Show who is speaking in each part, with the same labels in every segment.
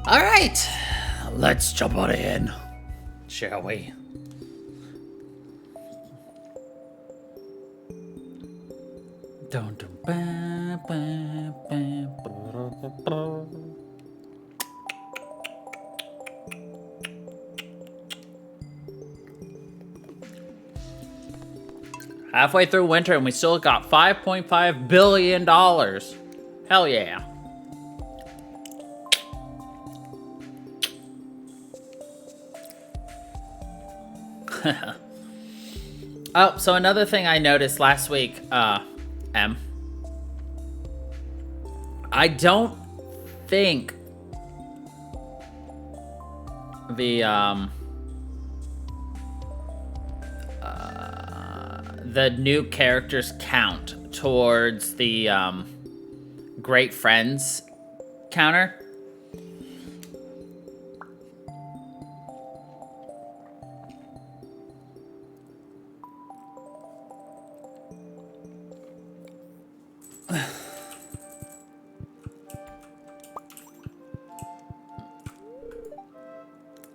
Speaker 1: All right, let's jump on in, shall we? Dun, dun, ba, ba, ba, ba, ba. Halfway through winter and we still got $5.5 billion. Hell yeah. Oh, so another thing I noticed last week, I don't think the new characters count towards the Great Friends counter.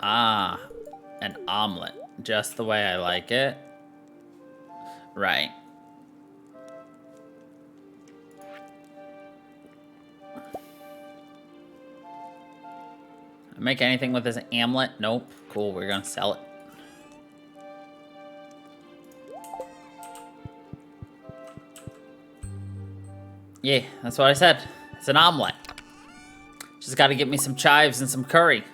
Speaker 1: Ah, an omelet. Just the way I like it. Right. Make anything with this omelet? Nope. Cool, we're gonna sell it. Yeah, that's what I said. It's an omelet. Just gotta get me some chives and some curry.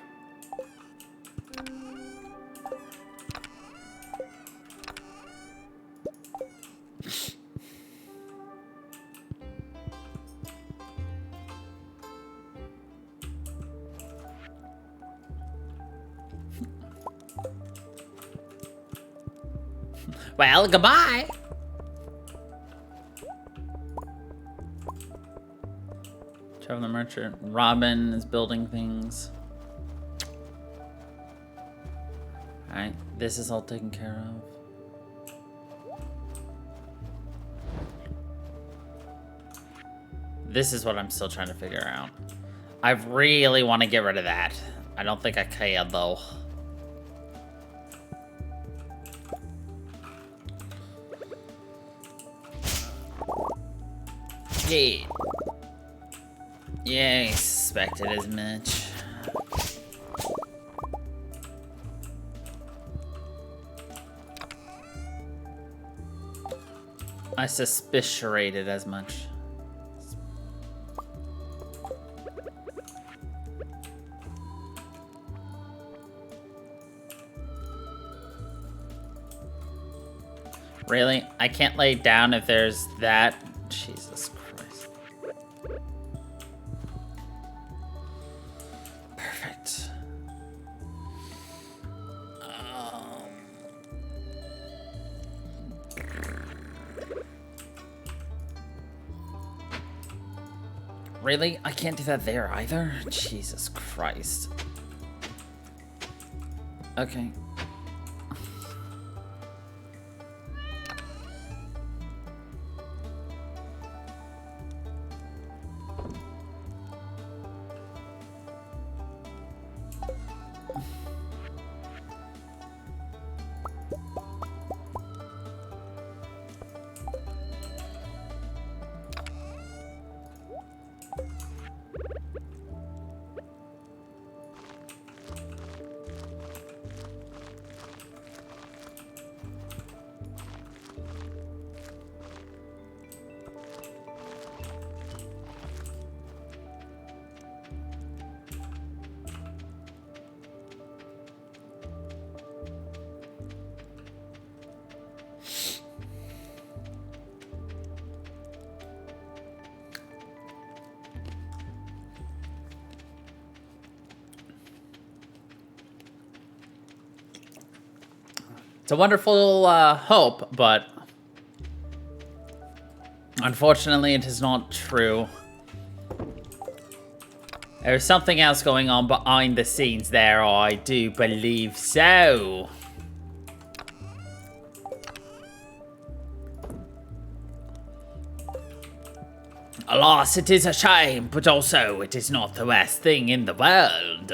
Speaker 1: Well, goodbye. Trevor the Merchant. Robin is building things. Alright, this is all taken care of. This is what I'm still trying to figure out. I really want to get rid of that. I don't think I can, though. Yeah. Yeah, I suspected as much. I suspiciated as much. Really? I can't lay down if there's that? Jesus Christ. Perfect. Really? I can't do that there either? Jesus Christ. Okay. It's a wonderful hope, but unfortunately it is not true. There's something else going on behind the scenes there, I do believe so. Alas, it is a shame, but also it is not the worst thing in the world.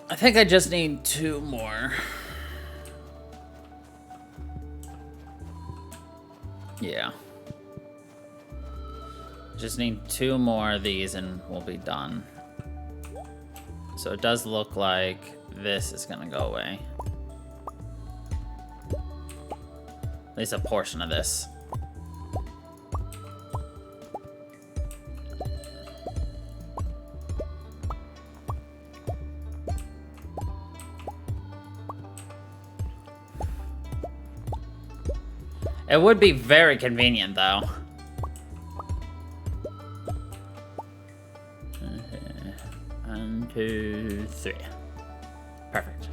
Speaker 1: I think I just need 2 more. Yeah. Just need 2 more of these and we'll be done. So it does look like this is gonna go away. At least a portion of this. It would be very convenient, though. 1, 2, 3. Perfect.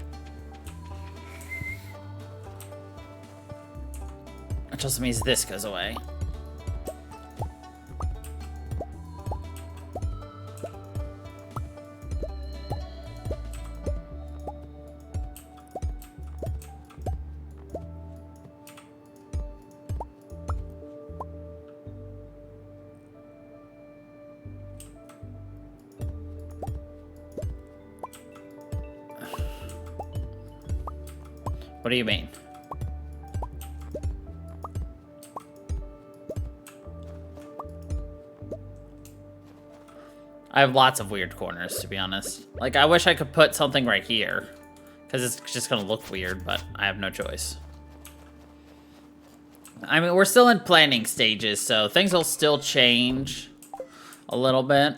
Speaker 1: Which also means this goes away. What do you mean? I have lots of weird corners, to be honest. Like, I wish I could put something right here, because it's just gonna look weird, but I have no choice. I mean, we're still in planning stages, so things will still change a little bit.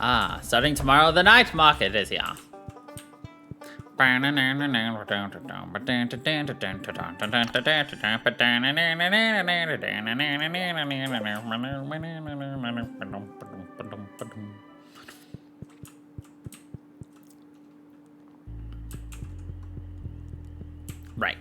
Speaker 1: Ah, starting tomorrow, the night market is here. Right.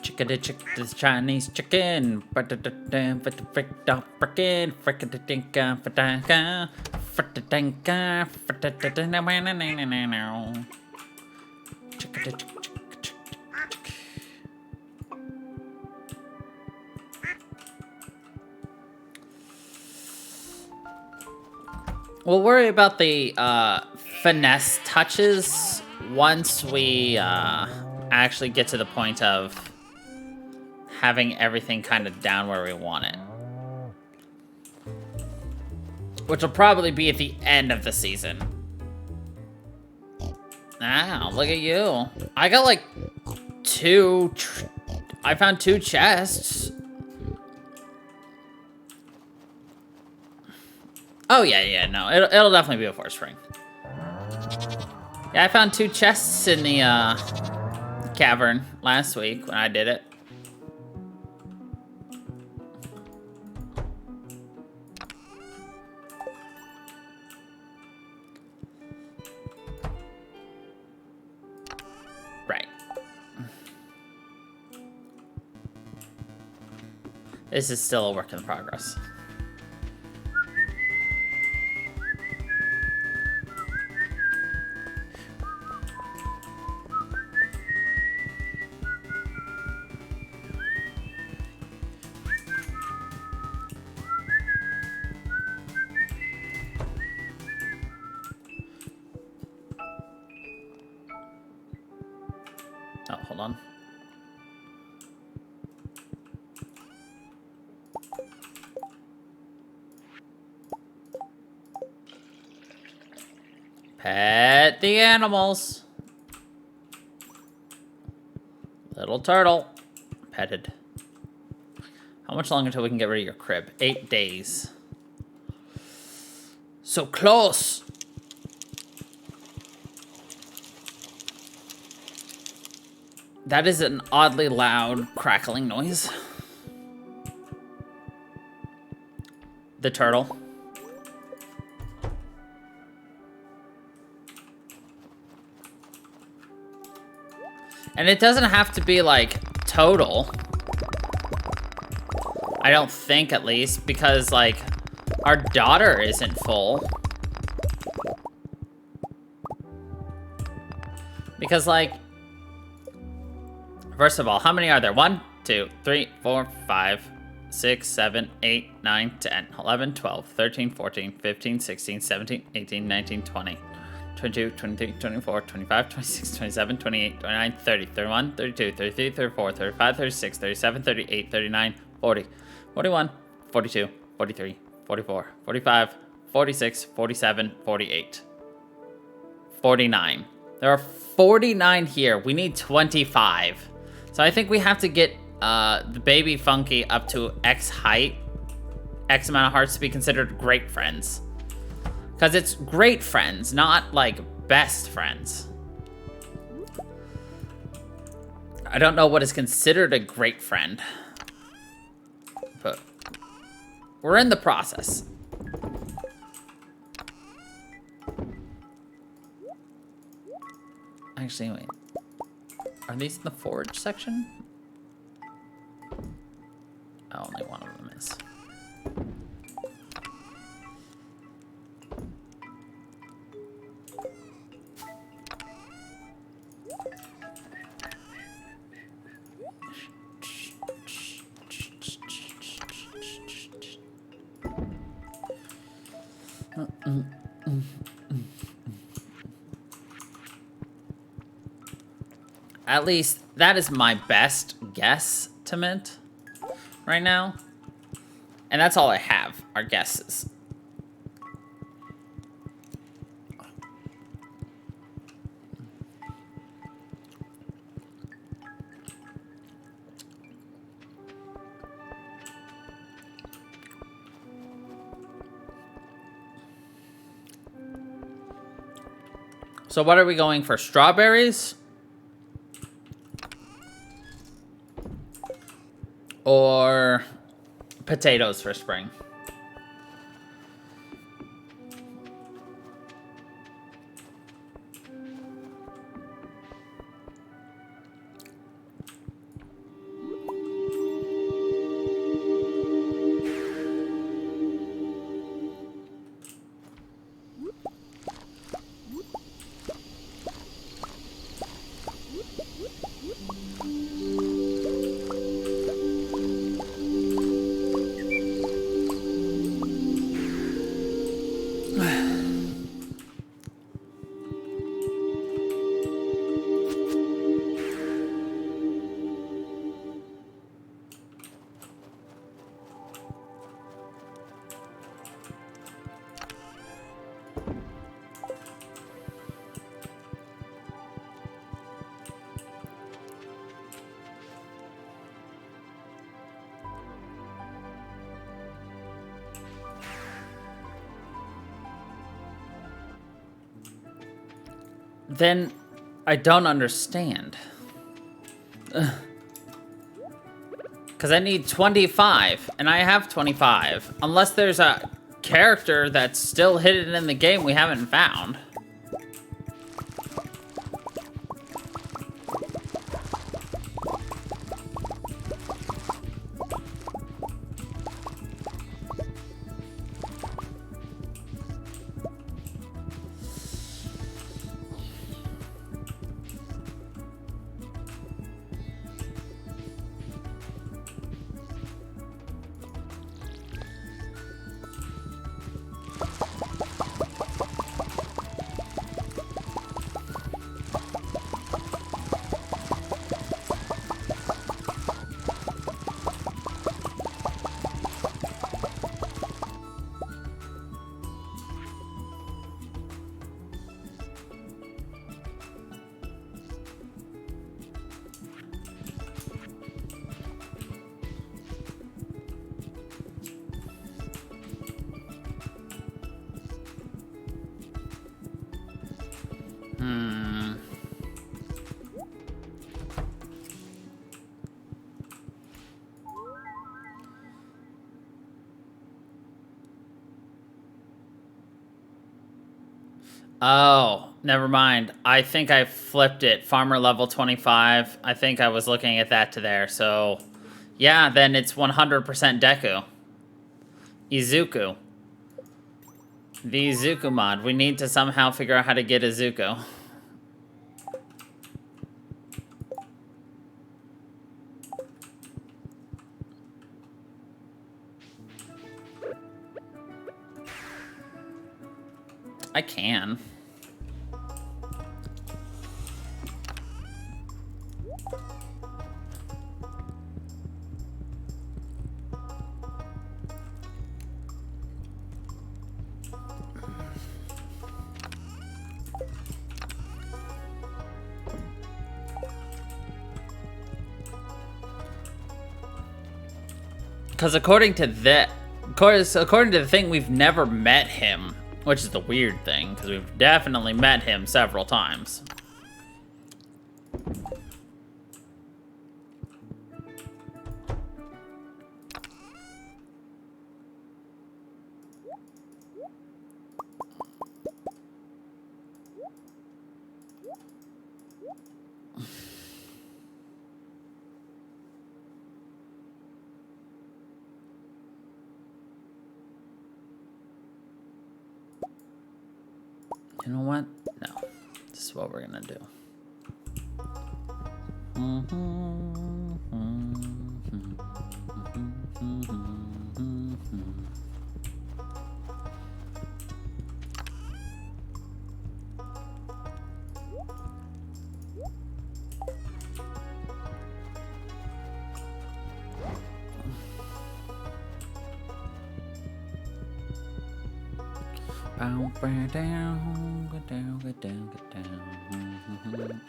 Speaker 1: Chickadee chick, this Chinese chicken. Fricka frickin, fricka dinka, fritanka, fritanka, fritanka. Chickadee chick, chick, chick, chick. We'll worry about the finesse touches once we actually get to the point of having everything kind of down where we want it. Which will probably be at the end of the season. Ah, look at you. I got like I found 2 chests. Oh, yeah, no. It'll definitely be a forest spring. Yeah, I found 2 chests in the cavern last week when I did it. Right. This is still a work in progress. hold on. Pet the animals. Little turtle. Petted. How much longer until we can get rid of your crib? 8 days. So close. That is an oddly loud crackling noise. The turtle. And it doesn't have to be, like, total. I don't think, at least, because, like, our daughter isn't full. Because, like, first of all, how many are there? 1, 2, 3, 4, 5, 6, 7, 8, 9, 10, 11, 12, 13, 14, 15, 16, 17, 18, 19, 20. 22, 23, 24, 25, 26, 27, 28, 29, 30, 31, 32, 33, 34, 35, 36, 37, 38, 39, 40, 41, 42, 43, 44, 45, 46, 47, 48, 49. There are 49 here. We need 25. So I think we have to get the baby Funky up to X height, X amount of hearts to be considered great friends. Because it's great friends, not, like, best friends. I don't know what is considered a great friend. But we're in the process. Actually, wait. Are these in the forage section? Oh, only one of them is. At least, that is my best guesstimate right now. And that's all I have, are guesses. So what are we going for? Strawberries? Or potatoes for spring? Then I don't understand. Because I need 25, and I have 25. Unless there's a character that's still hidden in the game we haven't found. Oh, never mind. I think I flipped it. Farmer level 25. I think I was looking at that to there. So, yeah, then it's 100% Deku. Izuku. The Izuku mod. We need to somehow figure out how to get Izuku. I can. Because according to the thing, we've never met him, which is the weird thing, because we've definitely met him several times. You know what? No. This is what we're gonna do. Bow, down, go down, go down, go down.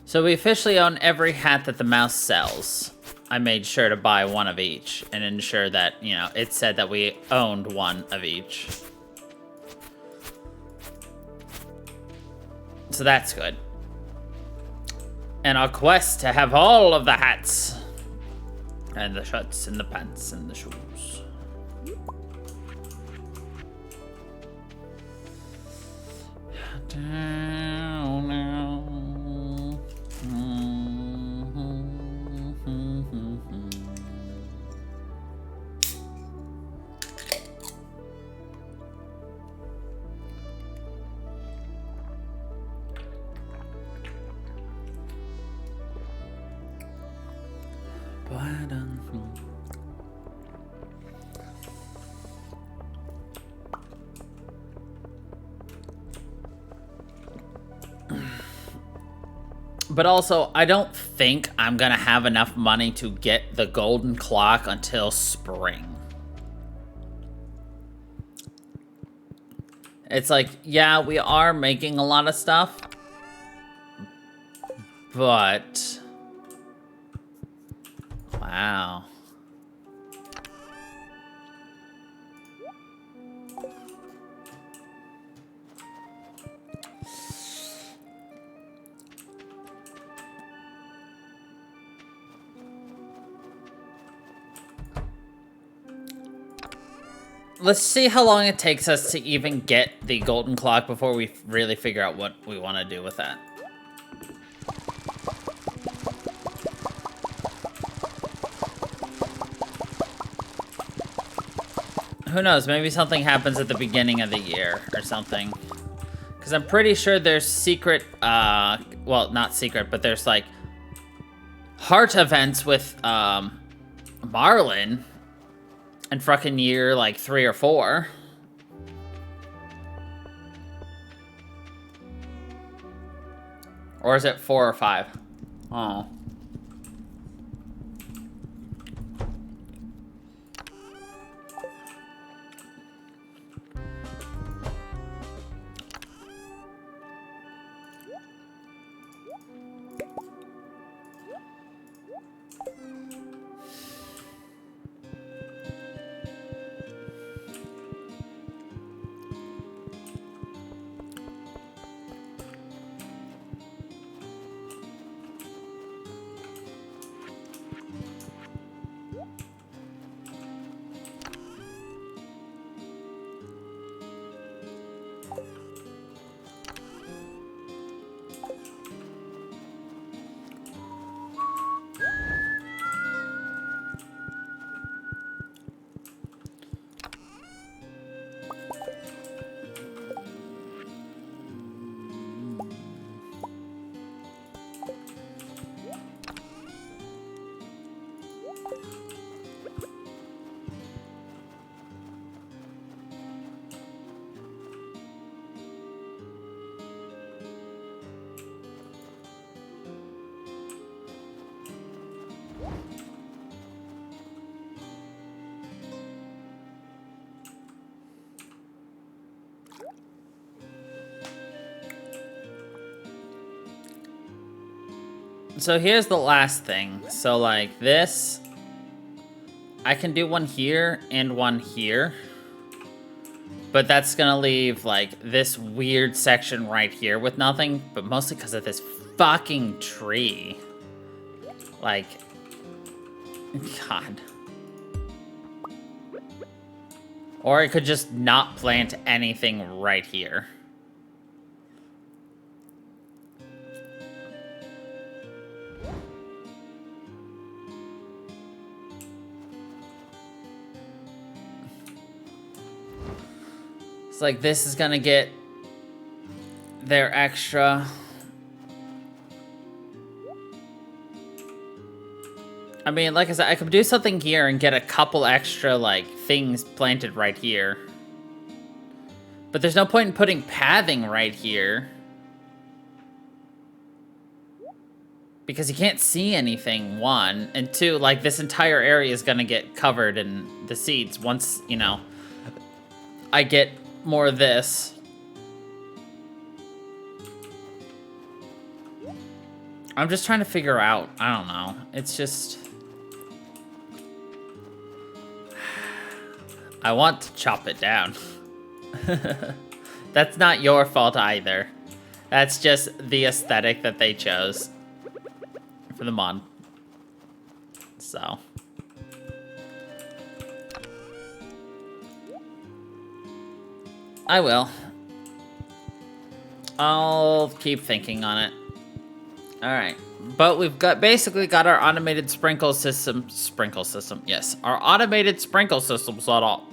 Speaker 1: So we officially own every hat that the mouse sells. I made sure to buy one of each and ensure that, you know, it said that we owned one of each. So that's good. And our quest to have all of the hats. And the shirts and the pants and the shoes. Down now. But also, I don't think I'm gonna have enough money to get the golden clock until spring. It's like, yeah, we are making a lot of stuff, but wow. Let's see how long it takes us to even get the golden clock before we really figure out what we want to do with that. Who knows? Maybe something happens at the beginning of the year or something. Because I'm pretty sure there's secret, well, not secret, but there's like heart events with Marlin in fucking year like 3 or 4. Or is it 4 or 5? Oh. So here's the last thing. So like this, I can do one here and one here. But that's gonna leave like this weird section right here with nothing, but mostly because of this fucking tree. Like, God. Or I could just not plant anything right here. It's like this is gonna get their extra. I mean, like I said, I could do something here and get a couple extra, like, things planted right here. But there's no point in putting pathing right here. Because you can't see anything, one. And two, like, this entire area is gonna get covered in the seeds once, you know, I get more of this. I'm just trying to figure out, I don't know. It's just... I want to chop it down. That's not your fault either. That's just the aesthetic that they chose for the mod. So. I will. I'll keep thinking on it. Alright. But we've basically got our automated sprinkle system. Yes. Our automated sprinkle system set up.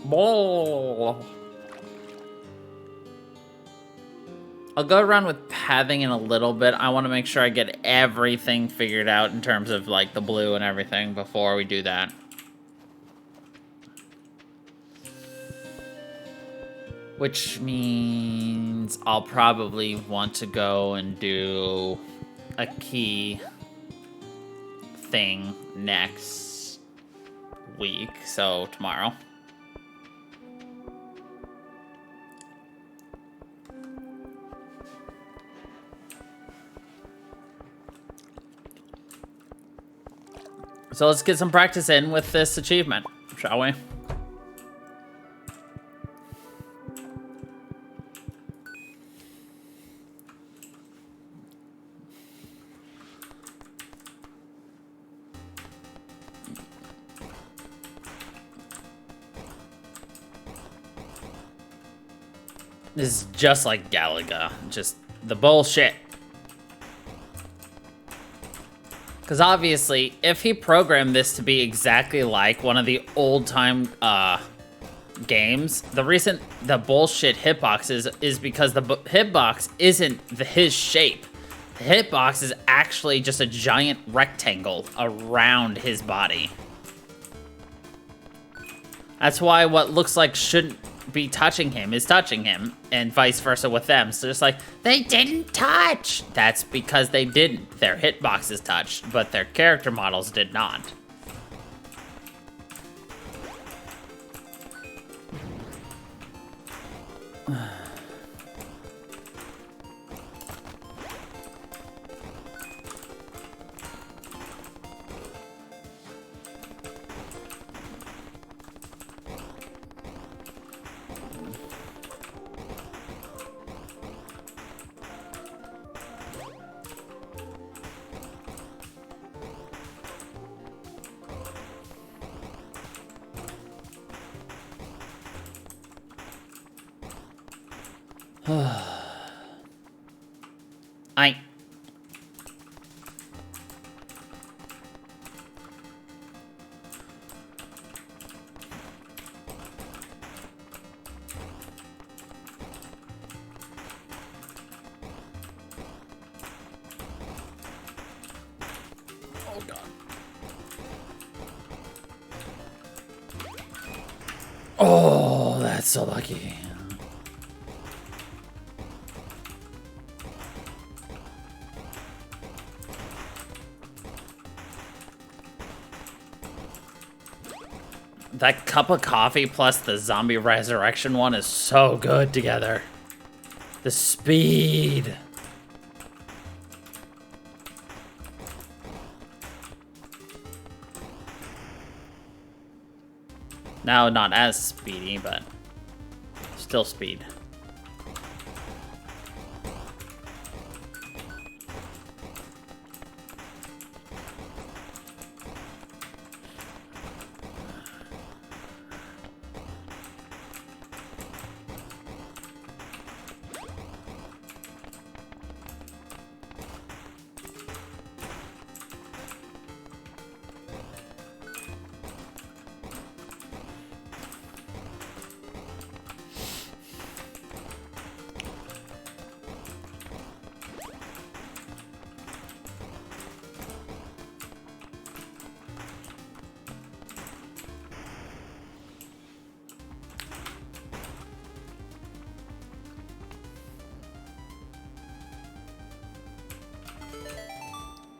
Speaker 1: I'll go around with pathing in a little bit. I want to make sure I get everything figured out in terms of like the blue and everything before we do that. Which means I'll probably want to go and do a key thing next week, so tomorrow. So let's get some practice in with this achievement, shall we? This is just like Galaga, just the bullshit. Because obviously, if he programmed this to be exactly like one of the old-time games, the bullshit hitbox is because the hitbox isn't his shape. The hitbox is actually just a giant rectangle around his body. That's why what looks like shouldn't be touching him is touching him, and vice versa with them. So just like, they didn't touch! That's because they didn't. Their hitboxes touched, but their character models did not. Oh god. Oh, that's so lucky. That cup of coffee plus the zombie resurrection one is so good together. The speed. Now, not as speedy, but still speed.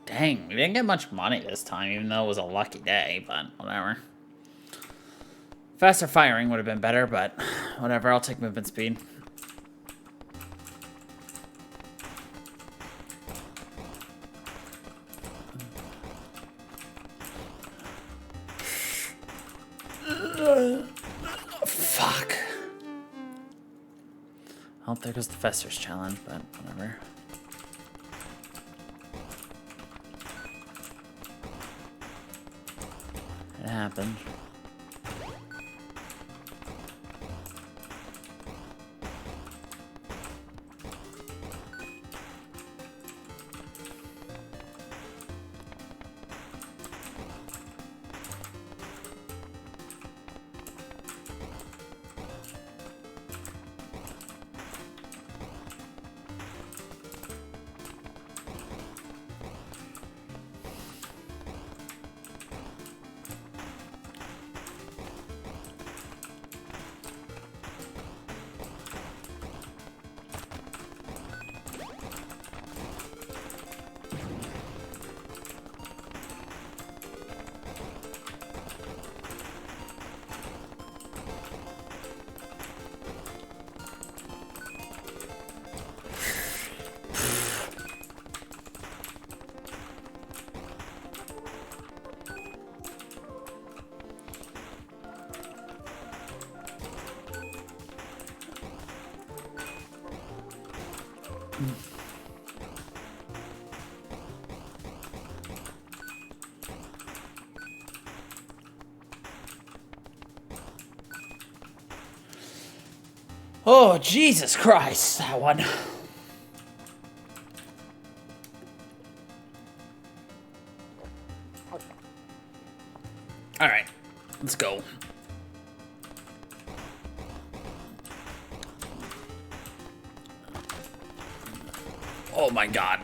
Speaker 1: Dang, we didn't get much money this time, even though it was a lucky day, but whatever. Faster firing would have been better, but whatever, I'll take movement speed. Fuck. Oh, there goes the Fester's challenge, but whatever. It happened. Oh, Jesus Christ, that one. All right, let's go. Oh my God.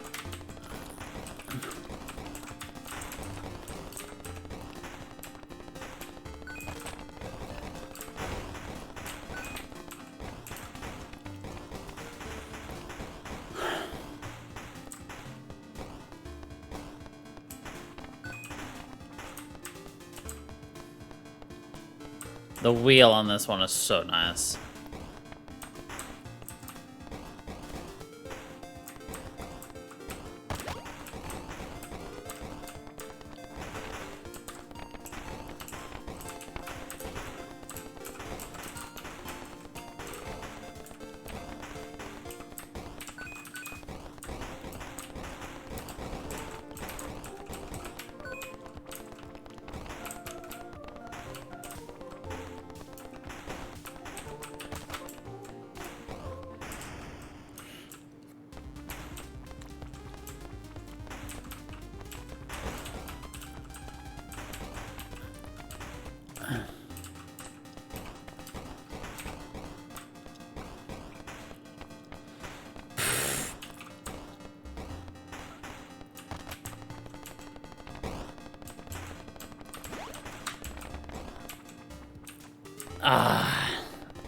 Speaker 1: The wheel on this one is so nice.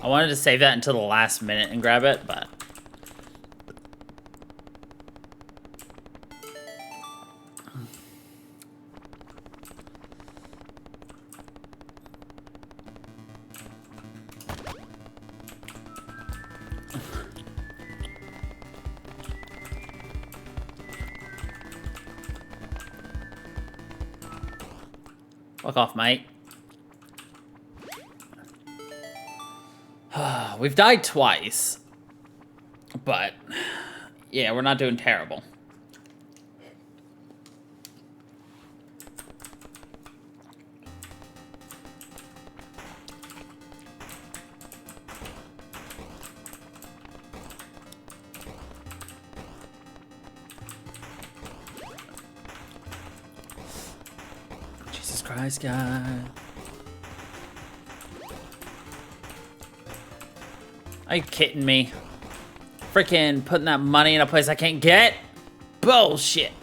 Speaker 1: I wanted to save that until the last minute and grab it, but... Fuck off, mate. We've died twice. But, yeah, we're not doing terrible. Jesus Christ, God. Are you kidding me? Freaking putting that money in a place I can't get? Bullshit.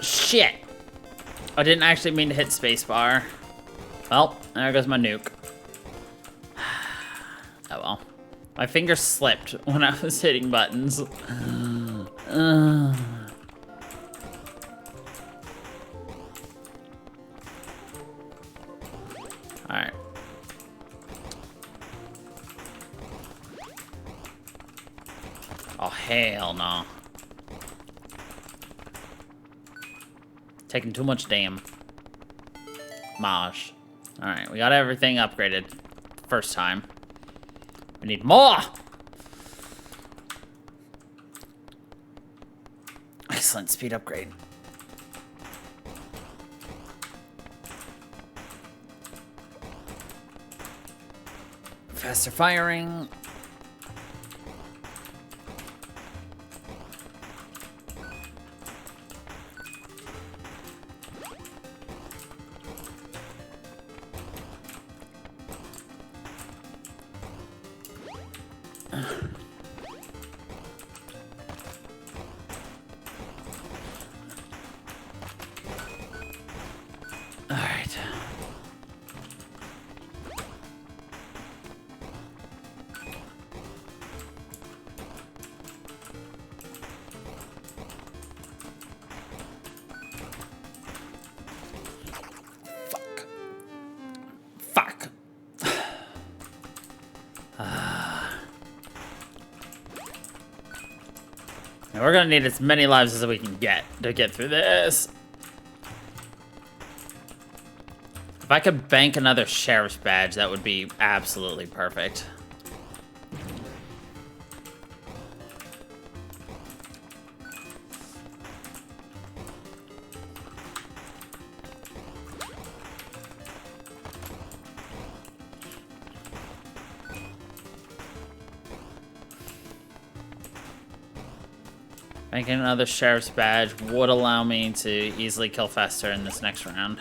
Speaker 1: Shit! I didn't actually mean to hit spacebar. Well, there goes my nuke. Oh well. My finger slipped when I was hitting buttons. Alright. Oh, hell no. Taking too much damn. Mosh. Alright, we got everything upgraded. First time. We need more! Excellent speed upgrade. Faster firing. Alright. Fuck. Fuck. Now we're gonna need as many lives as we can get to get through this. If I could bank another sheriff's badge, that would be absolutely perfect. Banking another sheriff's badge would allow me to easily kill Fester in this next round.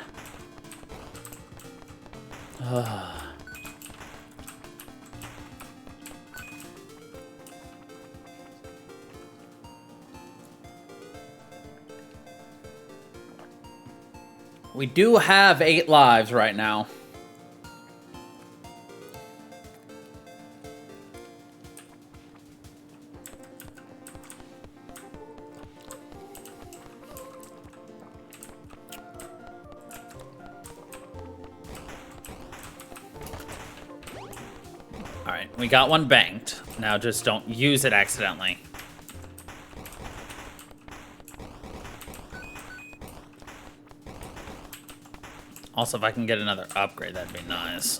Speaker 1: We do have 8 lives right now. Alright, we got one banked. Now just don't use it accidentally. Also, if I can get another upgrade, that'd be nice.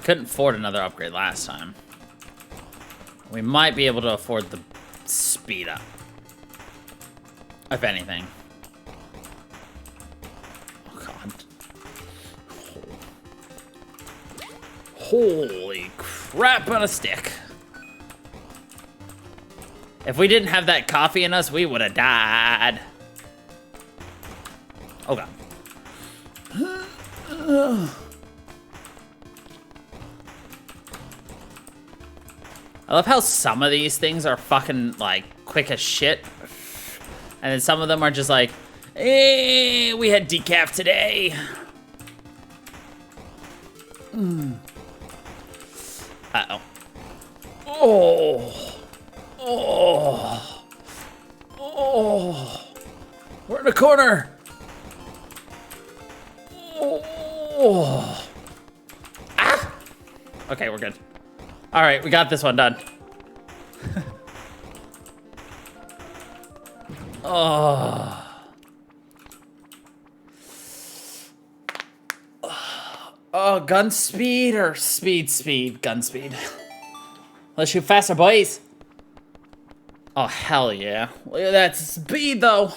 Speaker 1: Couldn't afford another upgrade last time. We might be able to afford the speed up. If anything. Oh, God. Holy crap on a stick. If we didn't have that coffee in us, we would have died. Oh, God. I love how some of these things are fucking, like, quick as shit. And then some of them are just like, hey, we had decaf today. Uh-oh. Oh. Oh. Oh. We're in a corner. Oh. Ah. Okay, we're good. All right, we got this one done. Oh. Oh, gun speed or speed? Gun speed. Let's shoot faster, boys. Oh, hell yeah. Look at that speed, though.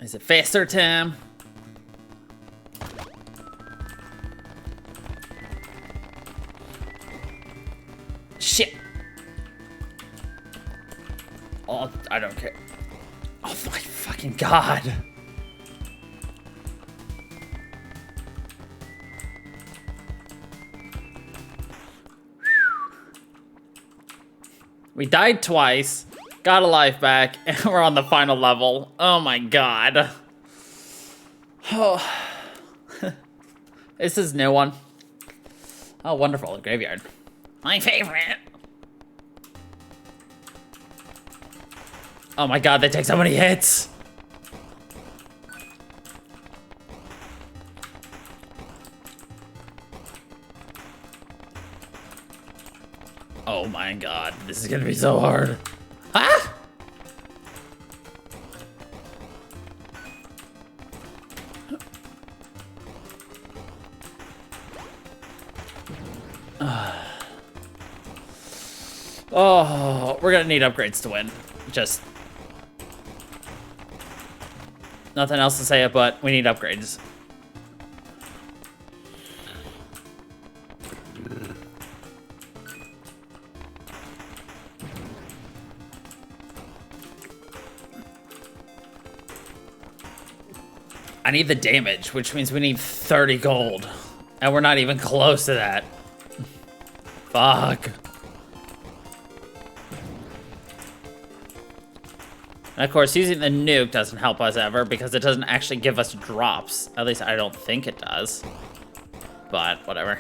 Speaker 1: Is it faster, Tim? Shit. Oh, I don't care. Oh my fucking God. We died twice, got a life back, and we're on the final level. Oh my God. Oh. This is a new one. Oh, wonderful. The graveyard. My favorite. Oh my God, they take so many hits. Oh my God, this is gonna be so hard. Ah! Oh, we're gonna need upgrades to win. Just nothing else to say, but we need upgrades. I need the damage, which means we need 30 gold. And we're not even close to that. Fuck. And of course, using the nuke doesn't help us ever because it doesn't actually give us drops. At least I don't think it does. But whatever.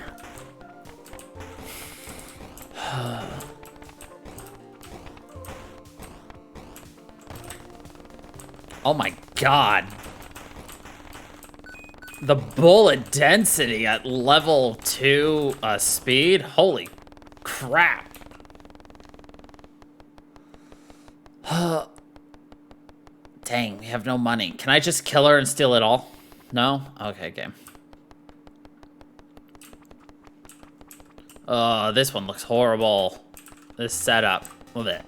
Speaker 1: Oh my God. The bullet density at level 2 speed? Holy crap. Dang, we have no money. Can I just kill her and steal it all? No? Okay, game. Oh, this one looks horrible. This setup. Look at it.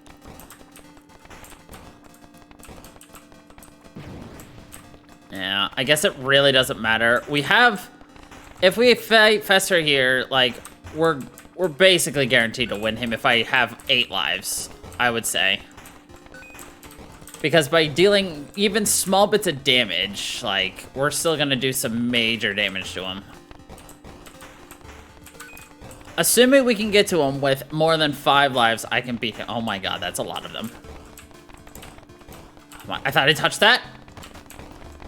Speaker 1: Yeah, I guess it really doesn't matter. We have, if we fight Fester here, like, we're basically guaranteed to win him if I have 8 lives, I would say. Because by dealing even small bits of damage, like, we're still gonna do some major damage to him. Assuming we can get to him with more than 5 lives, I can beat him. Oh my god, that's a lot of them. Come on, I thought I touched that.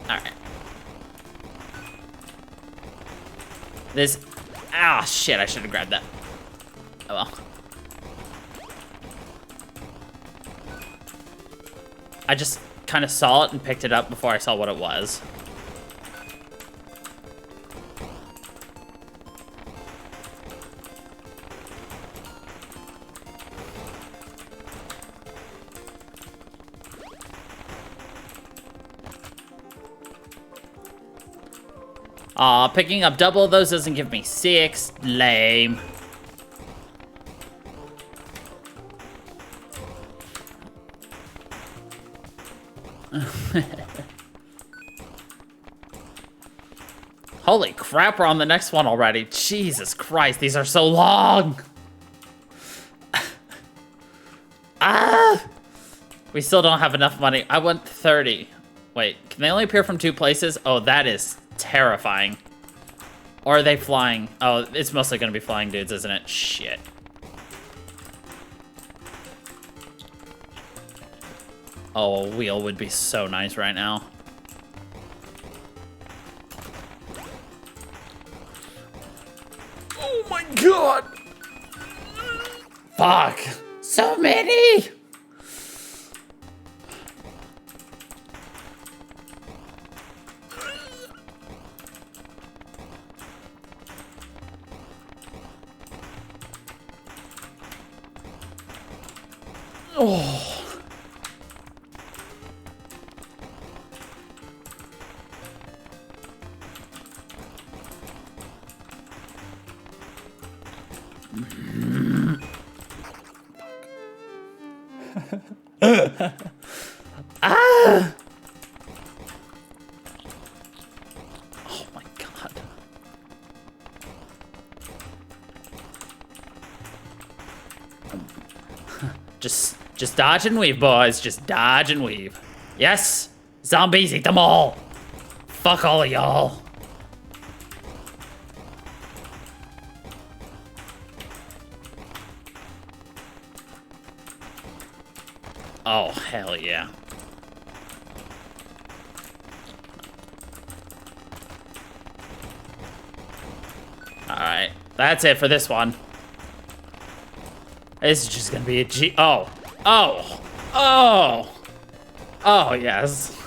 Speaker 1: Alright. This... Ah, shit, I should have grabbed that. Oh well. I just kind of saw it and picked it up before I saw what it was. Aw, picking up double of those doesn't give me 6. Lame. Holy crap, we're on the next one already. Jesus Christ, these are so long. Ah! We still don't have enough money. I want 30. Wait, can they only appear from 2 places? Oh, that is terrifying. Or are they flying? Oh, it's mostly gonna be flying dudes, isn't it? Shit. Oh, a wheel would be so nice right now. Oh my god! Fuck! So many! Oh. Ah! Oh my god. Just dodge and weave, boys. Just dodge and weave. Yes! Zombies, eat them all! Fuck all of y'all. Oh, hell yeah. Alright, that's it for this one. This is just gonna be a G. Oh. Oh. Oh. Oh, yes.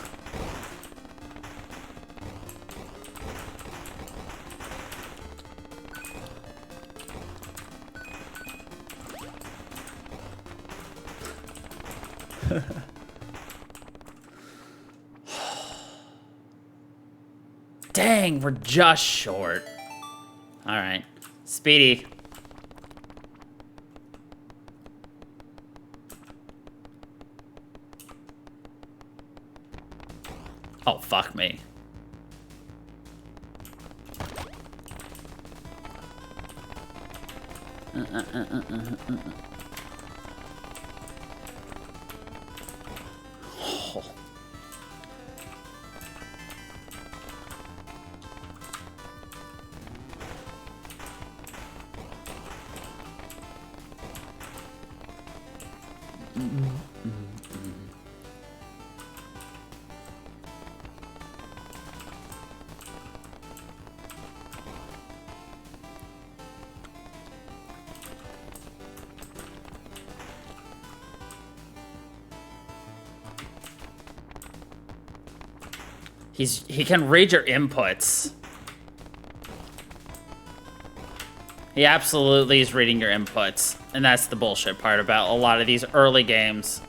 Speaker 1: Dang, we're just short. All right, Speedy. Oh, fuck me. Oh. He can read your inputs. He absolutely is reading your inputs. And that's the bullshit part about a lot of these early games.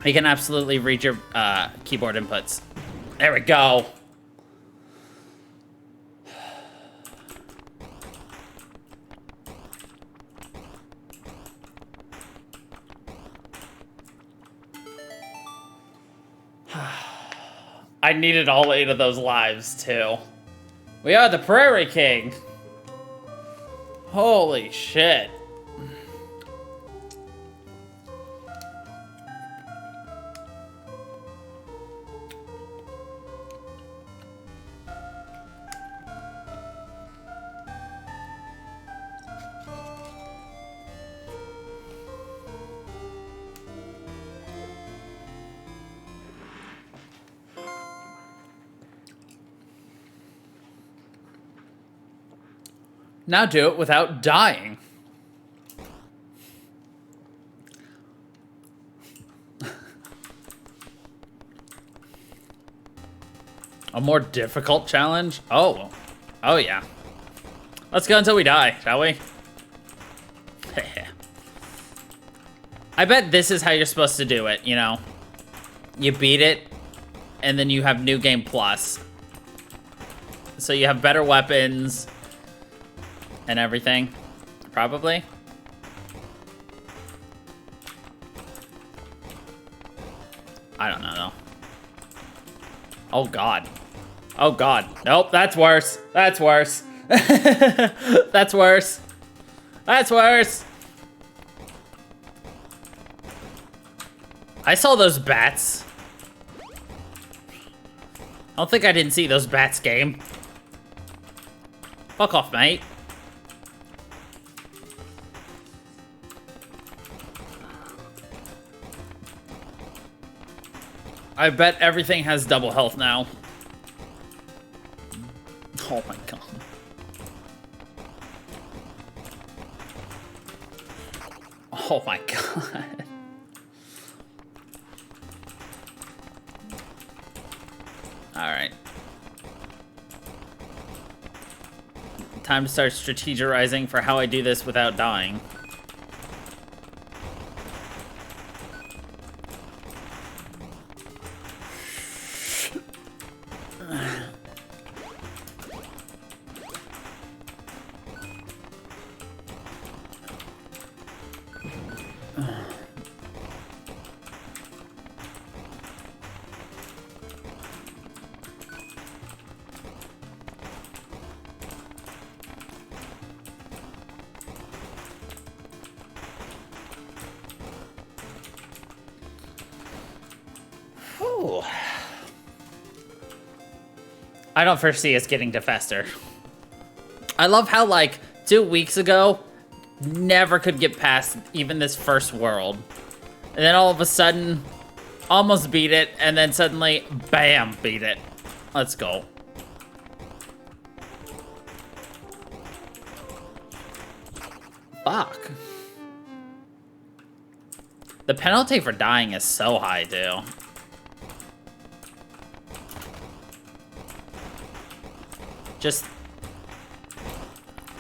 Speaker 1: He can absolutely read your keyboard inputs. There we go. I needed all 8 of those lives, too. We are the Prairie King. Holy shit. Now do it without dying. A more difficult challenge? Oh. Oh, yeah. Let's go until we die, shall we? I bet this is how you're supposed to do it, you know? You beat it, and then you have New Game Plus. So you have better weapons and everything, probably. I don't know, though. Oh, God. Oh, God. Nope, that's worse. That's worse. That's worse. That's worse. I saw those bats. I don't think I didn't see those bats, game. Fuck off, mate. I bet everything has double health now. Oh my god. Oh my god. Alright. Time to start strategizing for how I do this without dying. I don't foresee us getting to Fester. I love how, like, 2 weeks ago, never could get past even this first world. And then all of a sudden, almost beat it, and then suddenly, bam, beat it. Let's go. Fuck. The penalty for dying is so high, too. Just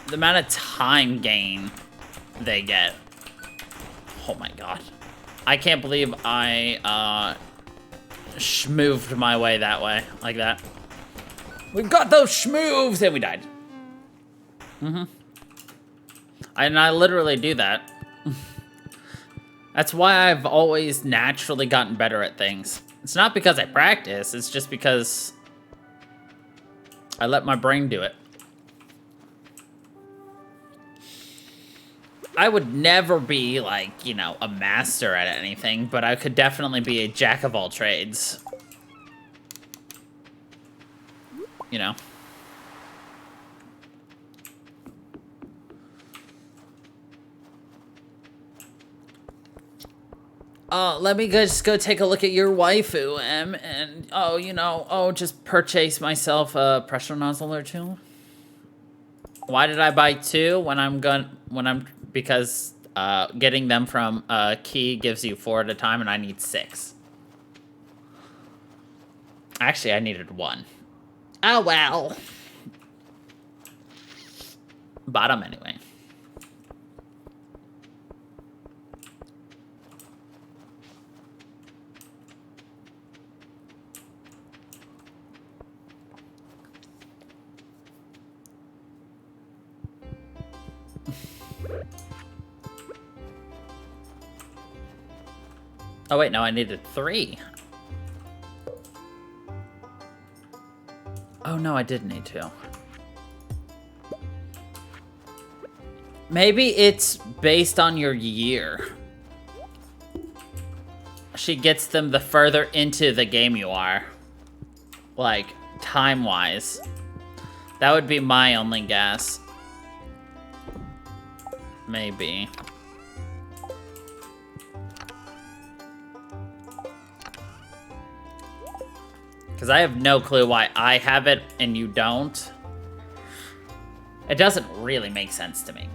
Speaker 1: the amount of time gain they get. Oh my god. I can't believe I schmooved my way that way, like that. We've got those schmoves! And we died. Mm-hmm. And I literally do that. That's why I've always naturally gotten better at things. It's not because I practice, it's just because I let my brain do it. I would never be, like, you know, a master at anything, but I could definitely be a jack of all trades. You know? Let me just go take a look at your waifu, and, oh, you know, oh, just purchase myself a pressure nozzle or two. Why did I buy 2 because, getting them from, Key gives you 4 at a time, and I need 6. Actually, I needed 1. Oh, well. Bottom anyway. Oh, wait, no, I needed 3. Oh, no, I did need 2. Maybe it's based on your year. She gets them the further into the game you are. Like, time-wise. That would be my only guess. Maybe. Because I have no clue why I have it and you don't. It doesn't really make sense to me.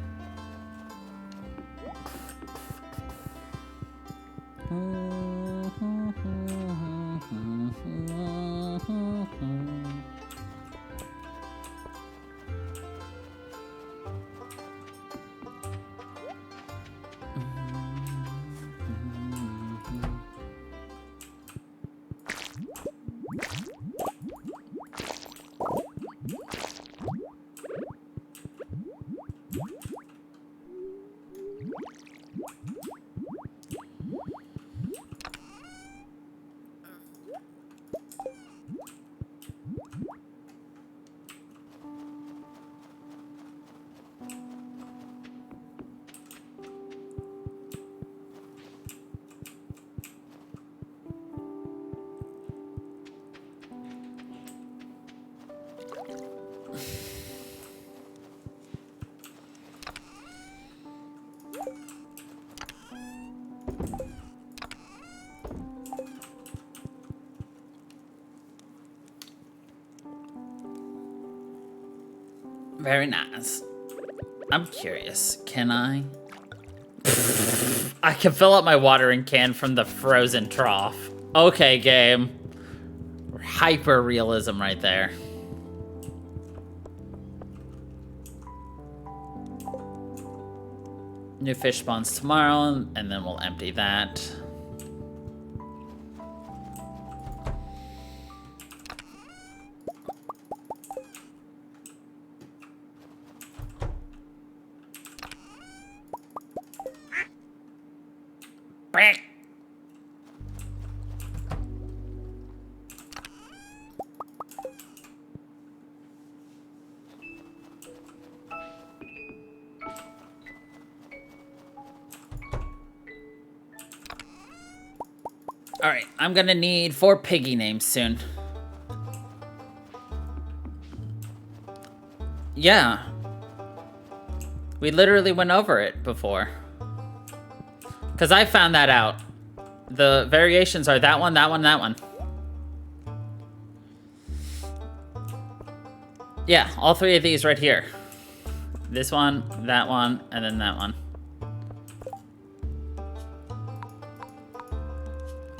Speaker 1: Very nice. I'm curious, can I? I can fill up my watering can from the frozen trough. Okay, game. Hyper realism right there. New fish spawns tomorrow, and then we'll empty that. Alright, I'm gonna need 4 piggy names soon. Yeah. We literally went over it before. Because I found that out. The variations are that one, that one, that one. Yeah, all 3 of these right here. This one, and then that one.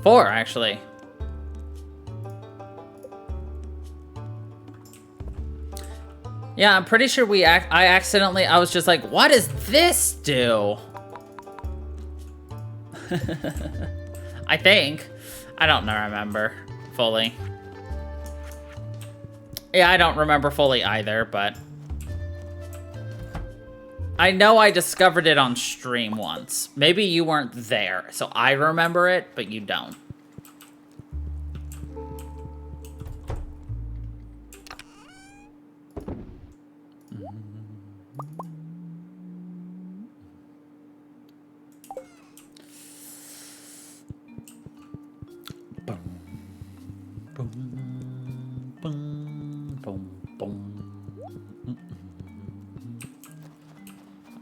Speaker 1: 4, actually. Yeah, I'm pretty sure I was just like, what does this do? I think. I don't remember fully. Yeah, I don't remember fully either, but I know I discovered it on stream once. Maybe you weren't there, so I remember it, but you don't.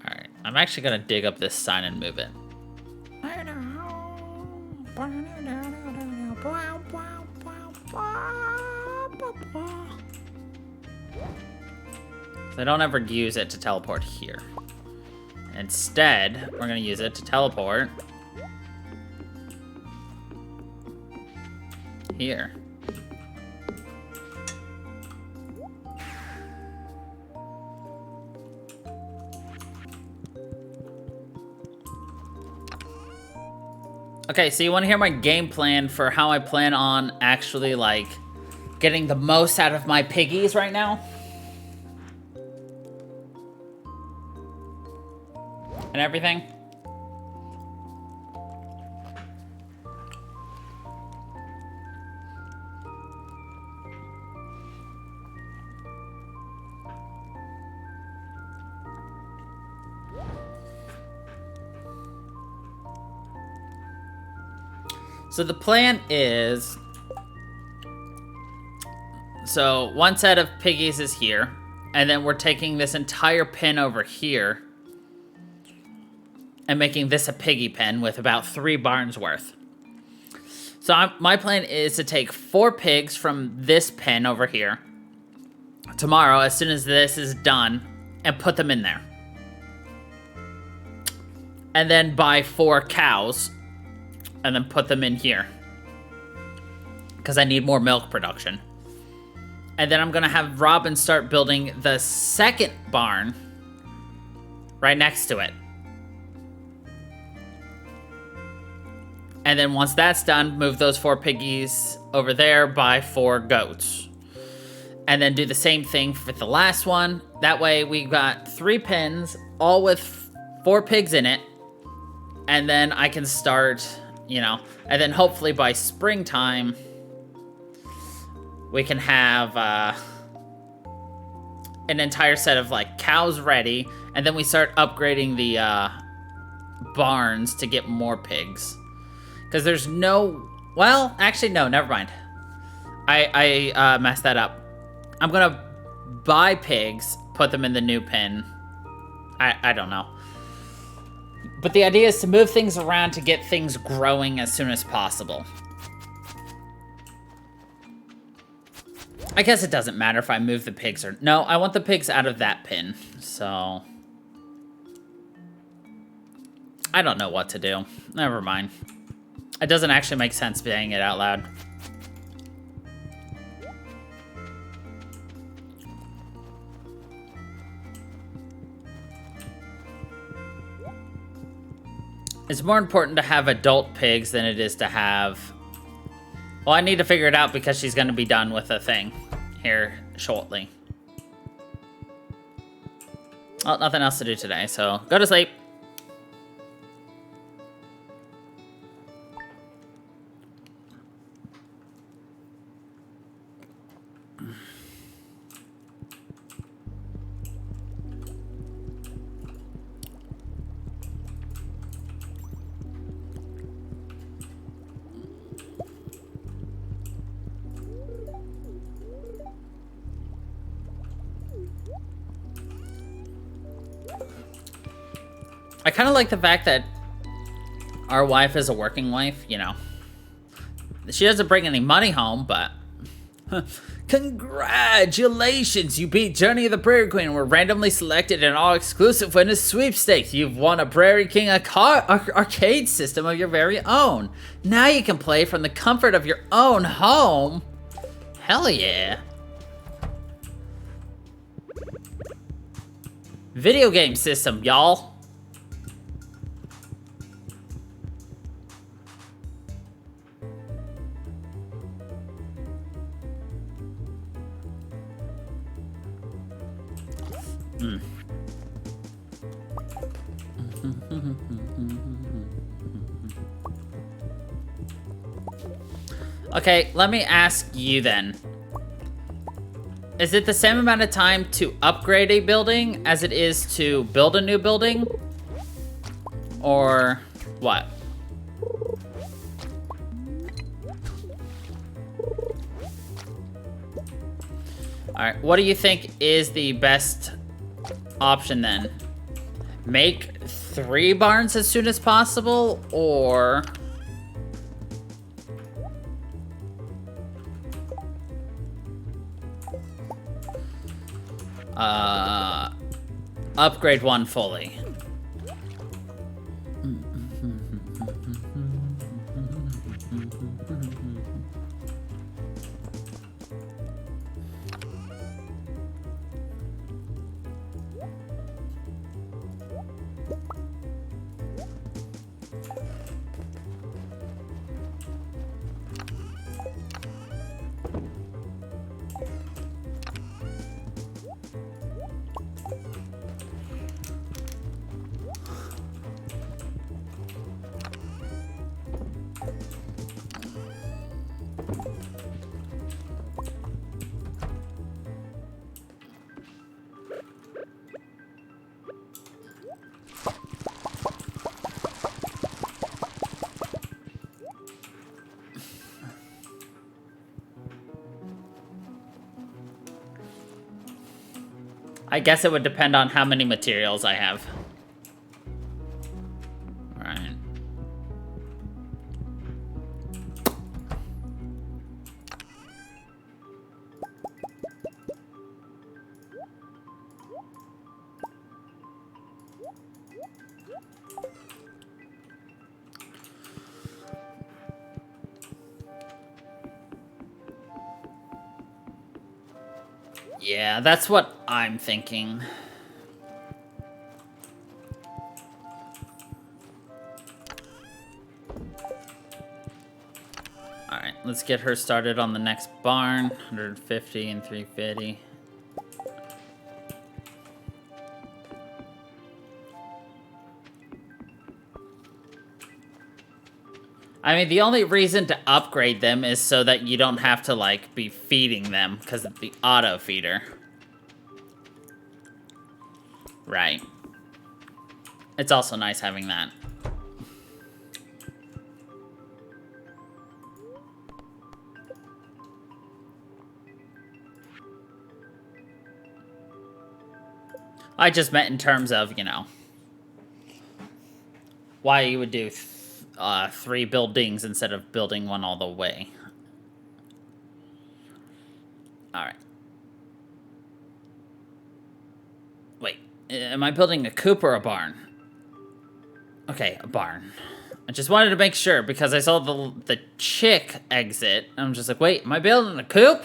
Speaker 1: Alright, I'm actually gonna dig up this sign and move it. I don't ever use it to teleport here. Instead, we're gonna use it to teleport here. Okay, so you want to hear my game plan for how I plan on actually, like, getting the most out of my piggies right now? And everything? So the plan is, so one set of piggies is here, and then we're taking this entire pen over here and making this a piggy pen with about 3 barns worth. So my plan is to take 4 pigs from this pen over here tomorrow, as soon as this is done, and put them in there. And then buy 4 cows and then put them in here. Because I need more milk production. And then I'm going to have Robin start building the second barn right next to it. And then once that's done, move those 4 piggies over there, buy 4 goats. And then do the same thing for the last one. That way we got 3 pens, all with 4 pigs in it. And then I can start, you know, and then hopefully by springtime, we can have an entire set of, like, cows ready. And then we start upgrading the barns to get more pigs. Because there's no... Well, actually, no, never mind. I messed that up. I'm going to buy pigs, put them in the new pen. I don't know. But the idea is to move things around to get things growing as soon as possible. I guess it doesn't matter if I move the pigs or... No, I want the pigs out of that pen, so... I don't know what to do. Never mind. It doesn't actually make sense saying it out loud. It's more important to have adult pigs than it is to have... Well, I need to figure it out because she's going to be done with the thing here shortly. Well, nothing else to do today, so go to sleep. I kind of like the fact that our wife is a working wife, you know. She doesn't bring any money home, but... Congratulations! You beat Journey of the Prairie Queen and were randomly selected in an all-exclusive winner's sweepstakes. You've won a Prairie King arcade system of your very own. Now you can play from the comfort of your own home. Hell yeah. Video game system, y'all. Okay, let me ask you then. Is it the same amount of time to upgrade a building as it is to build a new building? Or what? Alright, what do you think is the best option then? Make 3 barns as soon as possible, or... upgrade 1 fully. I guess it would depend on how many materials I have. Alright. Yeah, that's what I'm thinking. Alright, let's get her started on the next barn. 150 and 350. I mean, the only reason to upgrade them is so that you don't have to, like, be feeding them because of the auto feeder. Right. It's also nice having that. I just meant in terms of, you know, why you would do 3 buildings instead of building one all the way. Alright. Wait, am I building a coop or a barn? Okay, a barn. I just wanted to make sure because I saw the chick exit. I'm just like, wait, am I building a coop?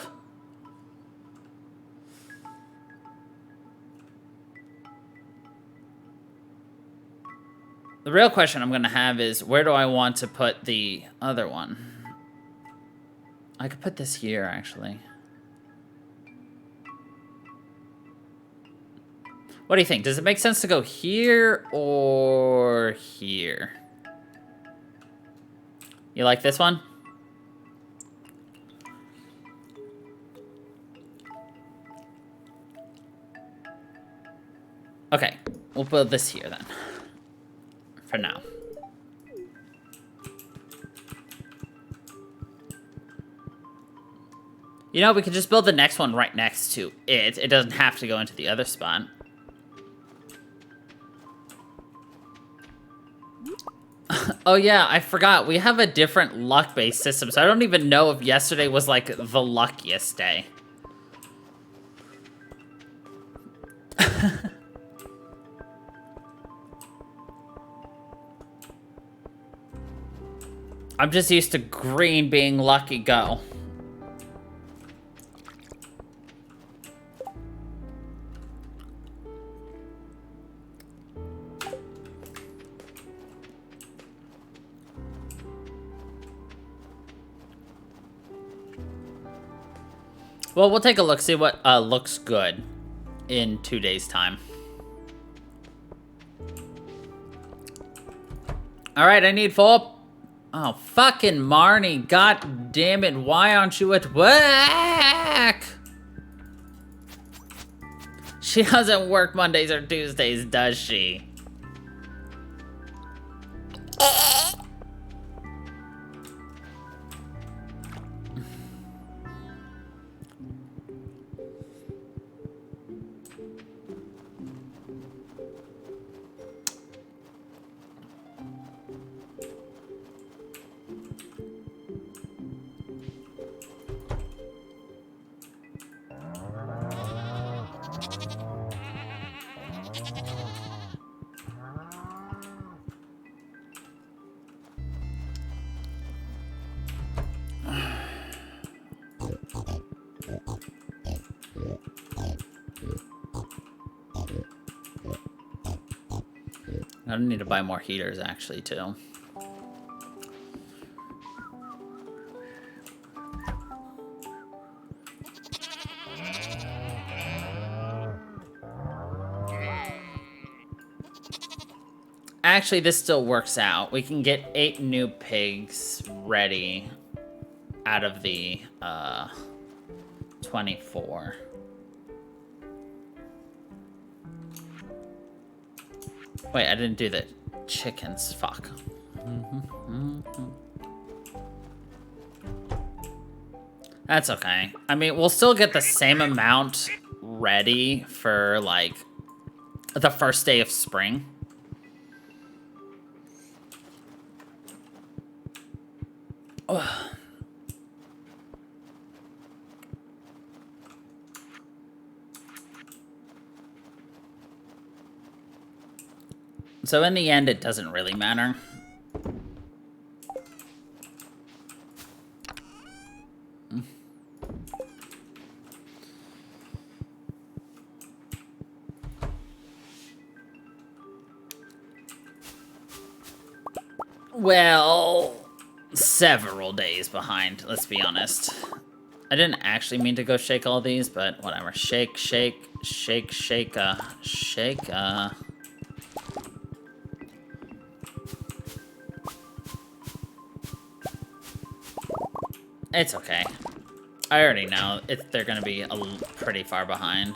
Speaker 1: The real question I'm going to have is, where do I want to put the other one? I could put this here, actually. What do you think? Does it make sense to go here or here? You like this one? Okay, we'll build this here then. For now. You know, we could just build the next one right next to it. It doesn't have to go into the other spot. Oh yeah, I forgot. We have a different luck-based system, so I don't even know if yesterday was, like, the luckiest day. I'm just used to green being lucky go. Well, we'll take a look, see what looks good in 2 days' time. Alright, I need 4... Oh, fucking Marnie, god damn it, why aren't you at work? She doesn't work Mondays or Tuesdays, does she? I don't need to buy more heaters, actually, too. Actually, this still works out. We can get 8 new pigs ready out of the 24. Wait, I didn't do the chickens. Fuck. That's okay. I mean, we'll still get the same amount ready for, like, the first day of spring. Ugh. So in the end, it doesn't really matter. Well, several days behind, let's be honest. I didn't actually mean to go shake all these, but whatever. Shake, shake, shake, shake, shake, It's okay. I already know they're gonna be pretty far behind.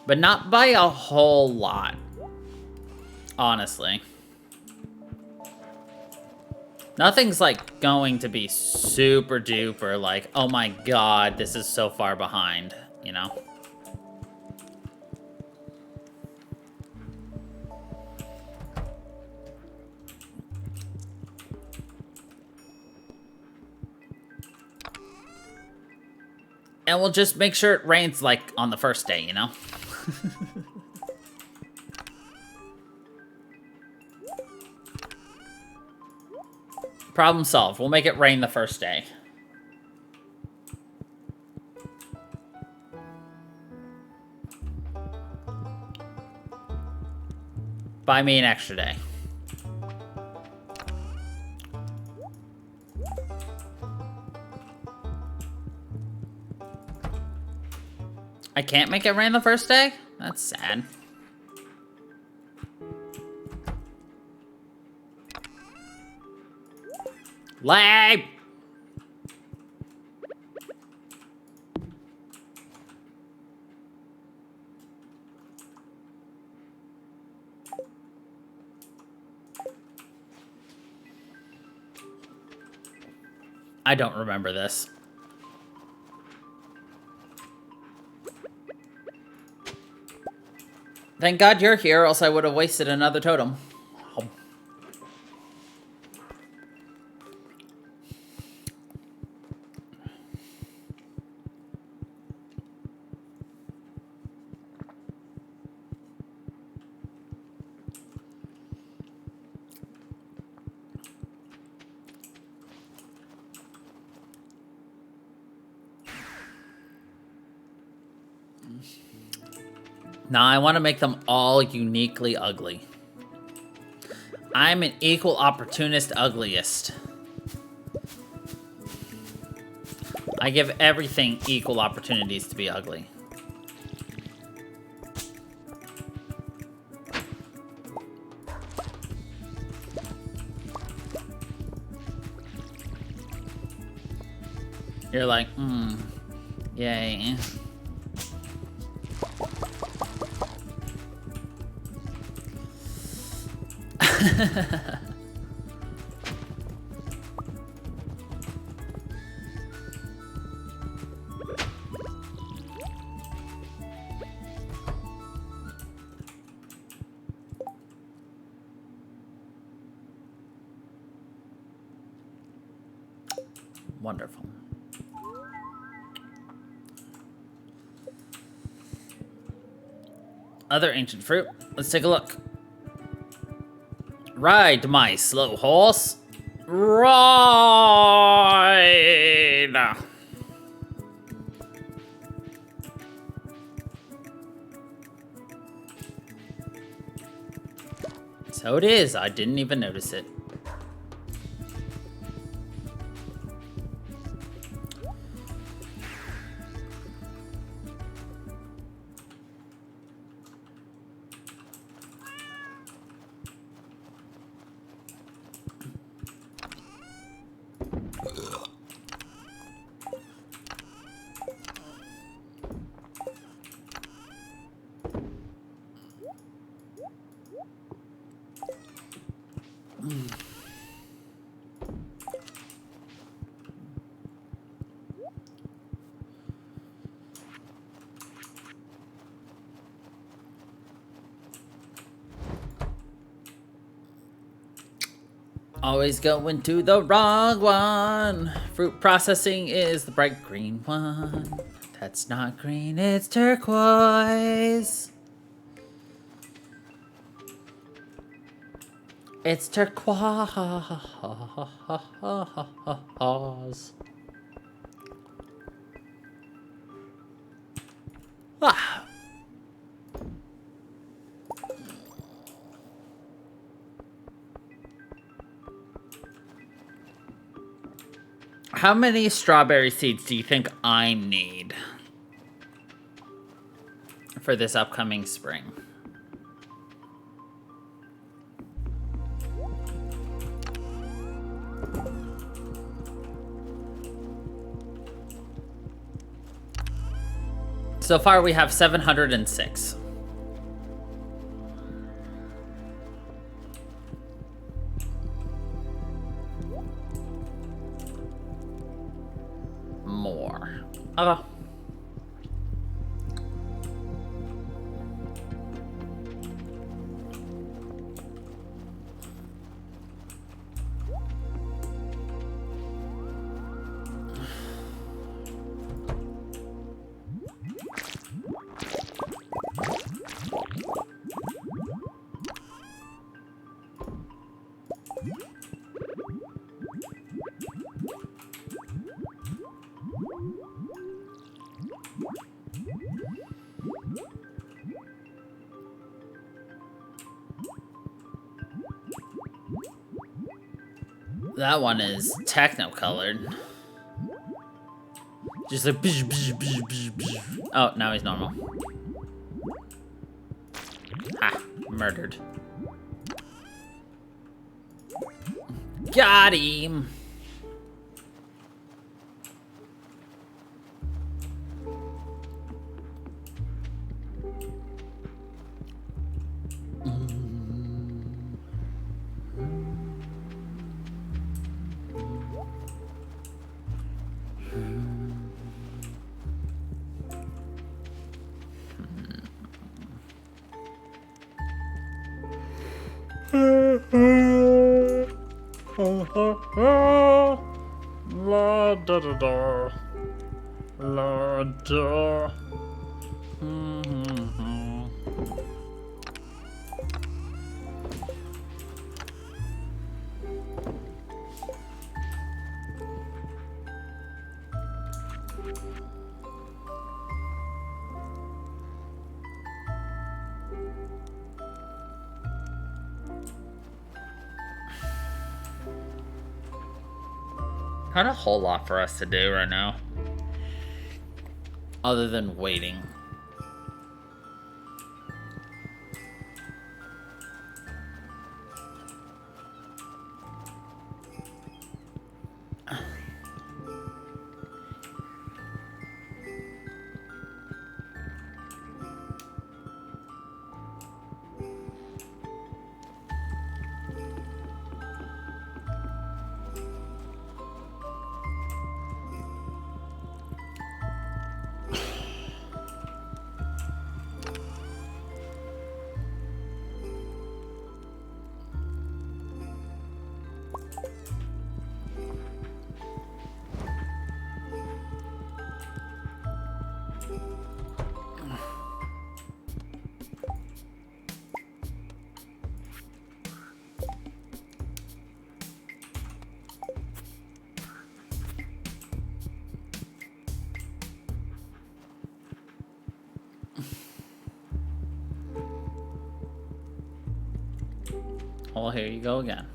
Speaker 1: But not by a whole lot. Honestly. Nothing's like going to be super duper like, oh my god, this is so far behind, you know? And we'll just make sure it rains like on the first day, you know? Problem solved. We'll make it rain the first day. Buy me an extra day. I can't make it rain the first day? That's sad. Lag! I don't remember this. Thank God you're here, else I would have wasted another totem. Now I want to make them all uniquely ugly. I'm an equal opportunist ugliest. I give everything equal opportunities to be ugly. You're like, yay. Wonderful. Other ancient fruit. Let's take a look. Ride, my slow horse. Ride! So it is. I didn't even notice it. Always going to the wrong one. Fruit processing is the bright green one. That's not green, it's turquoise. It's turquoise. Ah. How many strawberry seeds do you think I need for this upcoming spring? So far we have 706. More. Okay. That one is techno-colored. Just like... Oh, now he's normal. Ha! Murdered. Got him! La da da da. La da. Not a whole lot for us to do right now. Other than waiting. Well, here you go again.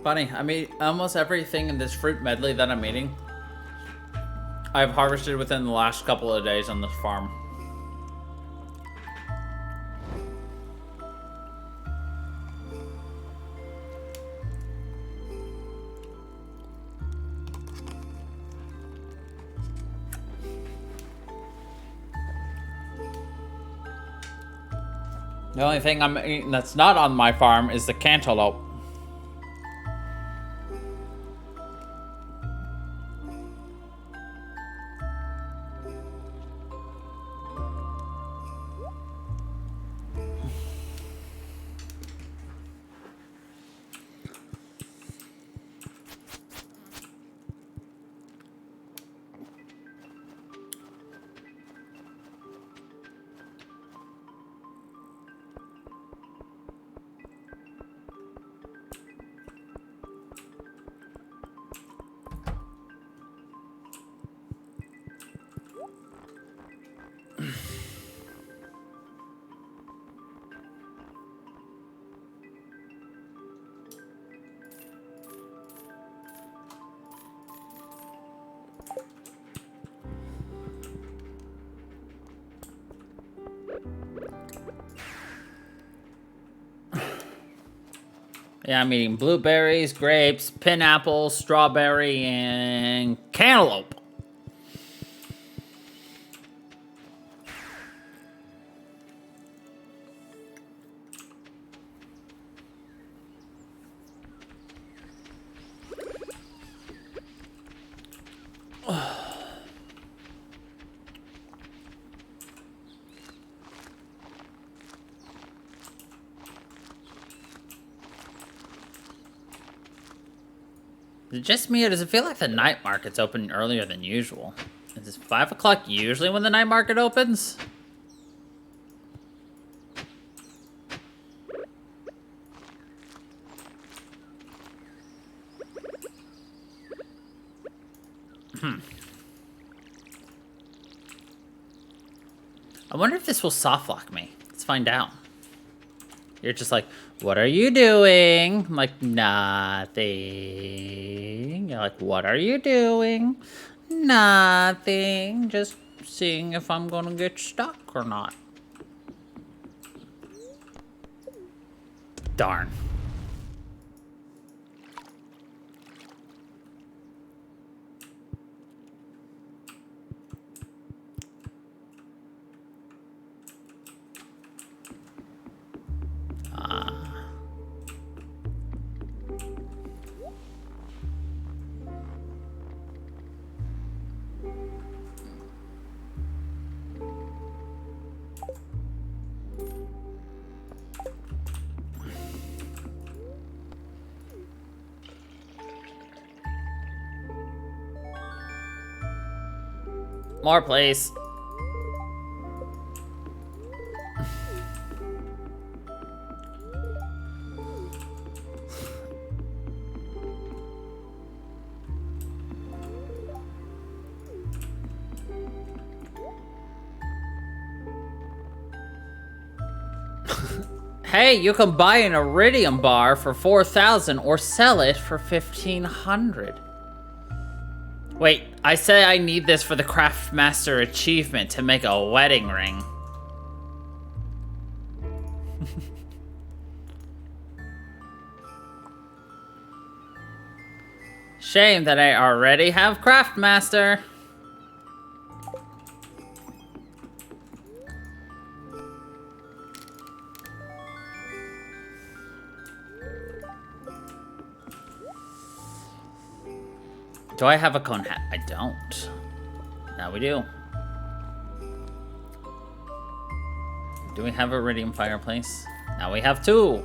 Speaker 1: Funny, I mean, almost everything in this fruit medley that I'm eating, I've harvested within the last couple of days on this farm. The only thing I'm eating that's not on my farm is the cantaloupe. Yeah, I'm eating blueberries, grapes, pineapple, strawberry, and cantaloupe. Is it just me, or does it feel like the night market's open earlier than usual? Is it 5 o'clock usually when the night market opens? I wonder if this will soft lock me. Let's find out. You're just like, what are you doing? I'm like, nothing. You're like, what are you doing? Nothing. Just seeing if I'm gonna get stuck or not. Darn. More, please. Hey, you can buy an iridium bar for 4,000 or sell it for 1,500. Wait, I say I need this for the Craftmaster achievement to make a wedding ring. Shame that I already have Craftmaster. Do I have a cone hat? I don't. Now we do. Do we have a iridium fireplace? Now we have 2.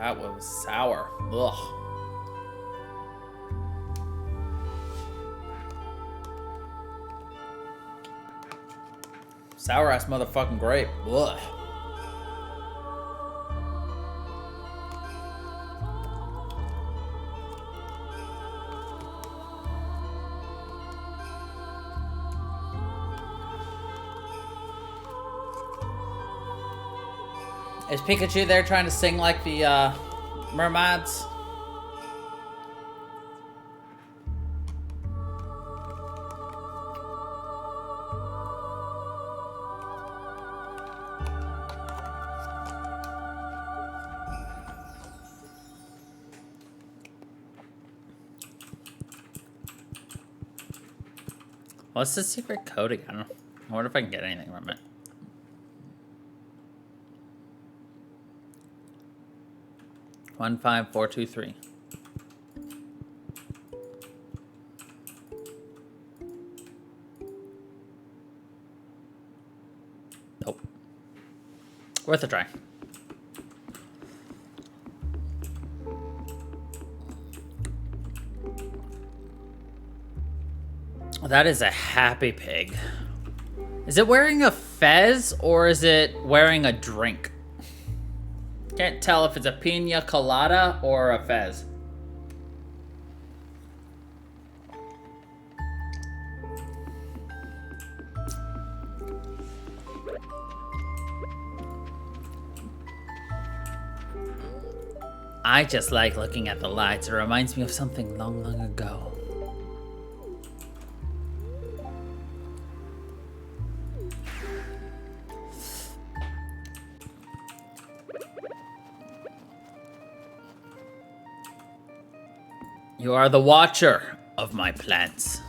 Speaker 1: That was sour. Ugh. Sour ass motherfucking grape. Ugh. Is Pikachu there trying to sing like the mermaids? What's the secret code again? I wonder if I can get anything from it. One 15423. Nope. Worth a try. That is a happy pig. Is it wearing a fez or is it wearing a drink? Can't tell if it's a pina colada or a fez. I just like looking at the lights. It reminds me of something long, long ago. You are the watcher of my plants.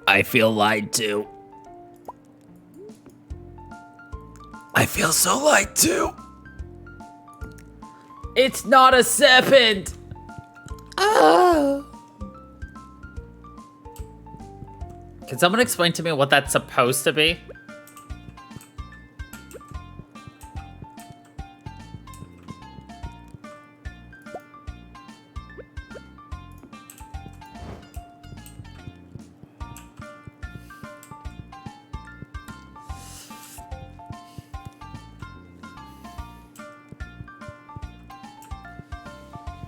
Speaker 1: I feel lied to. I feel so lied to. It's not a serpent. Oh. Can someone explain to me what that's supposed to be?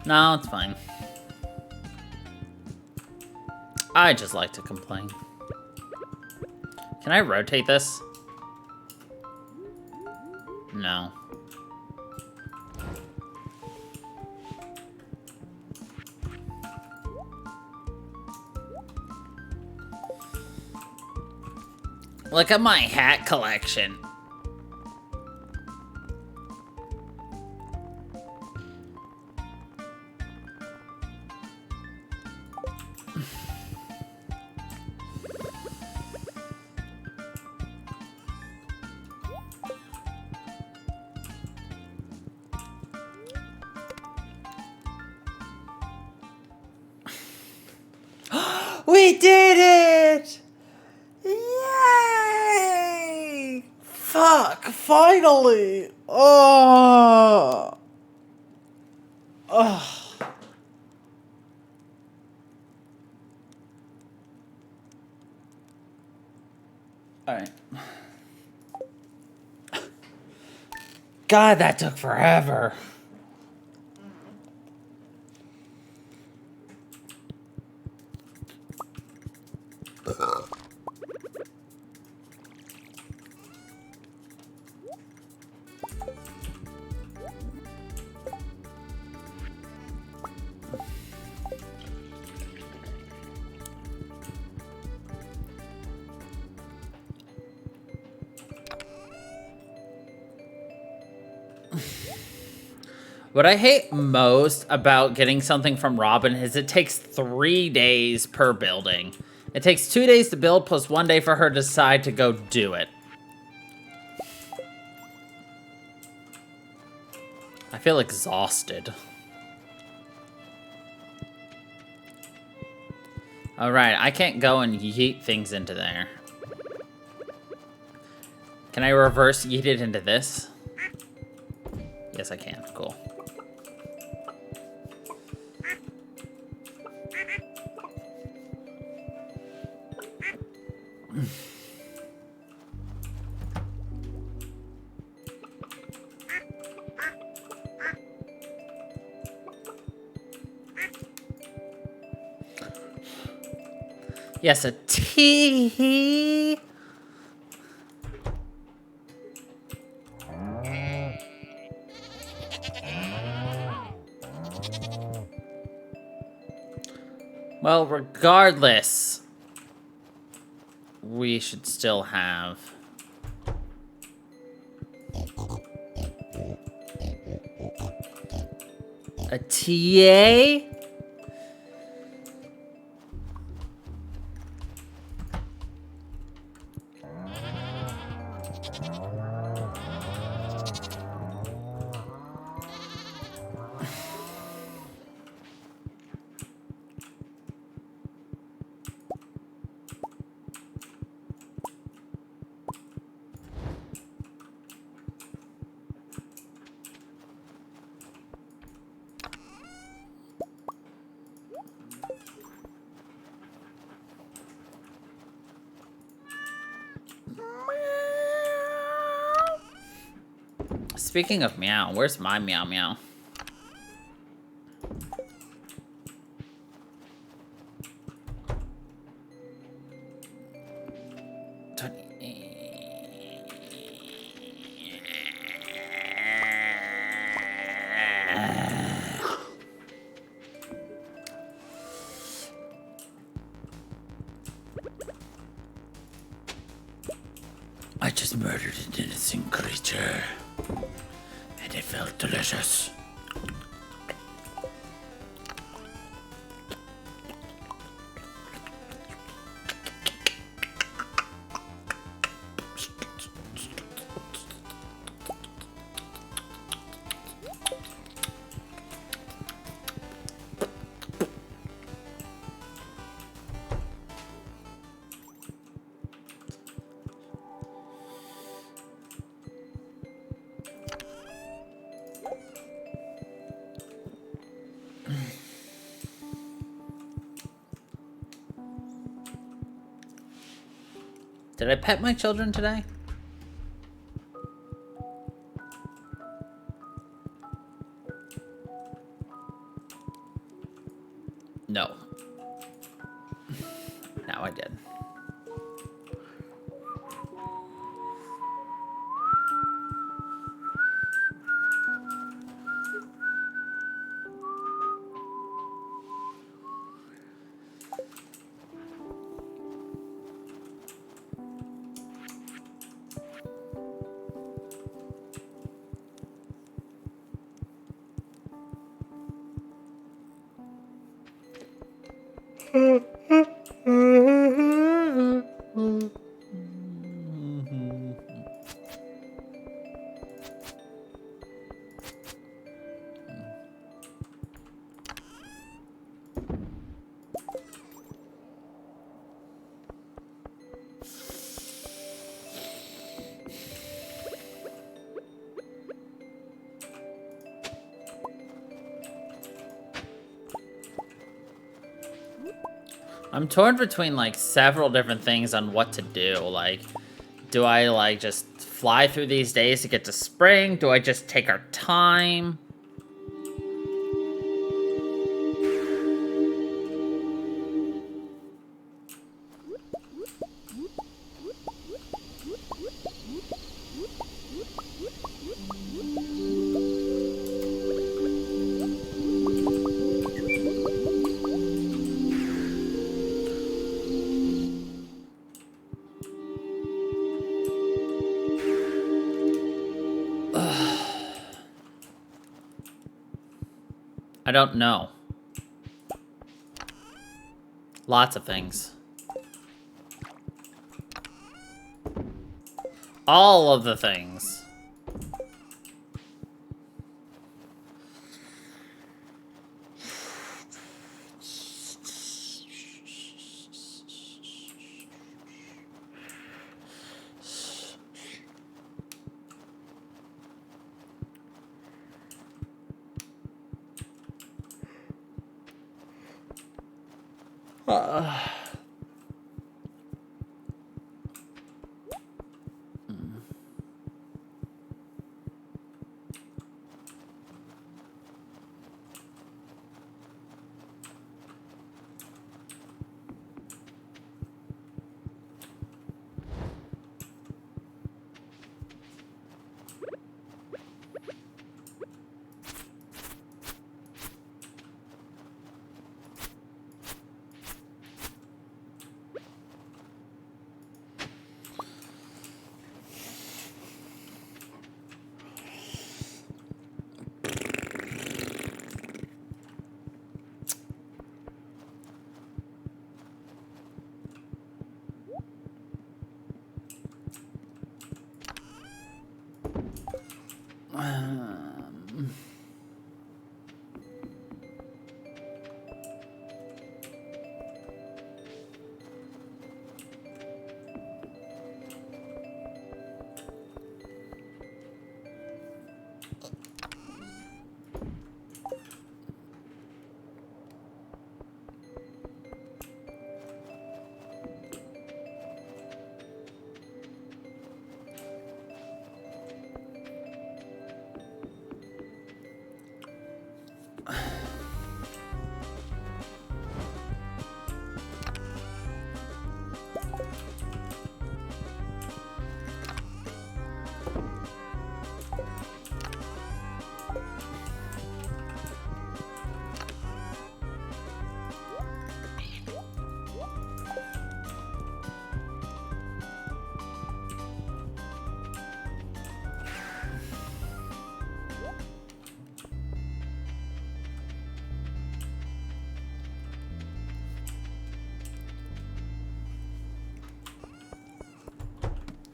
Speaker 1: No, it's fine. I just like to complain. Can I rotate this? No. Look at my hat collection. We did it! Yay! Fuck, finally! Oh! Oh. Alright. God, that took forever. What I hate most about getting something from Robin is it takes 3 days per building. It takes 2 days to build plus 1 day for her to decide to go do it. I feel exhausted. Alright, I can't go and yeet things into there. Can I reverse yeet it into this? Yes, I can. Cool. Yes, a tea. Well, regardless, we should still have a TA. Speaking of meow, where's my meow meow? I just murdered an innocent creature, and it felt delicious. Did I pet my children today? No. Now I did. I'm torn between, like, several different things on what to do. Like, do I, like, just fly through these days to get to spring? Do I just take our time? I don't know. Lots of things. All of the things.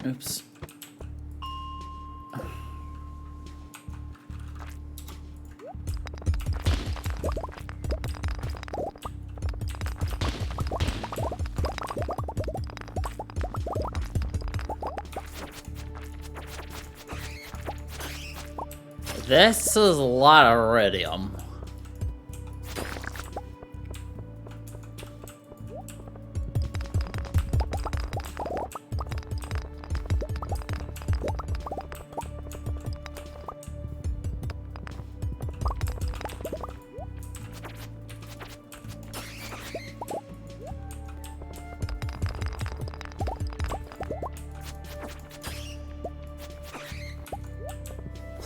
Speaker 1: Oops. This is a lot of iridium.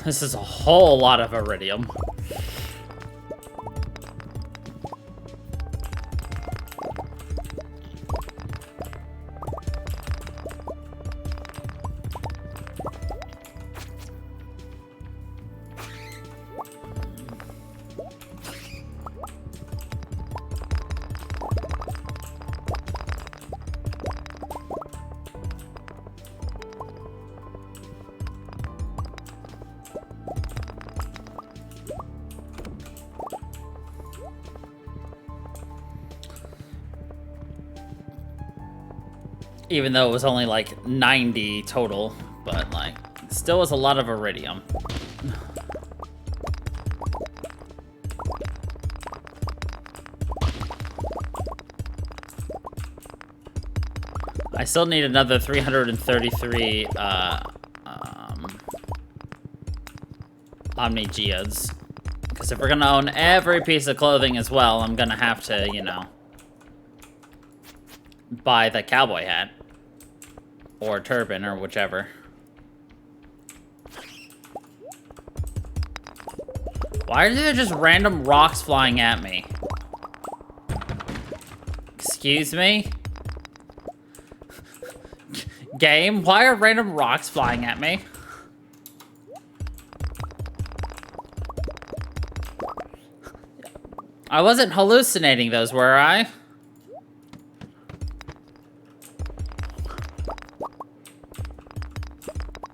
Speaker 1: This is a whole lot of iridium. Even though it was only like 90 total, but like, still was a lot of iridium. I still need another 333 Omni Geodes. Because if we're gonna own every piece of clothing as well, I'm gonna have to, you know, buy the cowboy hat. Or turban, or whichever. Why are there just random rocks flying at me? Excuse me? Game, why are random rocks flying at me? I wasn't hallucinating those, were I?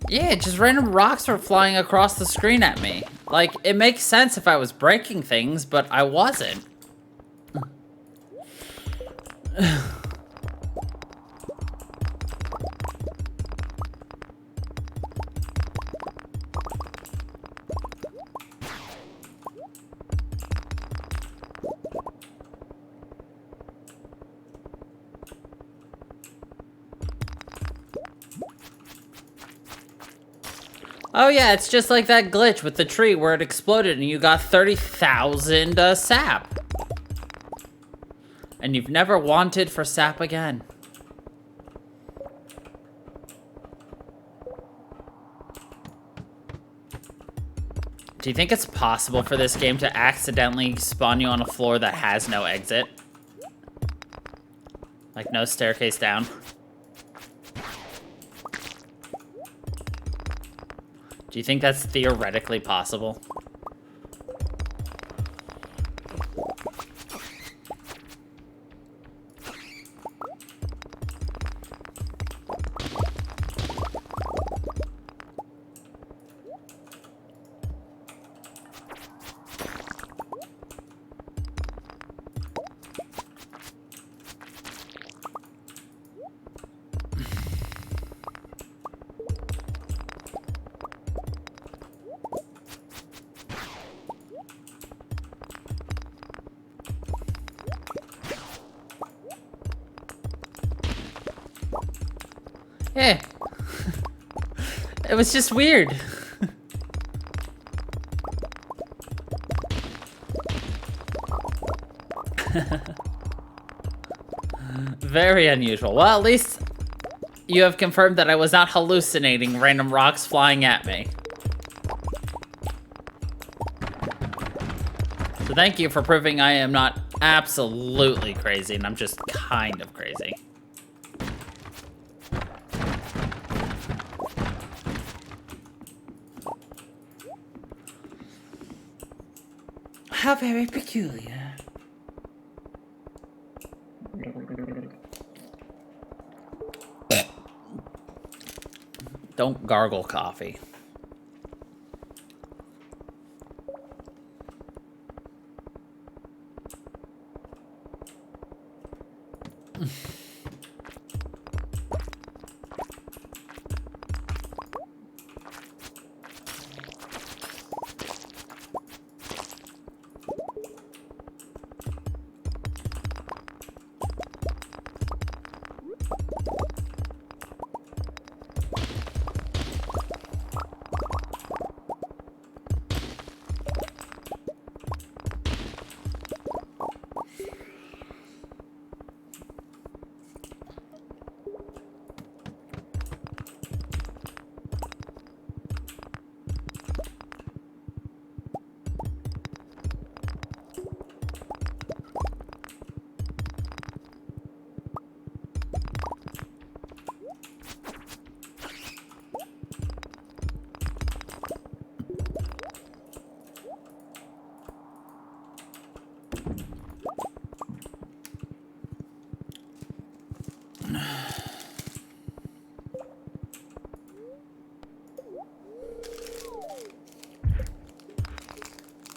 Speaker 1: Yeah, just random rocks were flying across the screen at me. Like, it makes sense if I was breaking things, but I wasn't. Oh yeah, it's just like that glitch with the tree where it exploded and you got 30,000 sap. And you've never wanted for sap again. Do you think it's possible for this game to accidentally spawn you on a floor that has no exit? Like no staircase down? Do you think that's theoretically possible? Yeah. It was just weird. Very unusual. Well, at least you have confirmed that I was not hallucinating random rocks flying at me. So thank you for proving I am not absolutely crazy, and I'm just kind of crazy. How very peculiar. Don't gargle coffee.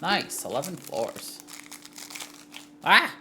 Speaker 1: Nice, 11 floors. Ah!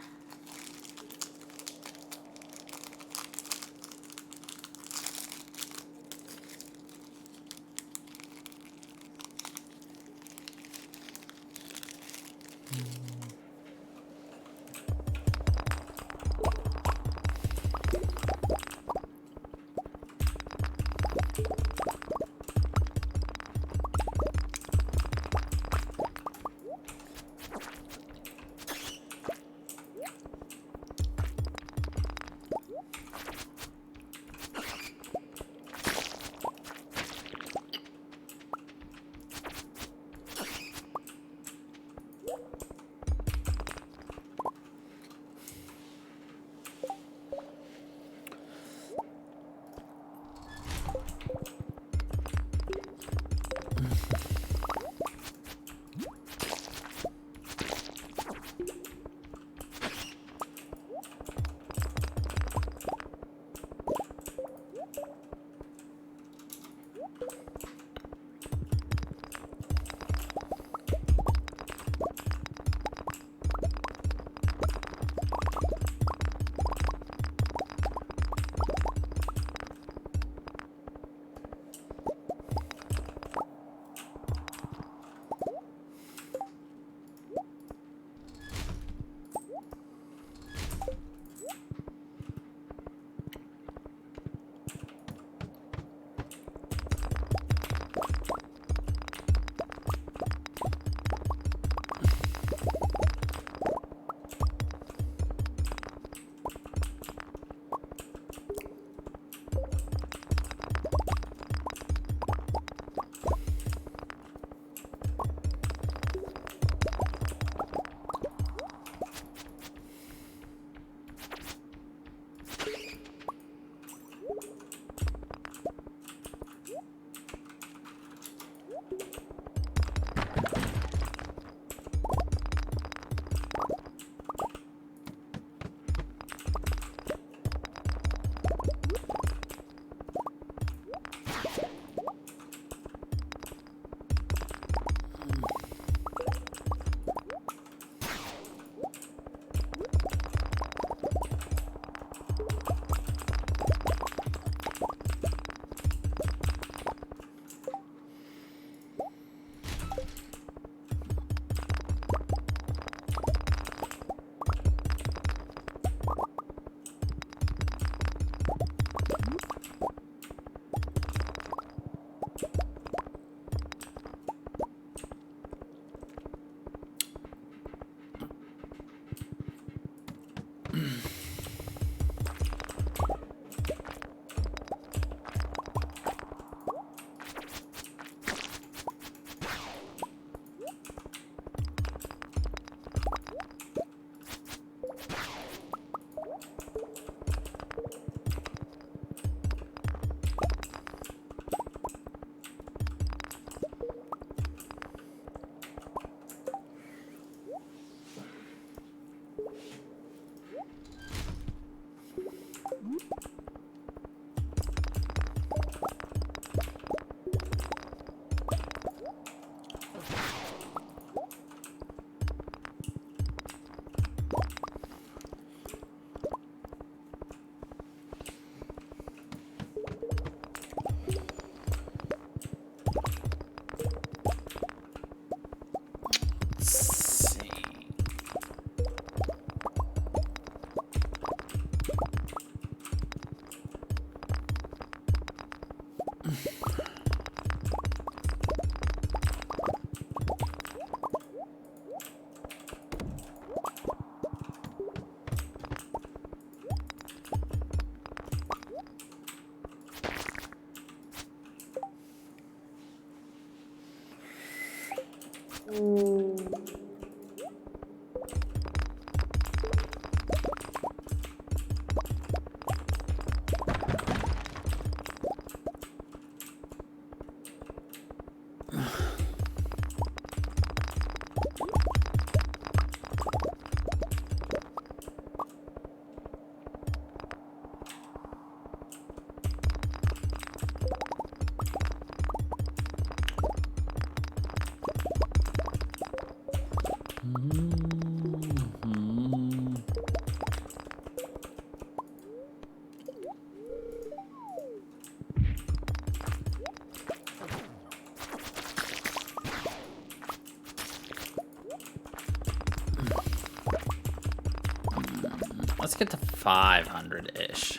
Speaker 1: Let's get to 500-ish.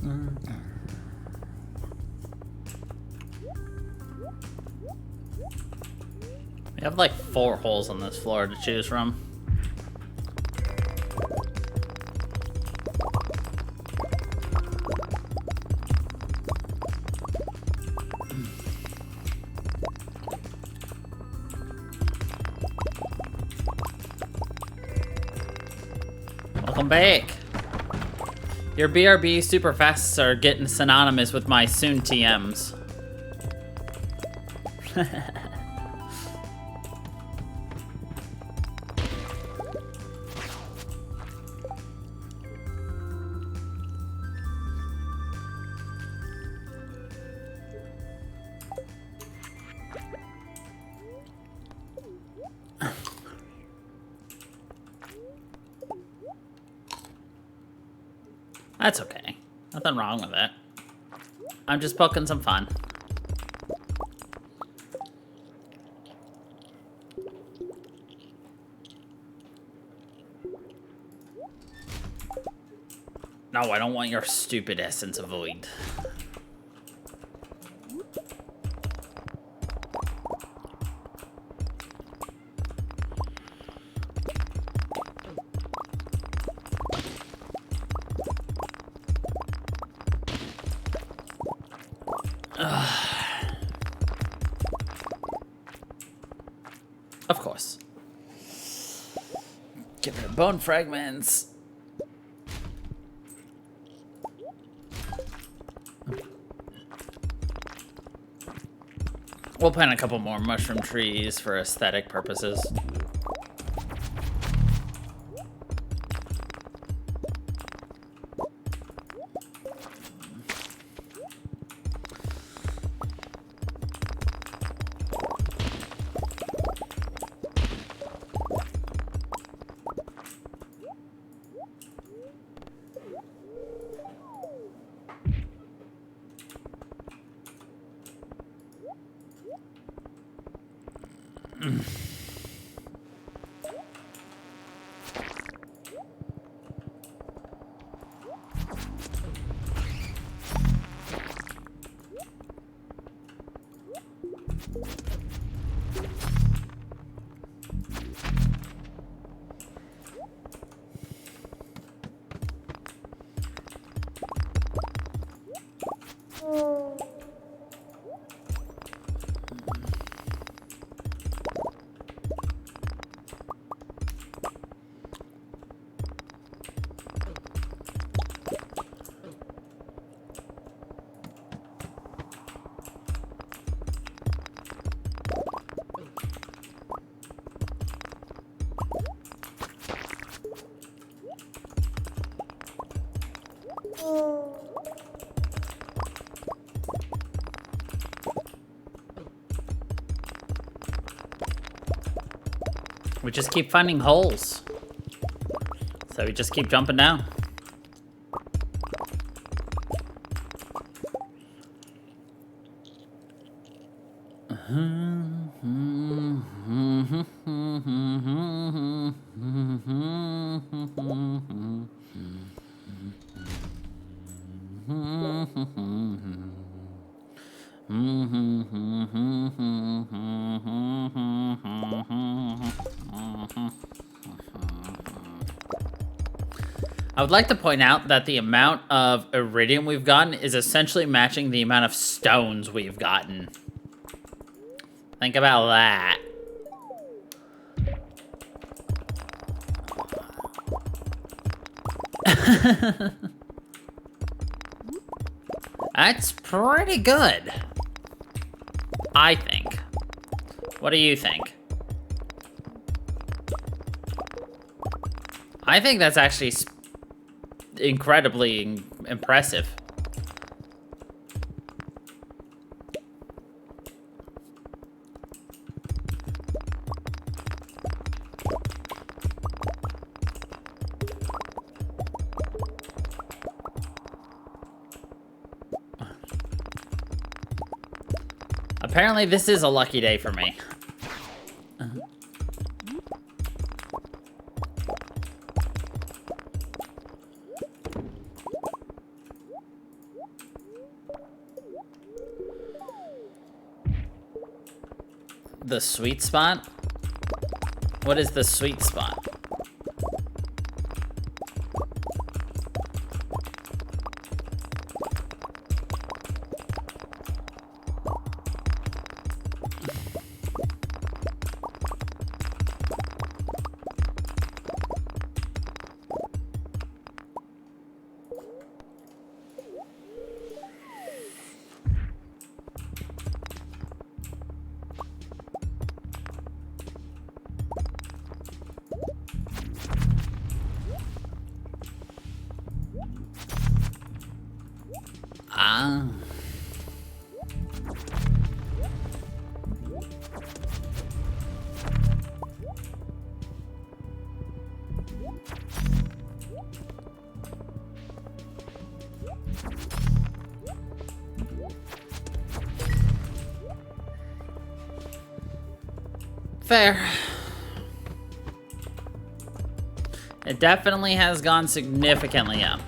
Speaker 1: We have like 4 holes on this floor to choose from. Welcome back. Your BRB superfasts are getting synonymous with my soon TMs. That's okay. Nothing wrong with it. I'm just poking some fun. No, I don't want your stupid essence of void. Of course. Get rid of bone fragments. We'll plant a couple more mushroom trees for aesthetic purposes. We just keep finding holes. So we just keep jumping down. I would like to point out that the amount of iridium we've gotten is essentially matching the amount of stones we've gotten. Think about that. That's pretty good, I think. What do you think? I think that's actually incredibly impressive. Apparently this is a lucky day for me. The sweet spot? What is the sweet spot? Ah. Fair. It definitely has gone significantly up.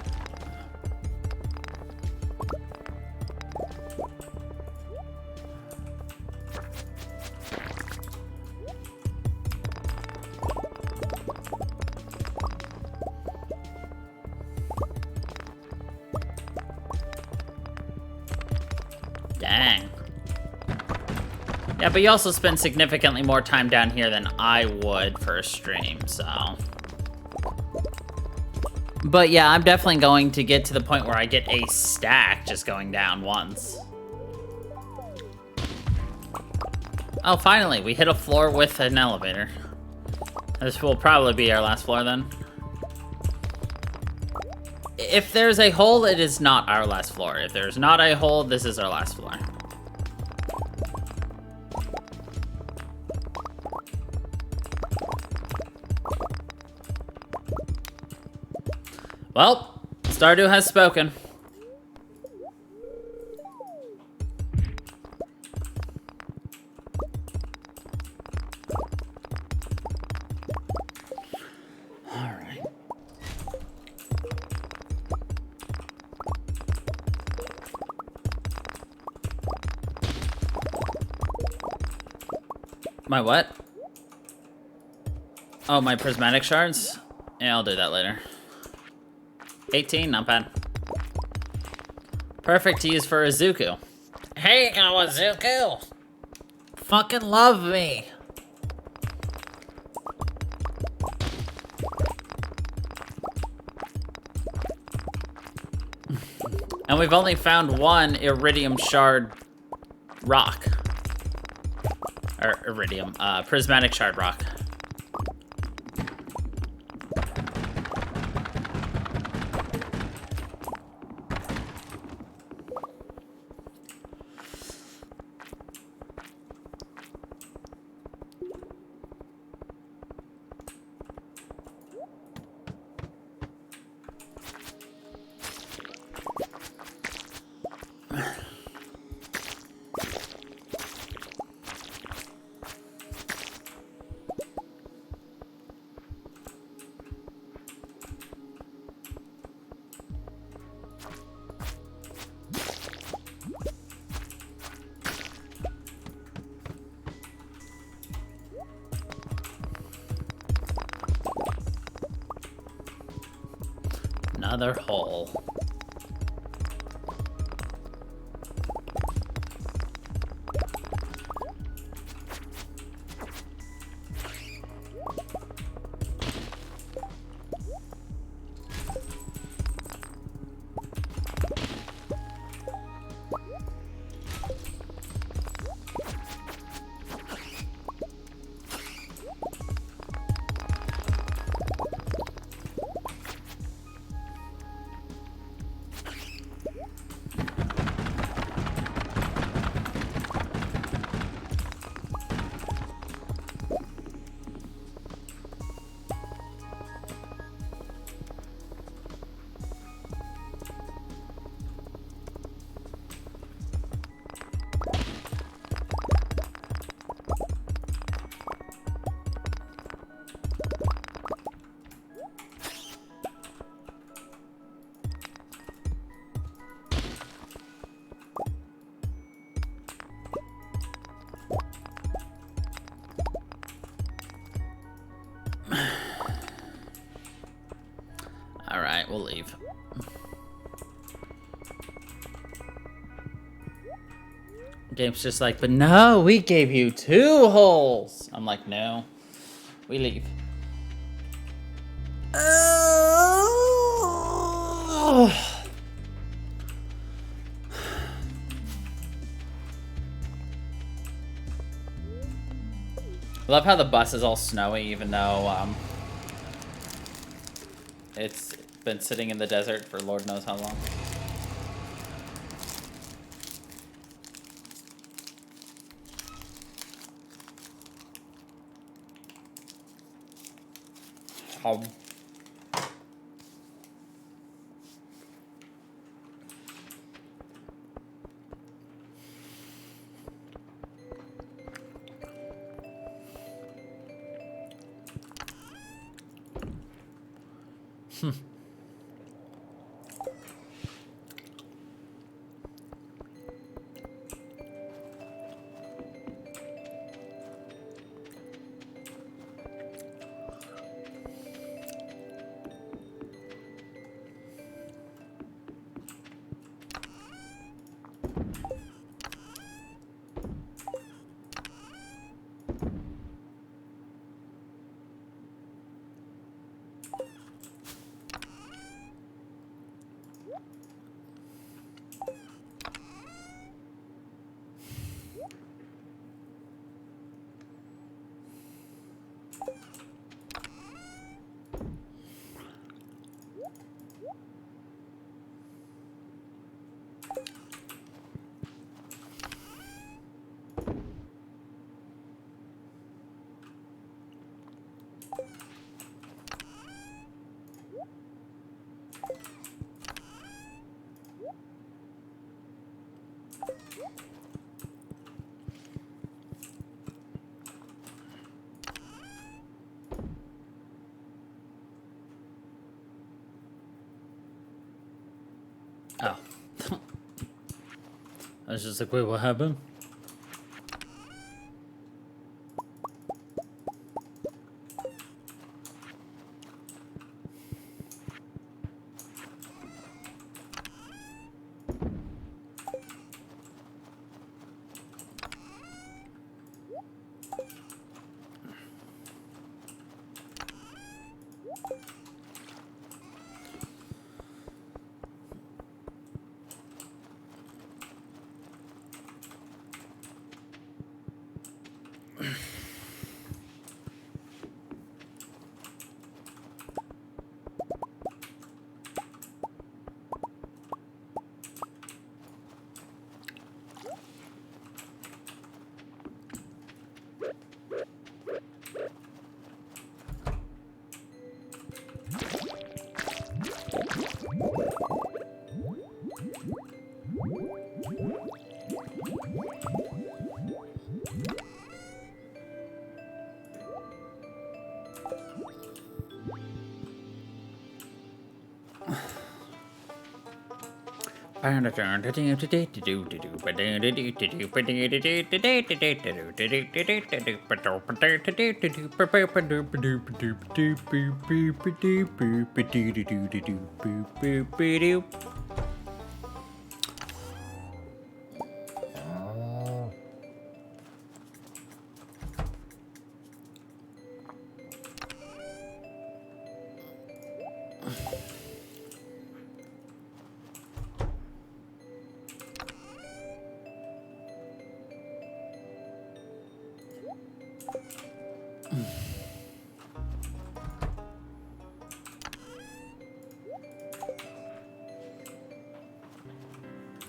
Speaker 1: Dang. Yeah, but you also spend significantly more time down here than I would for a stream, so... But yeah, I'm definitely going to get to the point where I get a stack just going down once. Oh, finally, we hit a floor with an elevator. This will probably be our last floor then. If there's a hole, it is not our last floor. If there's not a hole, this is our last floor. Well, Stardew has spoken. All right. My what? Oh, my prismatic shards? Yeah, I'll do that later. 18, not bad. Perfect to use for a Zuku. Hey, Kawazuku! Fucking love me! And we've only found one iridium shard rock. Or iridium, prismatic shard rock. Another hole. Game's just like, but no, we gave you 2 holes. I'm like, no, we leave. I love how the bus is all snowy, even though it's been sitting in the desert for Lord knows how long. Oh. Oh. I was just like, wait, what happened?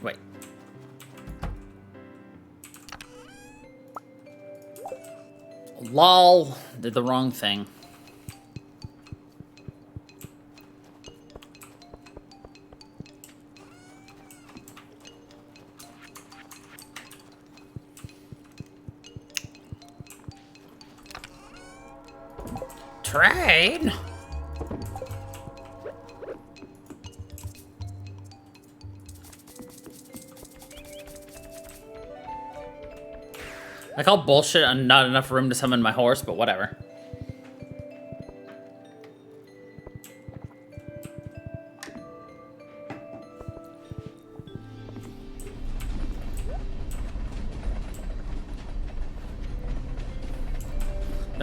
Speaker 1: Wait. LOL. Did the wrong thing. Trade? I call bullshit on not enough room to summon my horse, but whatever.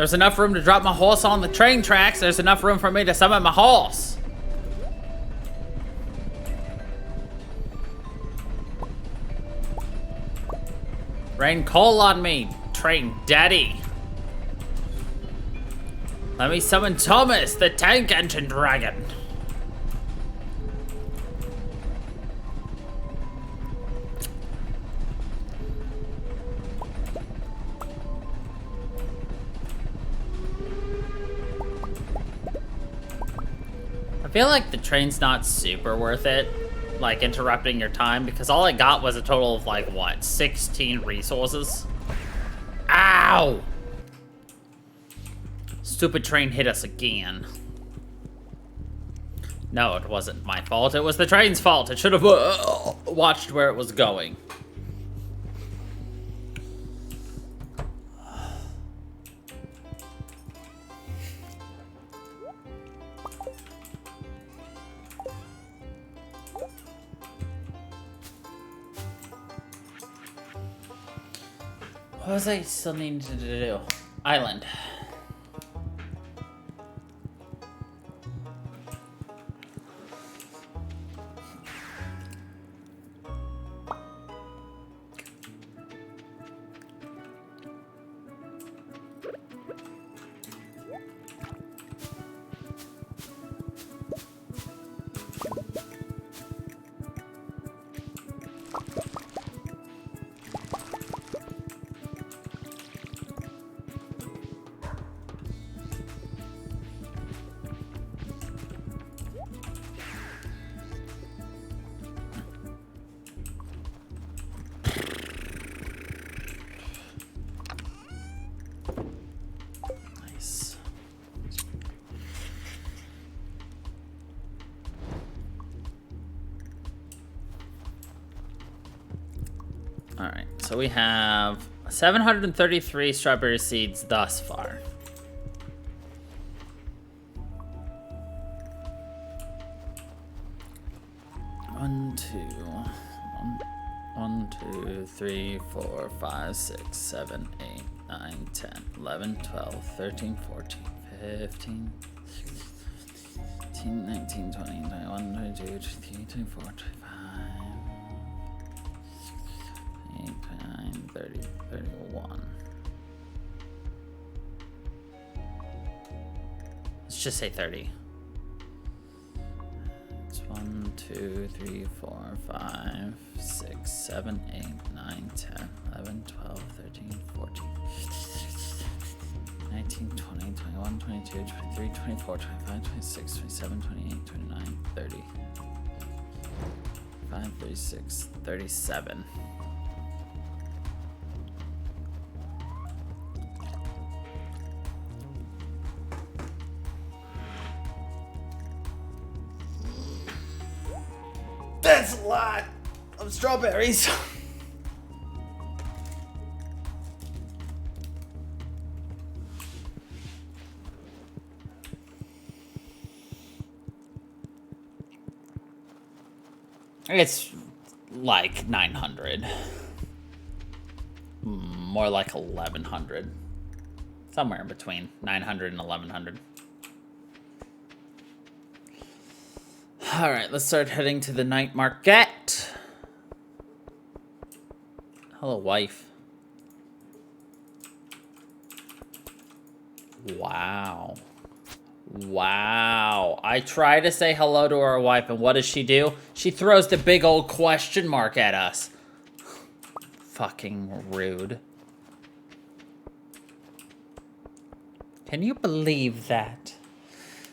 Speaker 1: There's enough room to drop my horse on the train tracks. There's enough room for me to summon my horse. Rain coal on me, train daddy. Let me summon Thomas, the tank engine dragon. I feel like the train's not super worth it, like interrupting your time, because all I got was a total of like, what, 16 resources? Ow! Stupid train hit us again. No, it wasn't my fault. It was the train's fault. It should have watched where it was going. What was I still needing to do? Island. Alright, so we have 733 strawberry seeds thus far. One, two, 3, 4, 5, 6, 7, 8, 9, 10, 11, 12, 13, 14, 15, 16, 19, 20, 21, 22, 23, 24, 25. 29, 30, 31. Let's just say 30. It's 1, 2, 3, 4, 5, 6, 7, 8, 9, 10, 11, 12, 13, 14, 19, 20, 21, 22, 23, 24, 25, 26, 27, 28, 29, 30. 5, 36, 37. That's a lot of strawberries. It's like 900. More like 1100. Somewhere in between 900 and 1100. Alright, let's start heading to the night market. Hello, wife. Wow. Wow. I try to say hello to our wife, and what does she do? She throws the big old question mark at us. Fucking rude. Can you believe that?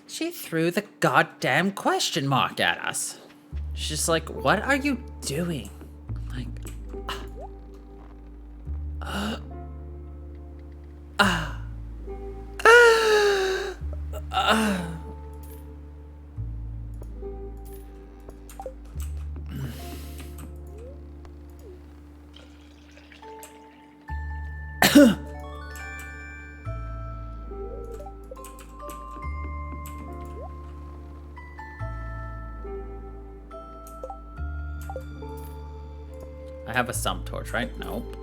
Speaker 1: She threw the goddamn question mark at us. She's just like, what are you doing? Like, I have a stump torch, right? Nope.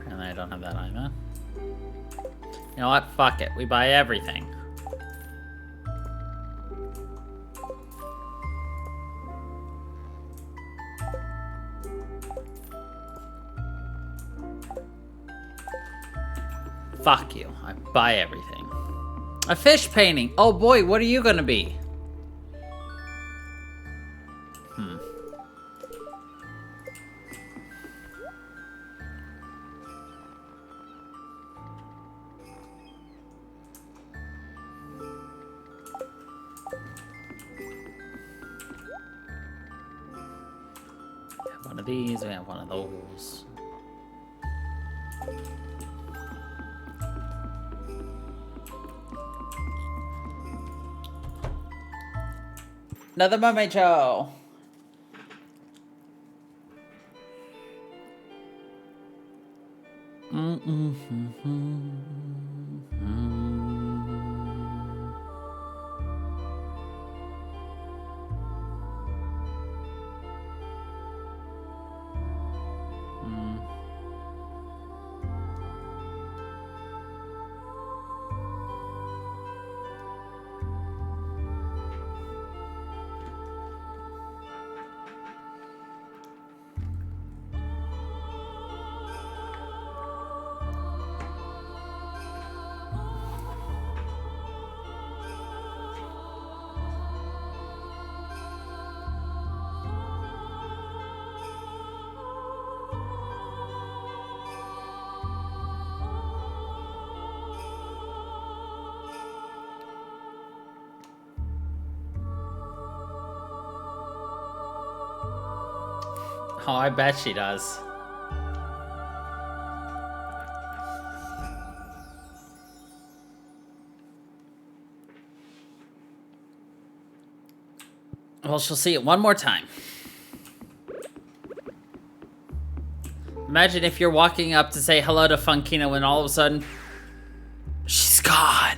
Speaker 1: Apparently I don't have that either. You know what? Fuck it. We buy everything. Fuck you. I buy everything. A fish painting. Oh boy, what are you gonna be? We have one of these, we have one of those. Another mermaid show. Oh, I bet she does. Well, she'll see it one more time. Imagine if you're walking up to say hello to Funkino and all of a sudden, she's gone.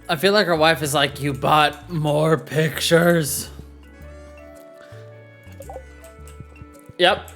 Speaker 1: I feel like her wife is like, you bought more pictures. Yep.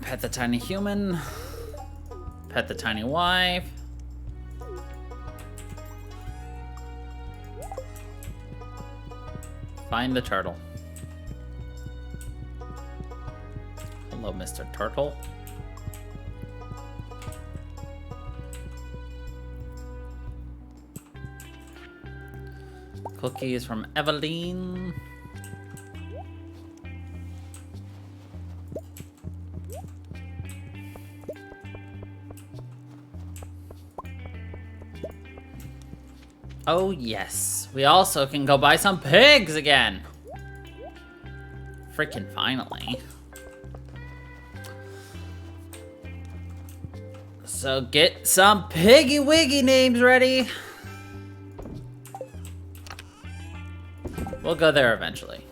Speaker 1: Pet the tiny human. Pet the tiny wife. Find the turtle. Hello, Mr. Turtle. Cookies from Eveline. Oh yes, we also can go buy some pigs again. Freaking finally. So get some piggy wiggy names ready. We'll go there eventually.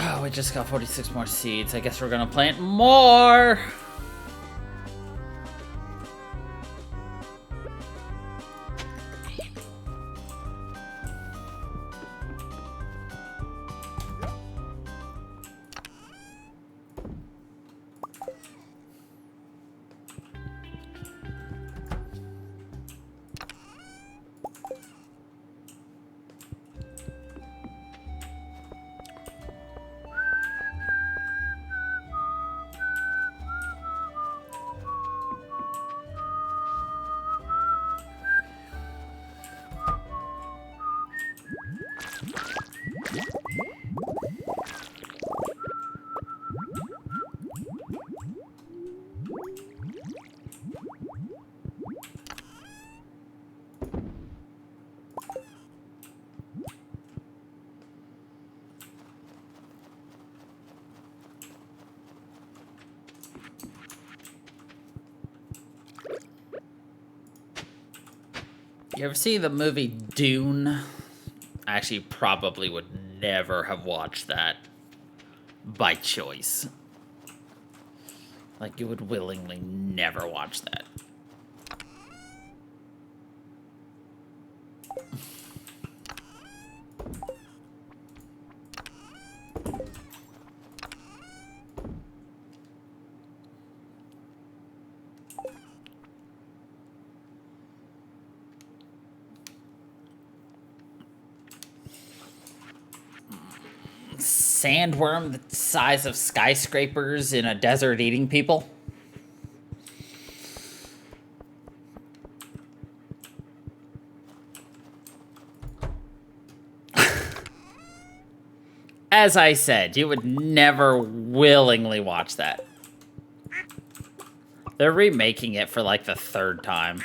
Speaker 1: Oh, we just got 46 more seeds. I guess we're gonna plant more. You ever see the movie Dune? I actually probably would never have watched that by choice. Like, you would willingly never watch that. Sandworm the size of skyscrapers in a desert eating people? As I said, you would never willingly watch that. They're remaking it for like the 3rd time.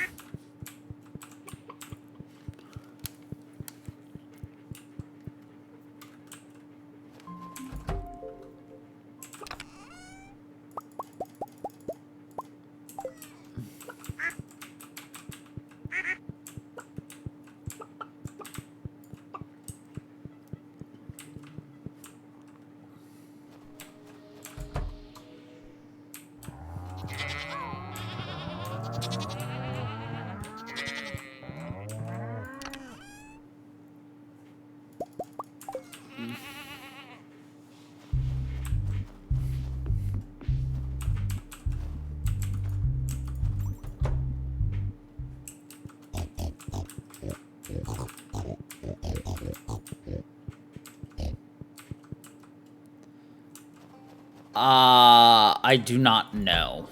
Speaker 1: I do not know.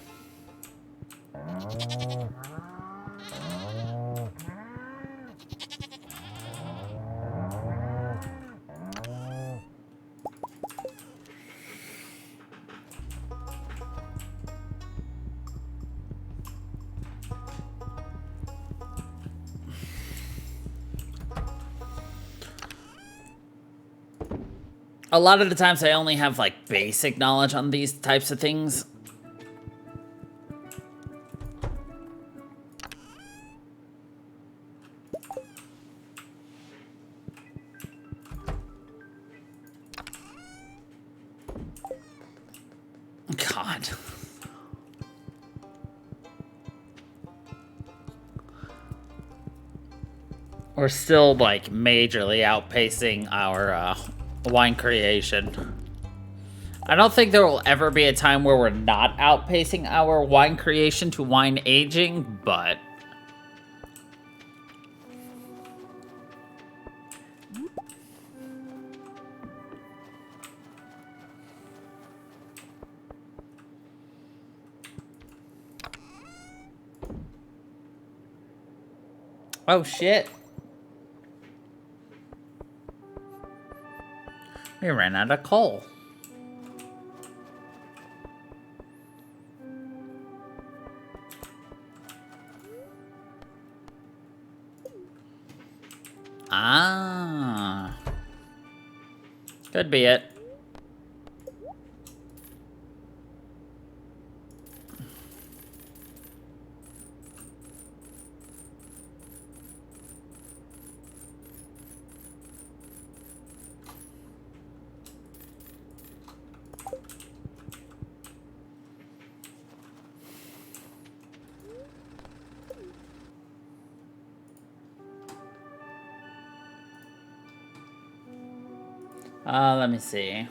Speaker 1: A lot of the times I only have, like, basic knowledge on these types of things. God. We're still, like, majorly outpacing our, wine creation. I don't think there will ever be a time where we're not outpacing our wine creation to wine aging, but... Oh, shit. We ran out of coal. Ah. Could be it. Let me see.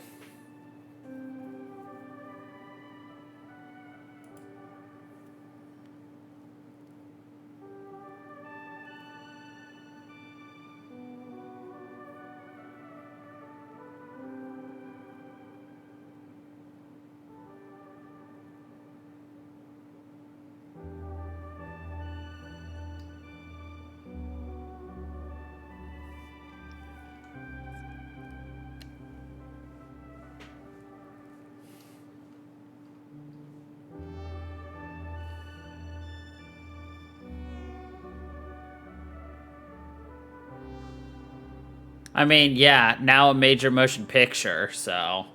Speaker 1: I mean, yeah, now a major motion picture, so...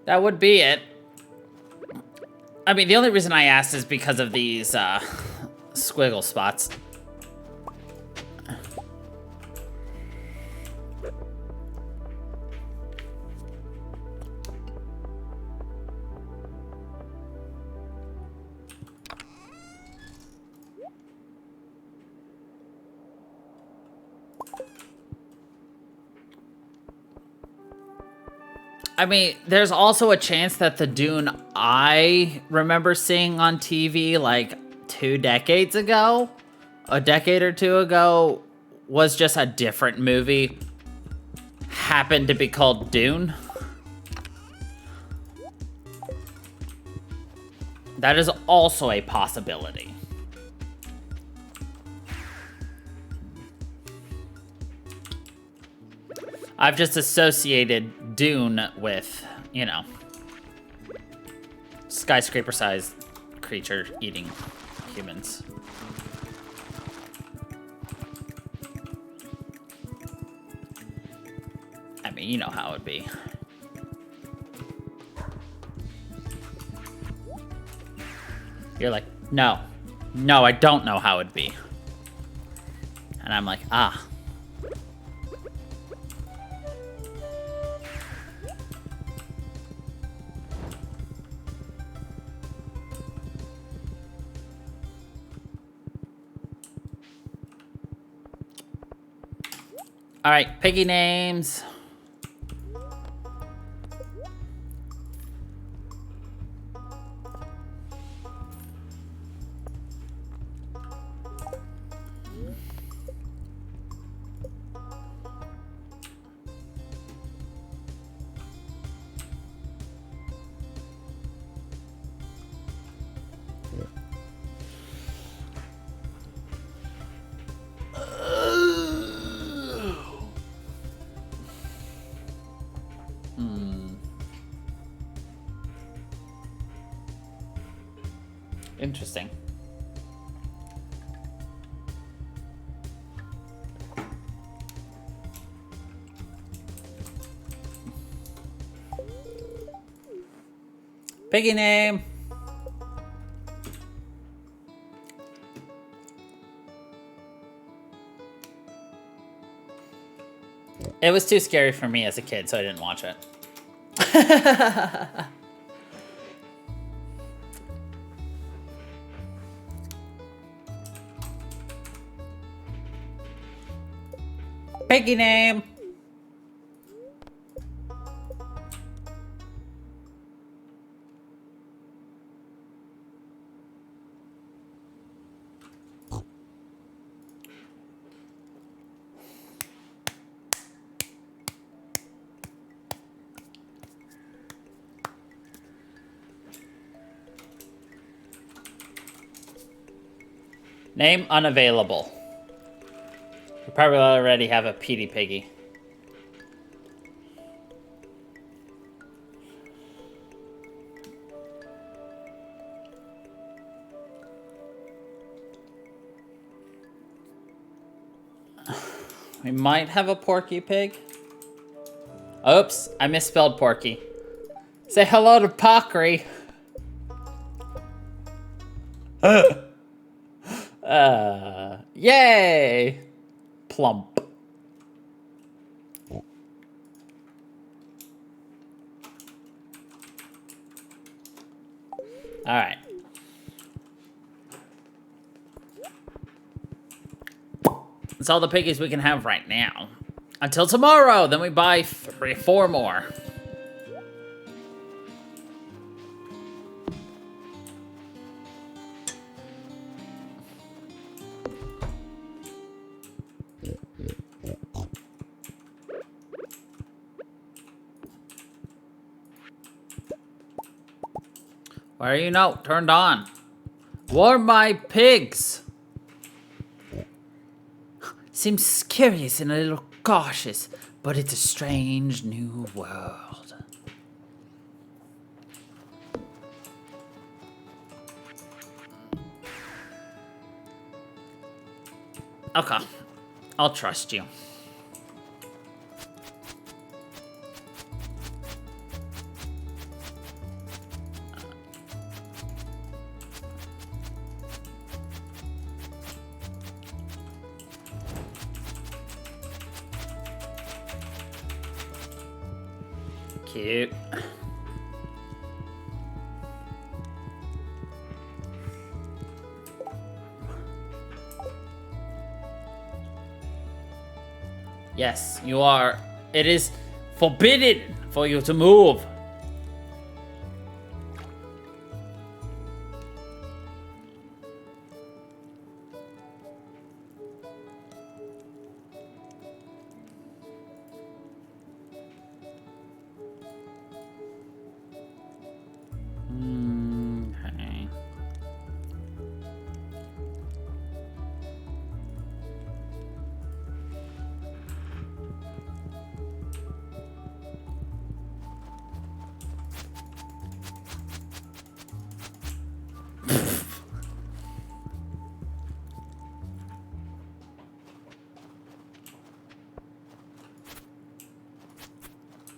Speaker 1: That would be it. I mean, the only reason I asked is because of these, squiggle spots. I mean, there's also a chance that the Dune I remember seeing on TV like 2 decades ago, a decade or two ago, was just a different movie. Happened to be called Dune. That is also a possibility. I've just associated Dune with, you know, skyscraper-sized creature eating humans. I mean, you know how it'd be. You're like, no. No, I don't know how it'd be. And I'm like, ah. All right, piggy names. interesting. Piggy name. It was too scary for me as a kid, so I didn't watch it. Piggy name. Name unavailable. You probably already have a Petey Piggy. We might have a Porky Pig. Oops, I misspelled Porky. Say hello to Pockery. Yay! Plump. Alright. That's all the piggies we can have right now. Until tomorrow, then we buy 4 more. Why are you not turned on? What are my pigs? Seems curious and a little cautious, but it's a strange new world. Okay, I'll trust you. Cute. Yes, you are. It is forbidden for you to move. Okay.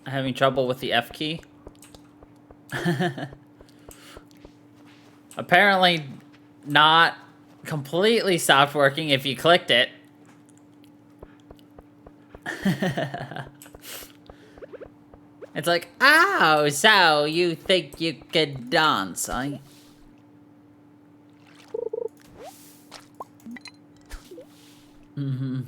Speaker 1: Having trouble with the F key? Apparently not completely stopped working if you clicked it. It's like, oh, so you think you could dance, eh? Mm-hmm.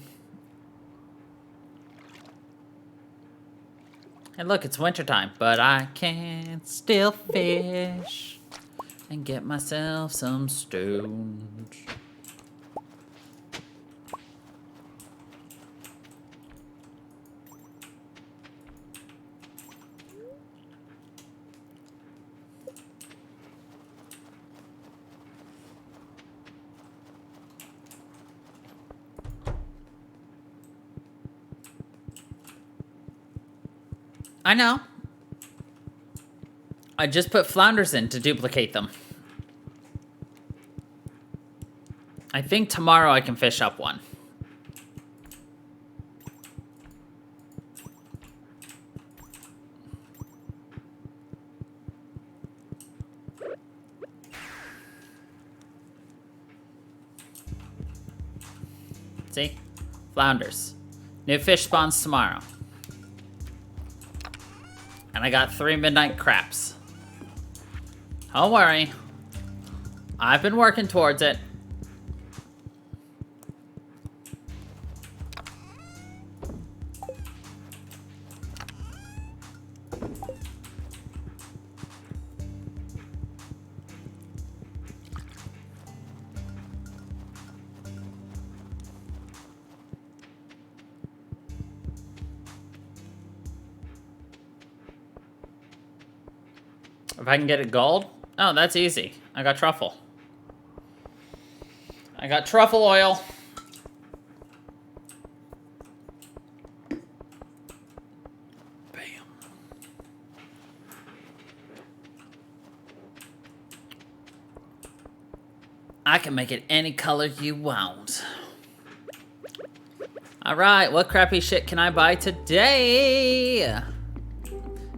Speaker 1: And look, it's wintertime, but I can still fish and get myself some stones. I know. I just put flounders in to duplicate them. I think tomorrow I can fish up one. See? Flounders. New fish spawns tomorrow. And I got 3 midnight craps. Don't worry. I've been working towards it. If I can get it gold? Oh, that's easy. I got truffle. I got truffle oil. Bam. I can make it any color you want. Alright, what crappy shit can I buy today?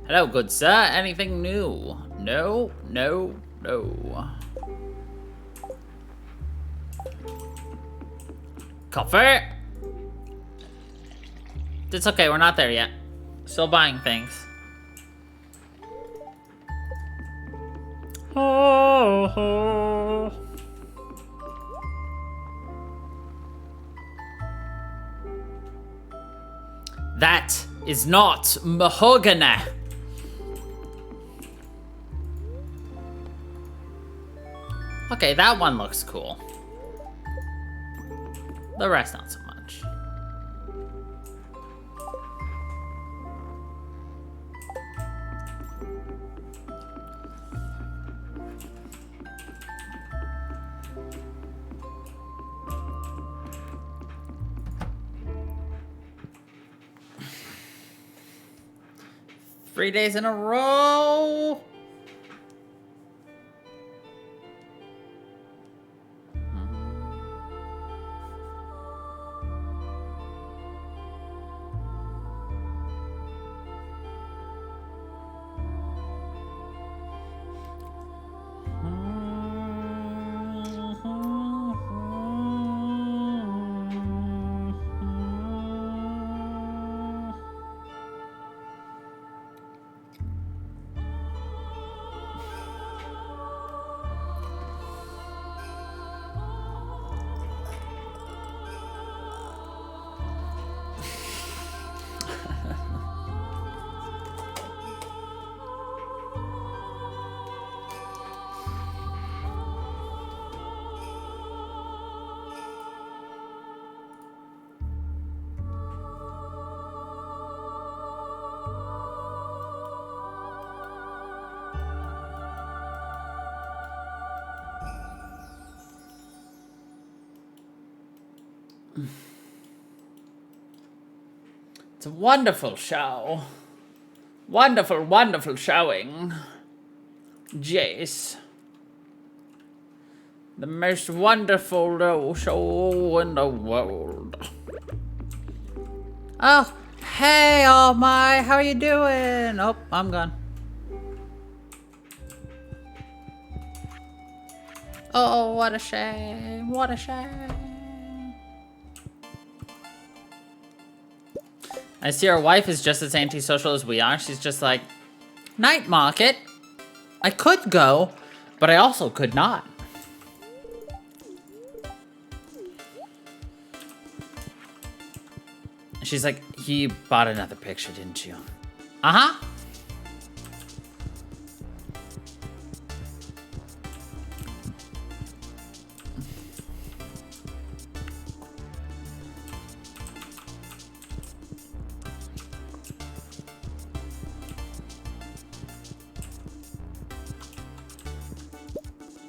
Speaker 1: Hello, good sir. Anything new? No, no, no. Coffee! It's okay, we're not there yet. Still buying things. Oh, oh. That is not mahogany. Okay, that one looks cool. The rest, not so much. Three days in a row. It's a wonderful show. Wonderful, wonderful showing. Jace. The most wonderful little show in the world. Oh, hey, All My, how are you doing? Oh, I'm gone. Oh, what a shame. What a shame. I see our wife is just as antisocial as we are. She's just like, night market. I could go, but I also could not. She's like, you bought another picture, didn't you? Uh-huh.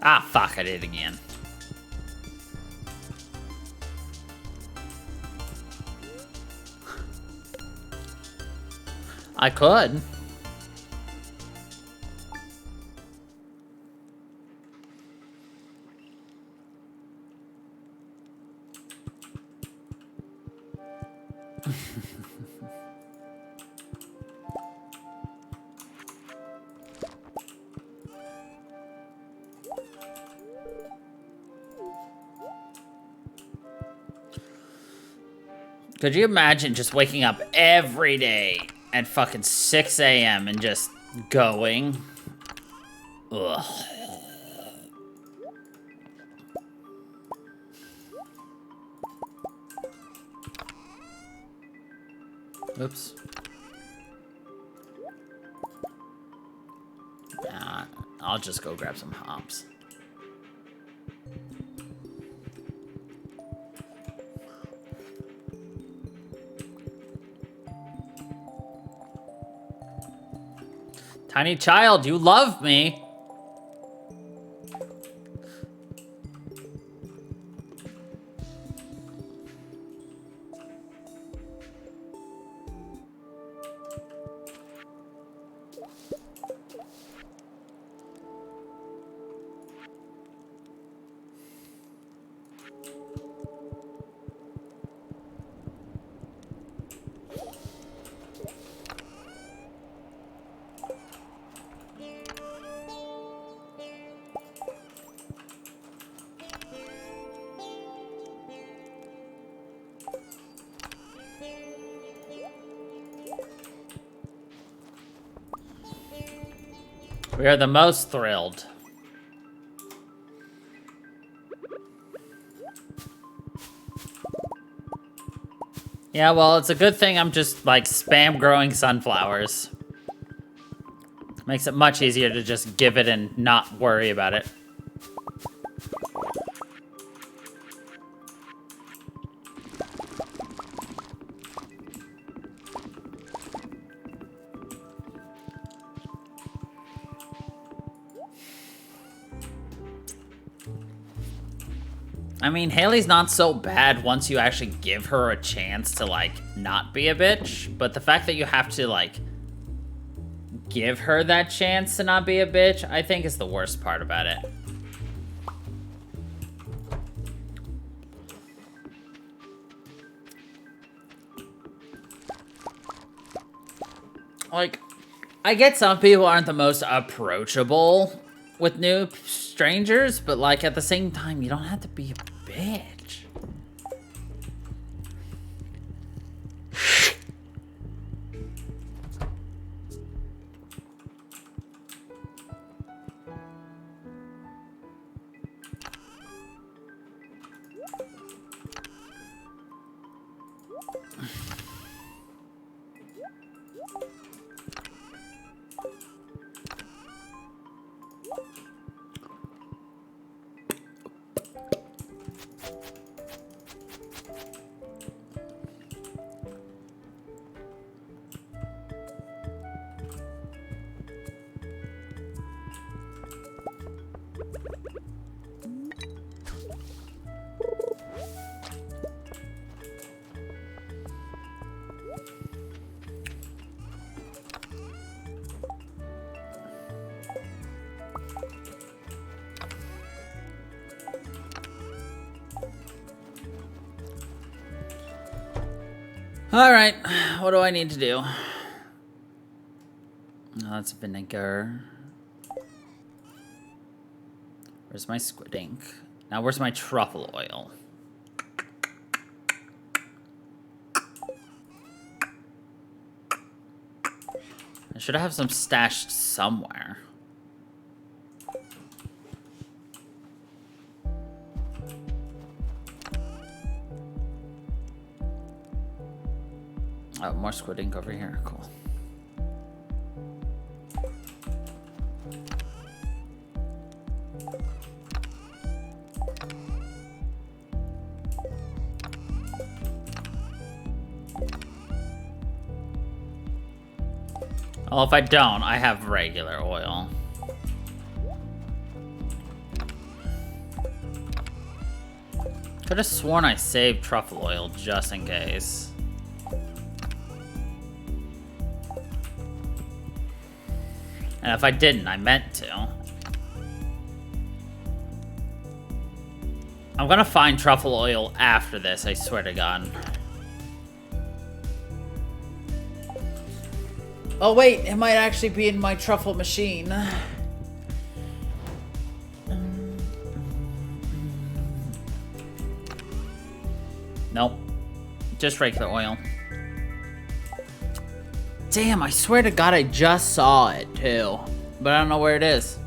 Speaker 1: Ah, fuck, I did it again. I could. Could you imagine just waking up every day at fucking 6 a.m. and just going? Ugh. Oops. Nah, I'll just go grab some hops. Tiny child, you love me. We are the most thrilled. Yeah, well, it's a good thing I'm just, like, spam growing sunflowers. Makes it much easier to just give it and not worry about it. I mean, Haley's not so bad once you actually give her a chance to, like, not be a bitch. But the fact that you have to, like, give her that chance to not be a bitch, I think is the worst part about it. Like, I get some people aren't the most approachable with new strangers, but, like, at the same time, you don't have to be a bitch. Alright, what do I need to do? Oh, that's vinegar. Where's my squid ink? Now where's my truffle oil? I should have some stashed somewhere. Oh, more squid ink over here. Cool. Well, if I don't, I have regular oil. Could have sworn I saved truffle oil just in case. And if I didn't, I meant to. I'm gonna find truffle oil after this, I swear to God. Oh wait, it might actually be in my truffle machine. Nope. Just regular oil. Damn, I swear to God I just saw it too. But I don't know where it is.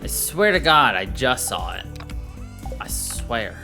Speaker 1: I swear to God I just saw it. I swear.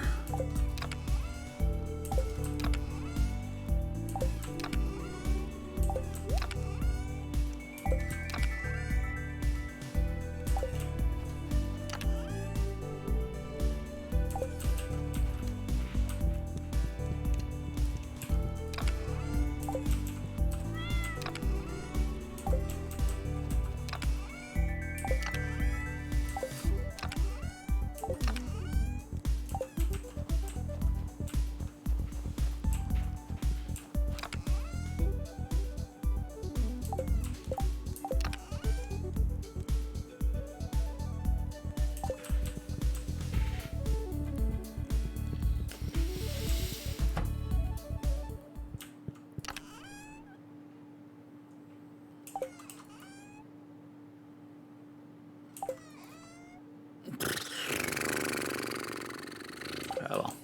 Speaker 1: Oh well.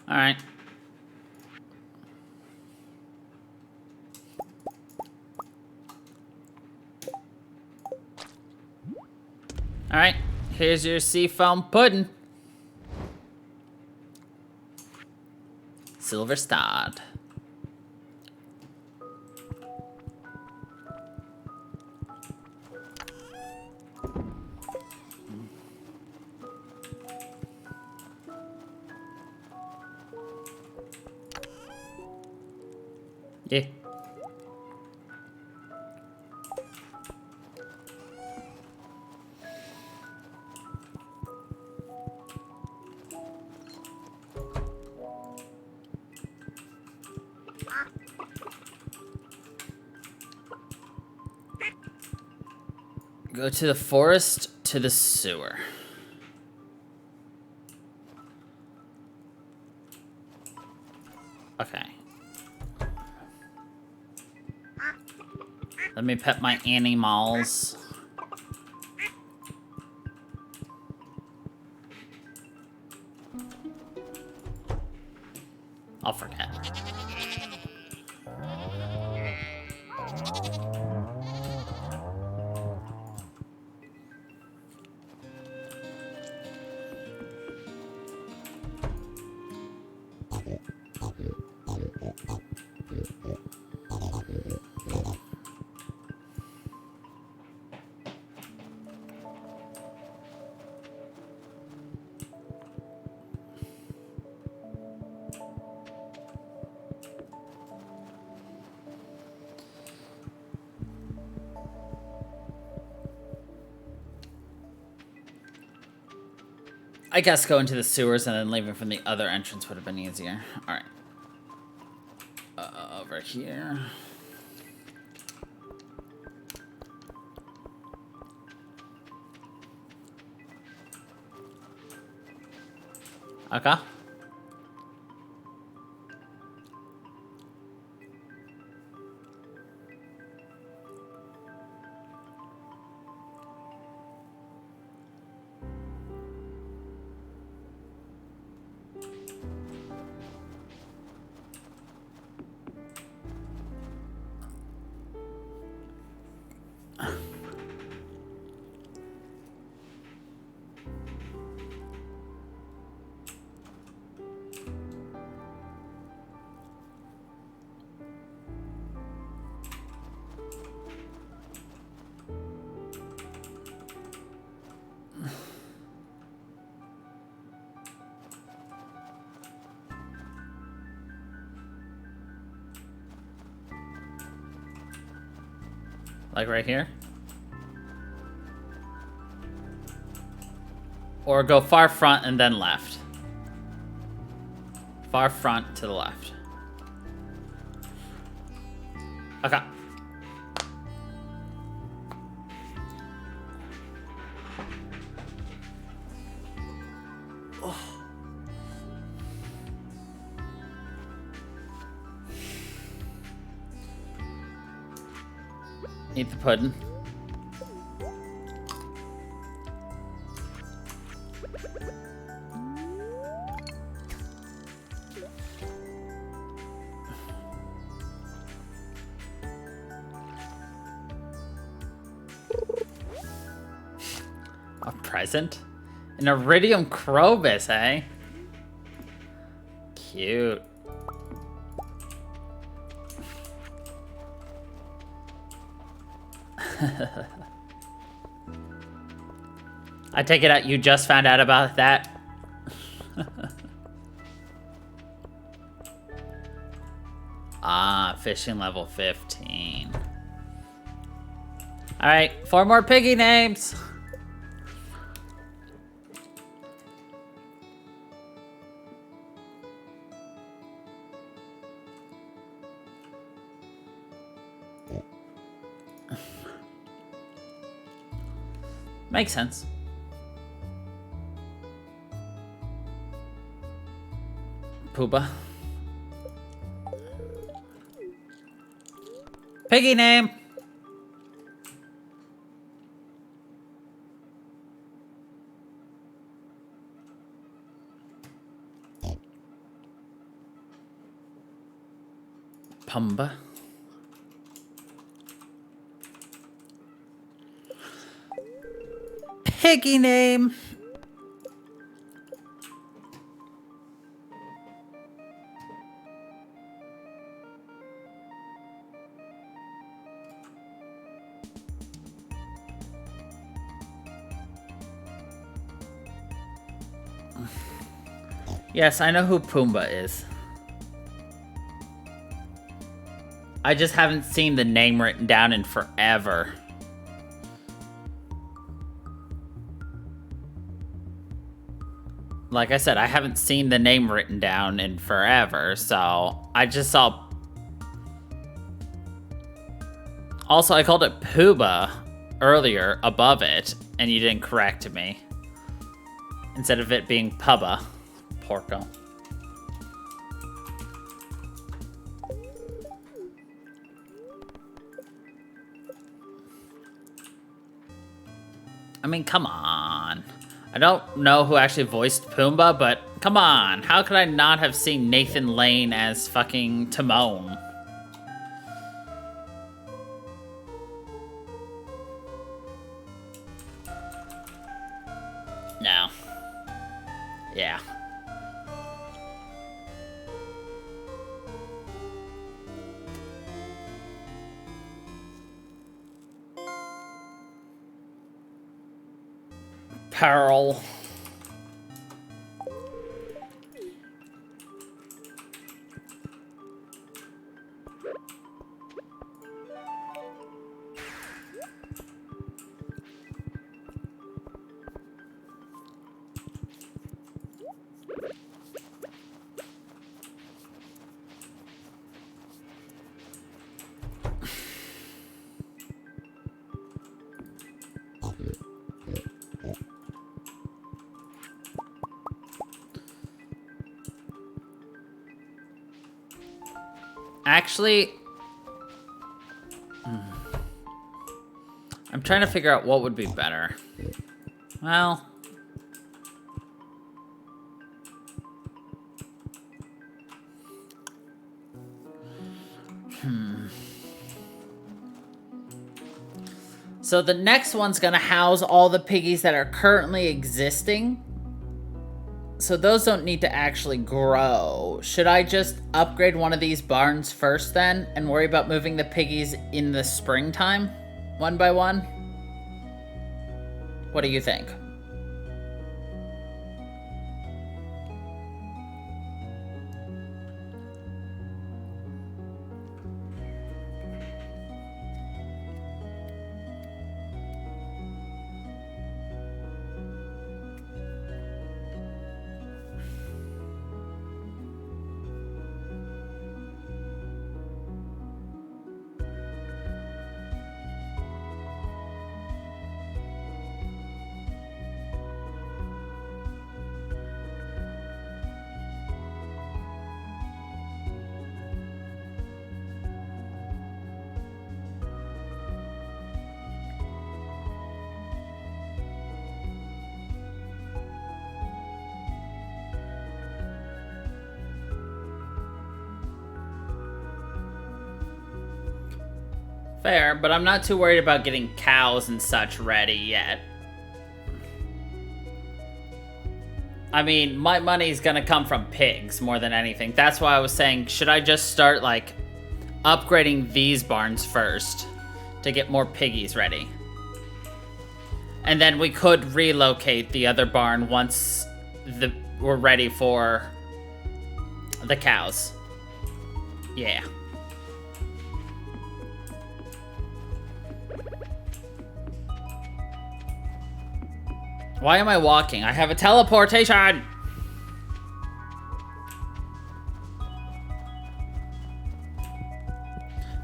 Speaker 1: Alright. Alright, here's your seafoam pudding. Silver starred. Yeah. Go to the forest, to the sewer. Okay. Let me pet my animals. I'll forget. I guess going to the sewers and then leaving from the other entrance would have been easier. Alright. Over here. Okay. Like right here? Or go far front and then left. Far front to the left. Okay. Eat the pudding. A present? An iridium crobus, eh? Cute. I take it out you just found out about that? Ah, fishing level 15. Alright, 4 more piggy names! Makes sense. Pooba. Piggy name! Pumba. Piggy name! Yes, I know who Pumbaa is. I just haven't seen the name written down in forever. Like I said, I haven't seen the name written down in forever, so I just saw... Also, I called it Pumbaa earlier above it, and you didn't correct me. Instead of it being Pubba. Porco. I mean, come on. I don't know who actually voiced Pumbaa, but come on. How could I not have seen Nathan Lane as fucking Timon? No. Yeah. Pearl. Actually, I'm trying to figure out what would be better. Well, so the next one's gonna house all the piggies that are currently existing. So those don't need to actually grow. Should I just upgrade one of these barns first then and worry about moving the piggies in the springtime, one by one? What do you think? Fair, but I'm not too worried about getting cows and such ready yet. I mean, my money's gonna come from pigs more than anything. That's why I was saying, should I just start, like, upgrading these barns first to get more piggies ready? And then we could relocate the other barn once we're ready for the cows. Yeah. Why am I walking? I have a teleportation!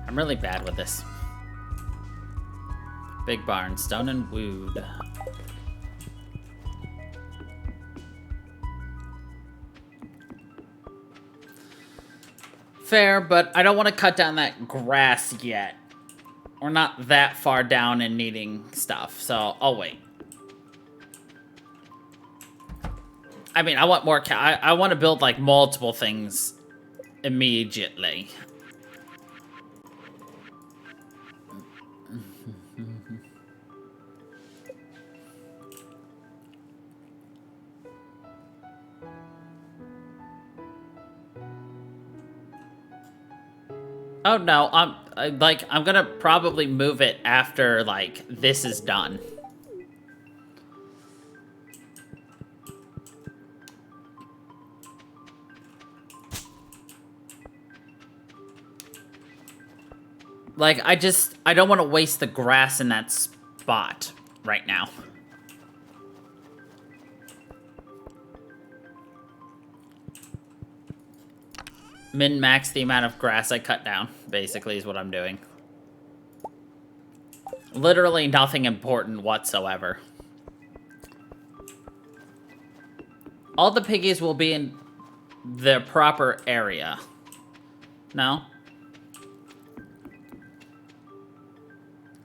Speaker 1: I'm really bad with this. Big barn, stone and wood. Fair, but I don't want to cut down that grass yet. We're not that far down in needing stuff, so I'll wait. I mean, I want more I want to build, like, multiple things immediately. Oh, no, I'm gonna probably move it after, like, this is done. Like, I don't want to waste the grass in that spot right now. Min-max the amount of grass I cut down, basically, is what I'm doing. Literally nothing important whatsoever. All the piggies will be in the proper area. No?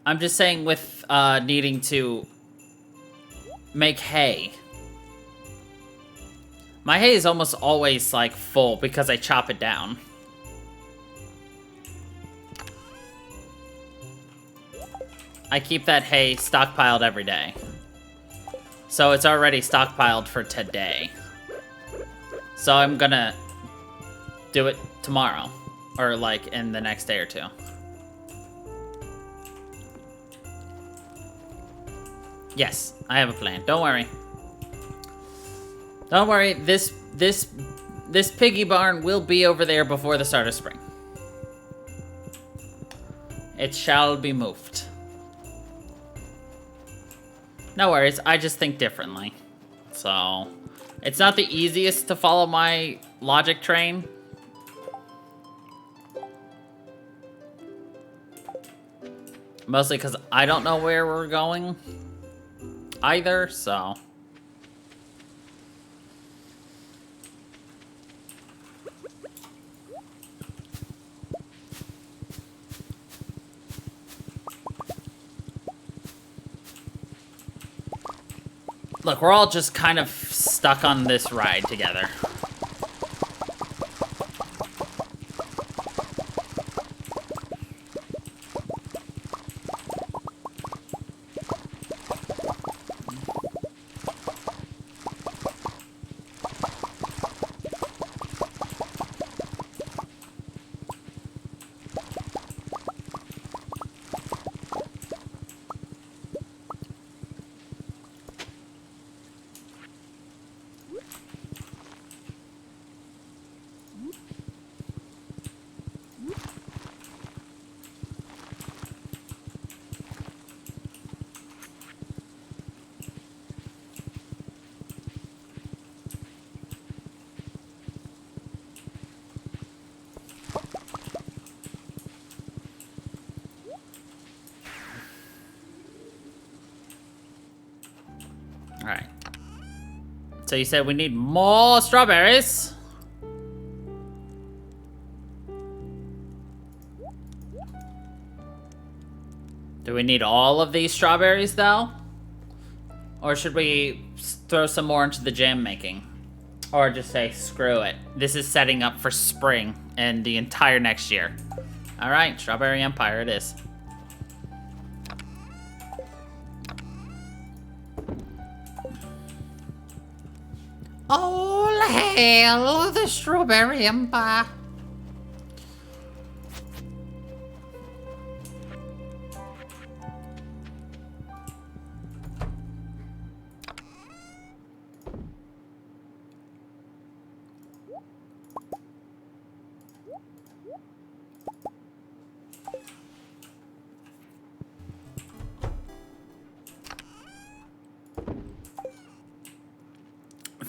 Speaker 1: I'm just saying with needing to make hay. My hay is almost always, like, full because I chop it down. I keep that hay stockpiled every day. So it's already stockpiled for today. So I'm gonna do it tomorrow. Or, like, in the next day or two. Yes, I have a plan. Don't worry. Don't worry, this piggy barn will be over there before the start of spring. It shall be moved. No worries, I just think differently. So, it's not the easiest to follow my logic train. Mostly because I don't know where we're going either, so... Look, we're all just kind of stuck on this ride together. Alright. So you said we need more strawberries. Do we need all of these strawberries, though? Or should we throw some more into the jam making? Or just say, screw it. This is setting up for spring and the entire next year. Alright, Strawberry Empire it is. Hail the Strawberry Empire.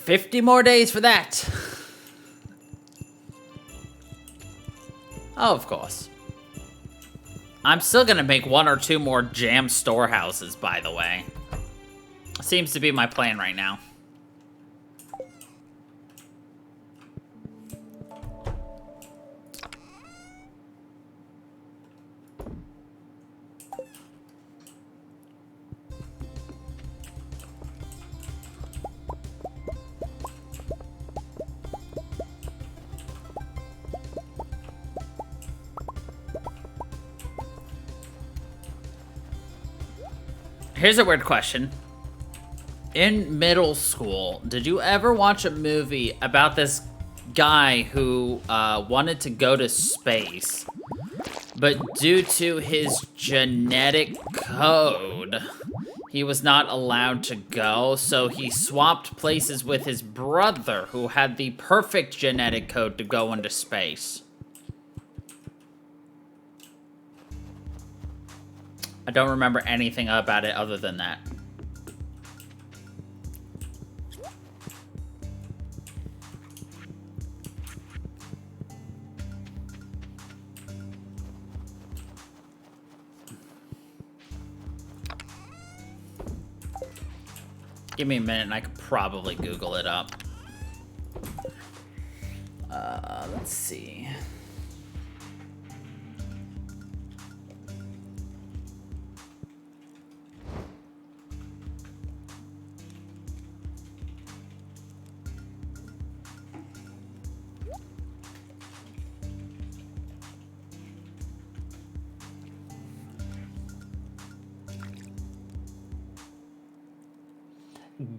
Speaker 1: $50 more days for that. Oh, of course. I'm still gonna make 1 or 2 more jam storehouses, by the way. Seems to be my plan right now. Here's a weird question. In middle school, did you ever watch a movie about this guy who wanted to go to space, but due to his genetic code, he was not allowed to go, so he swapped places with his brother, who had the perfect genetic code to go into space? I don't remember anything about it other than that. Give me a minute and I could probably Google it up. Let's see.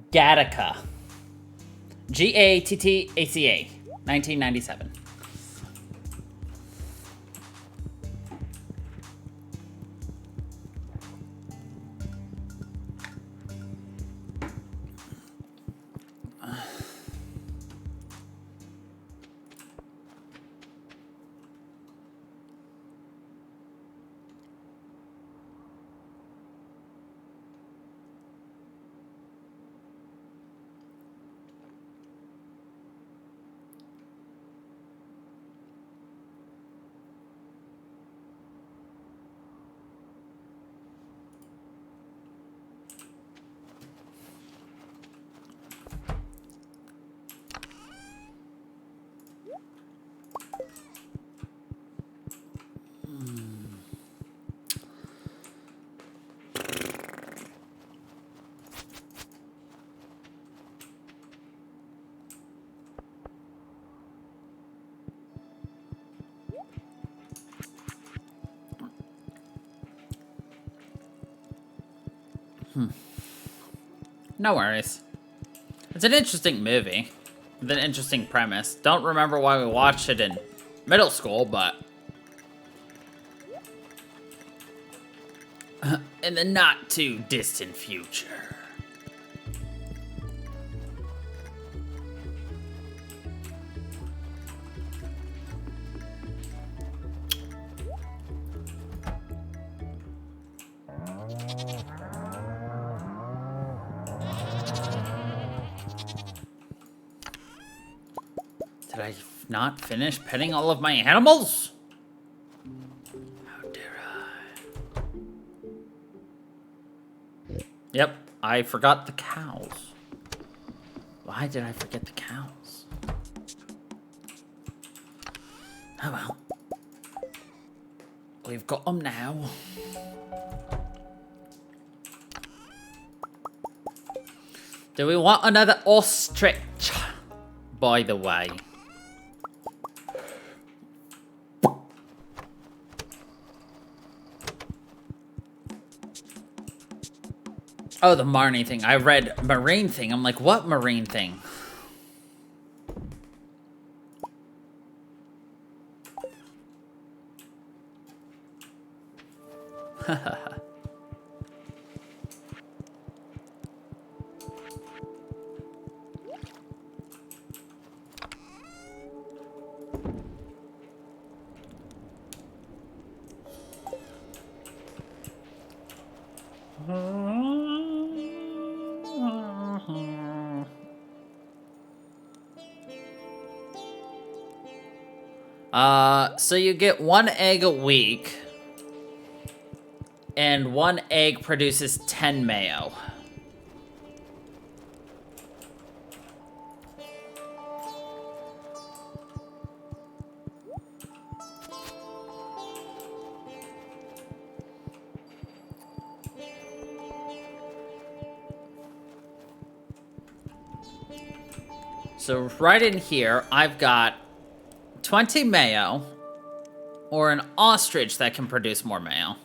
Speaker 1: Gattaca. Gattaca. 1997. No worries. It's an interesting movie. With an interesting premise. Don't remember why we watched it in middle school, but... in the not too distant future. Did I not finish petting all of my animals? How dare I? Yep, I forgot the cows. Why did I forget the cows? Oh well. We've got them now. Do we want another ostrich? By the way. Oh, the Marnie thing. I read marine thing. I'm like, what marine thing? So you get 1 egg a week, and 1 egg produces 10 mayo. So right in here, I've got 20 mayo, or an ostrich that can produce more mayo.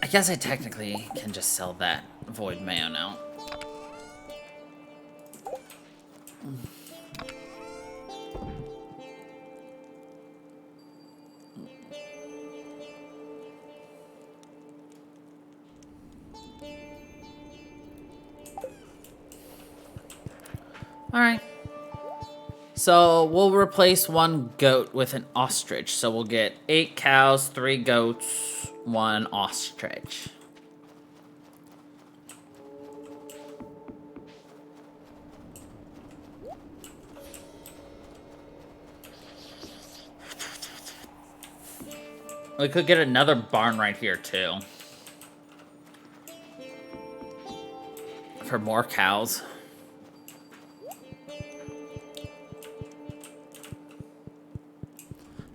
Speaker 1: I guess I technically can just sell that void mayo now. Alright. So we'll replace 1 goat with an ostrich. So we'll get 8 cows, 3 goats, 1 ostrich. We could get another barn right here too. For more cows.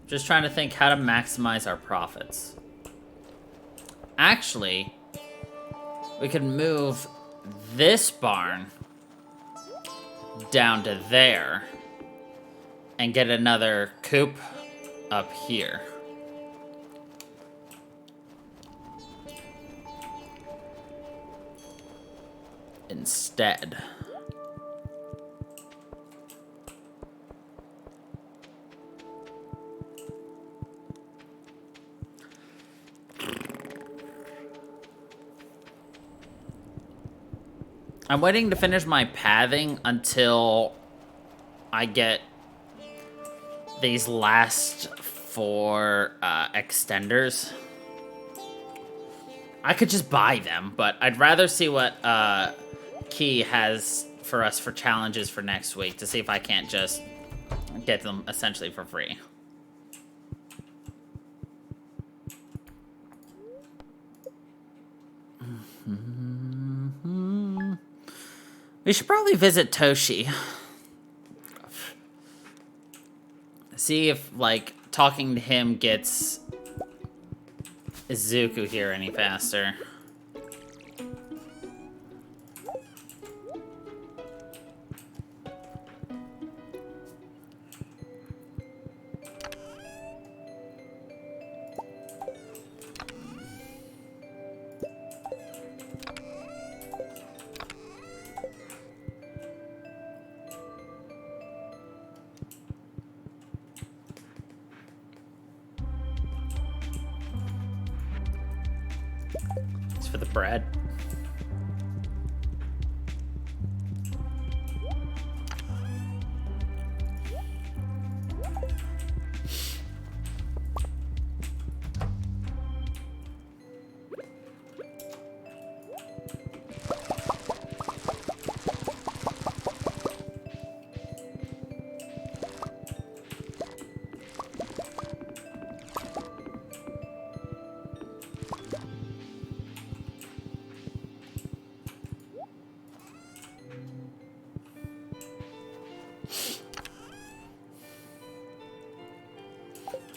Speaker 1: Just trying to think how to maximize our profits. Actually, we could move this barn down to there and get another coop up here. Instead. I'm waiting to finish my pathing until I get these last 4 extenders. I could just buy them, but I'd rather see what Key has for us for challenges for next week to see if I can't just get them essentially for free. We should probably visit Toshi. See if, like, talking to him gets Izuku here any faster. For the bread.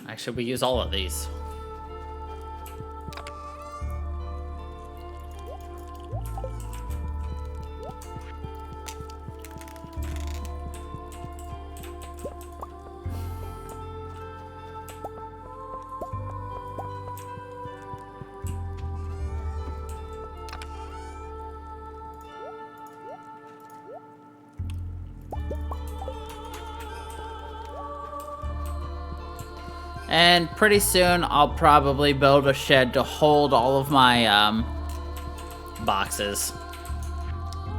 Speaker 1: Actually, we use all of these. And pretty soon, I'll probably build a shed to hold all of my boxes.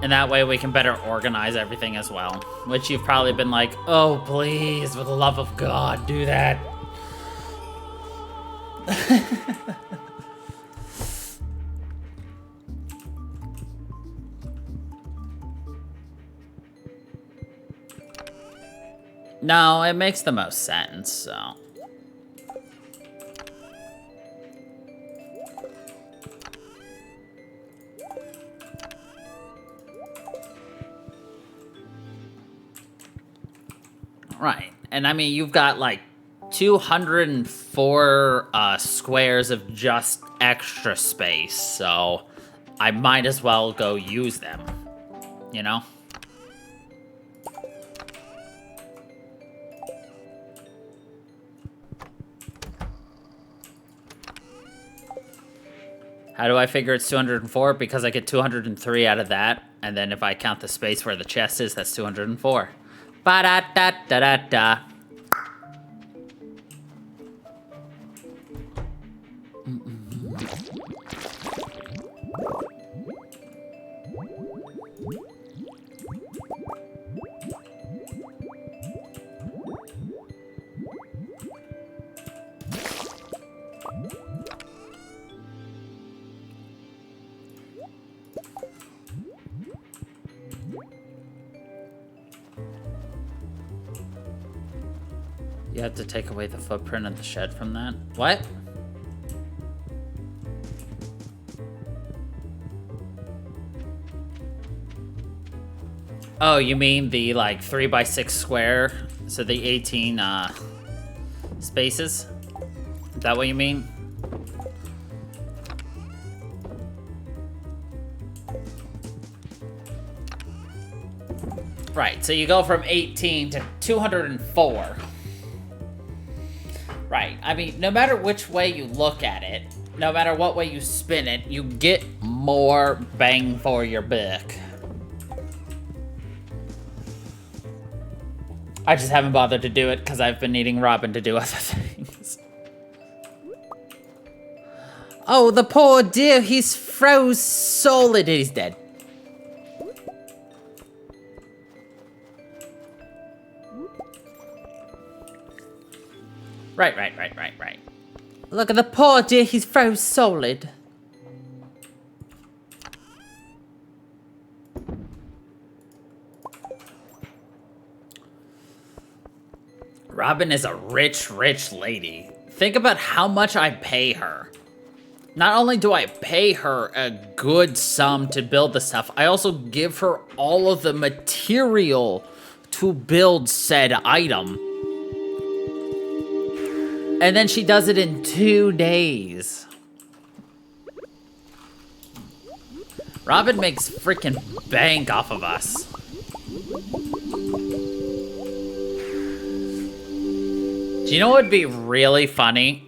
Speaker 1: And that way we can better organize everything as well. Which you've probably been like, oh, please, for the love of God, do that. No, it makes the most sense, so. Right, and I mean, you've got like 204 squares of just extra space, so I might as well go use them, you know? How do I figure it's 204? Because I get 203 out of that, and then if I count the space where the chest is, that's 204. Ba-da-da-da-da-da. You have to take away the footprint of the shed from that? What? Oh, you mean the, like, 3x6 square? So the 18, spaces? Is that what you mean? Right, so you go from 18 to 204. Right, I mean, no matter which way you look at it, no matter what way you spin it, you get more bang for your buck. I just haven't bothered to do it because I've been needing Robin to do other things. Oh, the poor dear, he's froze solid. He's dead. Right. Look at the poor dear, he's froze solid. Robin is a rich lady. Think about how much I pay her. Not only do I pay her a good sum to build the stuff, I also give her all of the material to build said item. And then she does it in 2 days. Robin makes freaking bank off of us. Do you know what would be really funny?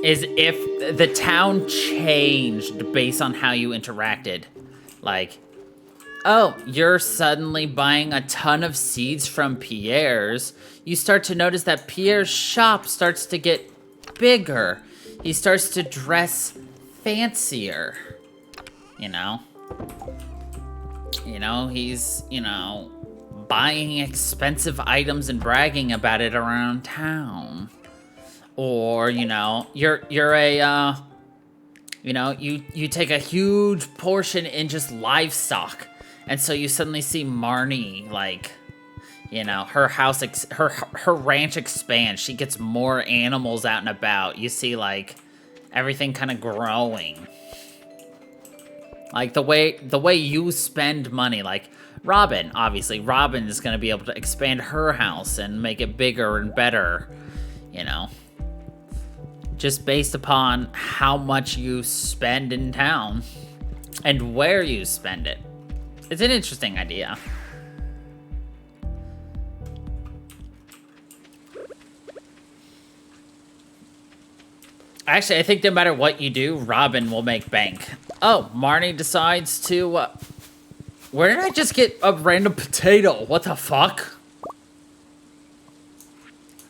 Speaker 1: Is if the town changed based on how you interacted. Like, oh, you're suddenly buying a ton of seeds from Pierre's. You start to notice that Pierre's shop starts to get bigger. He starts to dress fancier. You know? He's, buying expensive items and bragging about it around town. Or, you're a, you take a huge portion in just livestock. And so you suddenly see Marnie, like, her house, her ranch expands. She gets more animals out and about. You see, like, everything kind of growing. Like, the way you spend money, like, Robin, obviously, Robin is going to be able to expand her house and make it bigger and better, just based upon how much you spend in town and where you spend it. It's an interesting idea. Actually, I think no matter what you do, Robin will make bank. Oh, Marnie decides to, where did I just get a random potato? What the fuck?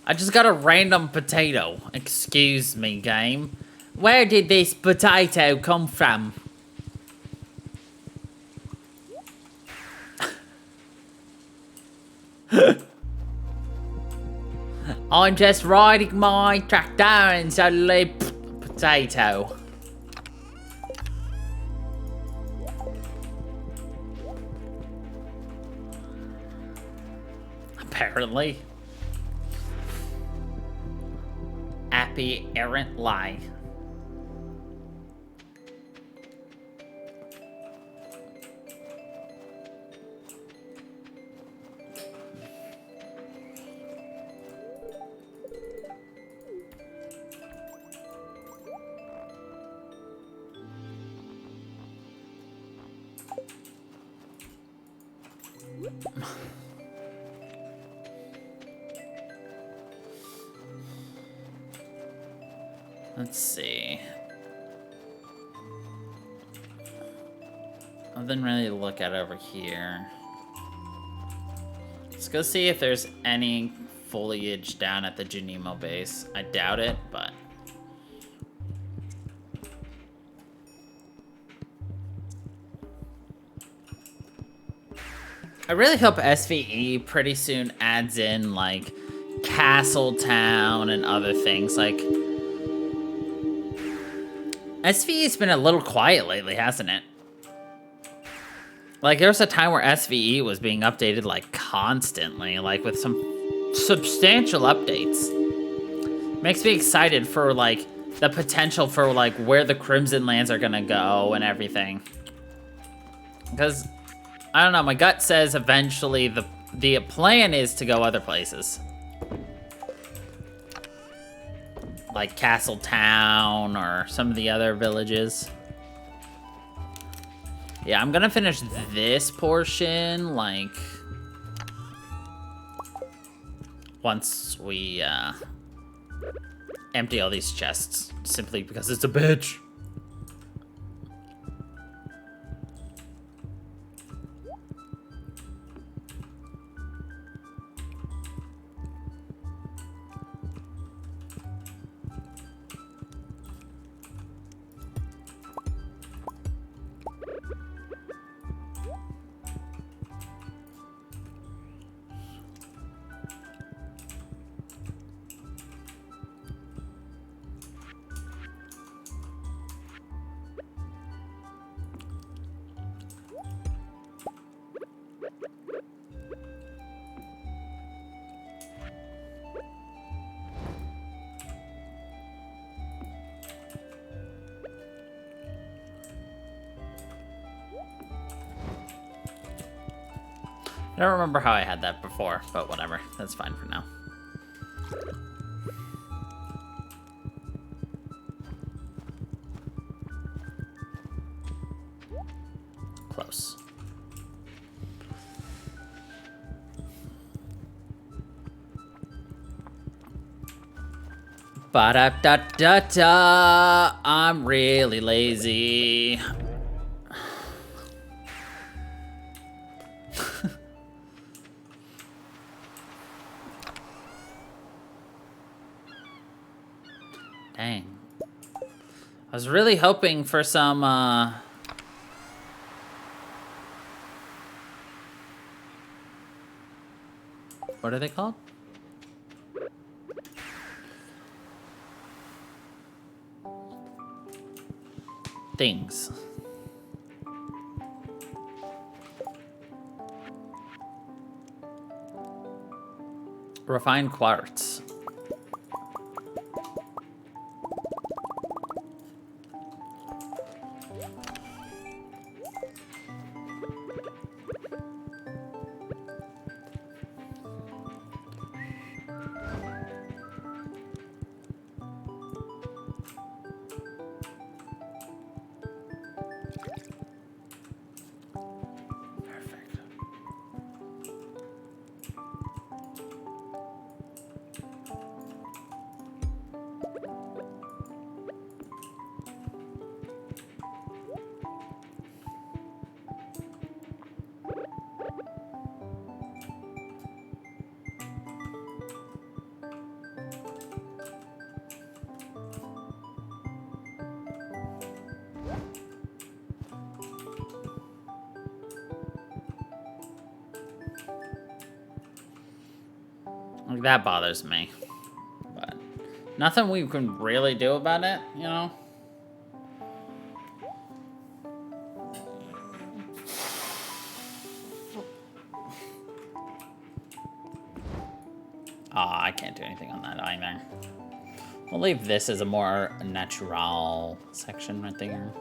Speaker 1: I just got a random potato. Excuse me, game. Where did this potato come from? I'm just riding my tractor and suddenly potato. Apparently. Happy errant lie. Let's see. Nothing really to look at over here. Let's go see if there's any foliage down at the Junimo base. I doubt it, but... I really hope SVE pretty soon adds in, like, Castletown and other things. Like, SVE's been a little quiet lately, hasn't it? Like, there was a time where SVE was being updated, like, constantly, like, with some substantial updates. Makes me excited for, like, the potential for, like, where the Crimson Lands are gonna go and everything. Because... I don't know, my gut says eventually the plan is to go other places. Like Castletown or some of the other villages. Yeah, I'm gonna finish this portion, like... once we, empty all these chests. Simply because it's a bitch. I don't remember how I had that before, but whatever. That's fine for now. Close. Ba-da-da-da-da. I'm really lazy. Dang. I was really hoping for some, what are they called? Things. Refined quartz. Like, that bothers me. But nothing we can really do about it, you know? Oh, I can't do anything on that either. We'll leave this as a more natural section right there.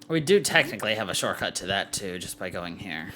Speaker 1: We do technically have a shortcut to that too, just by going here.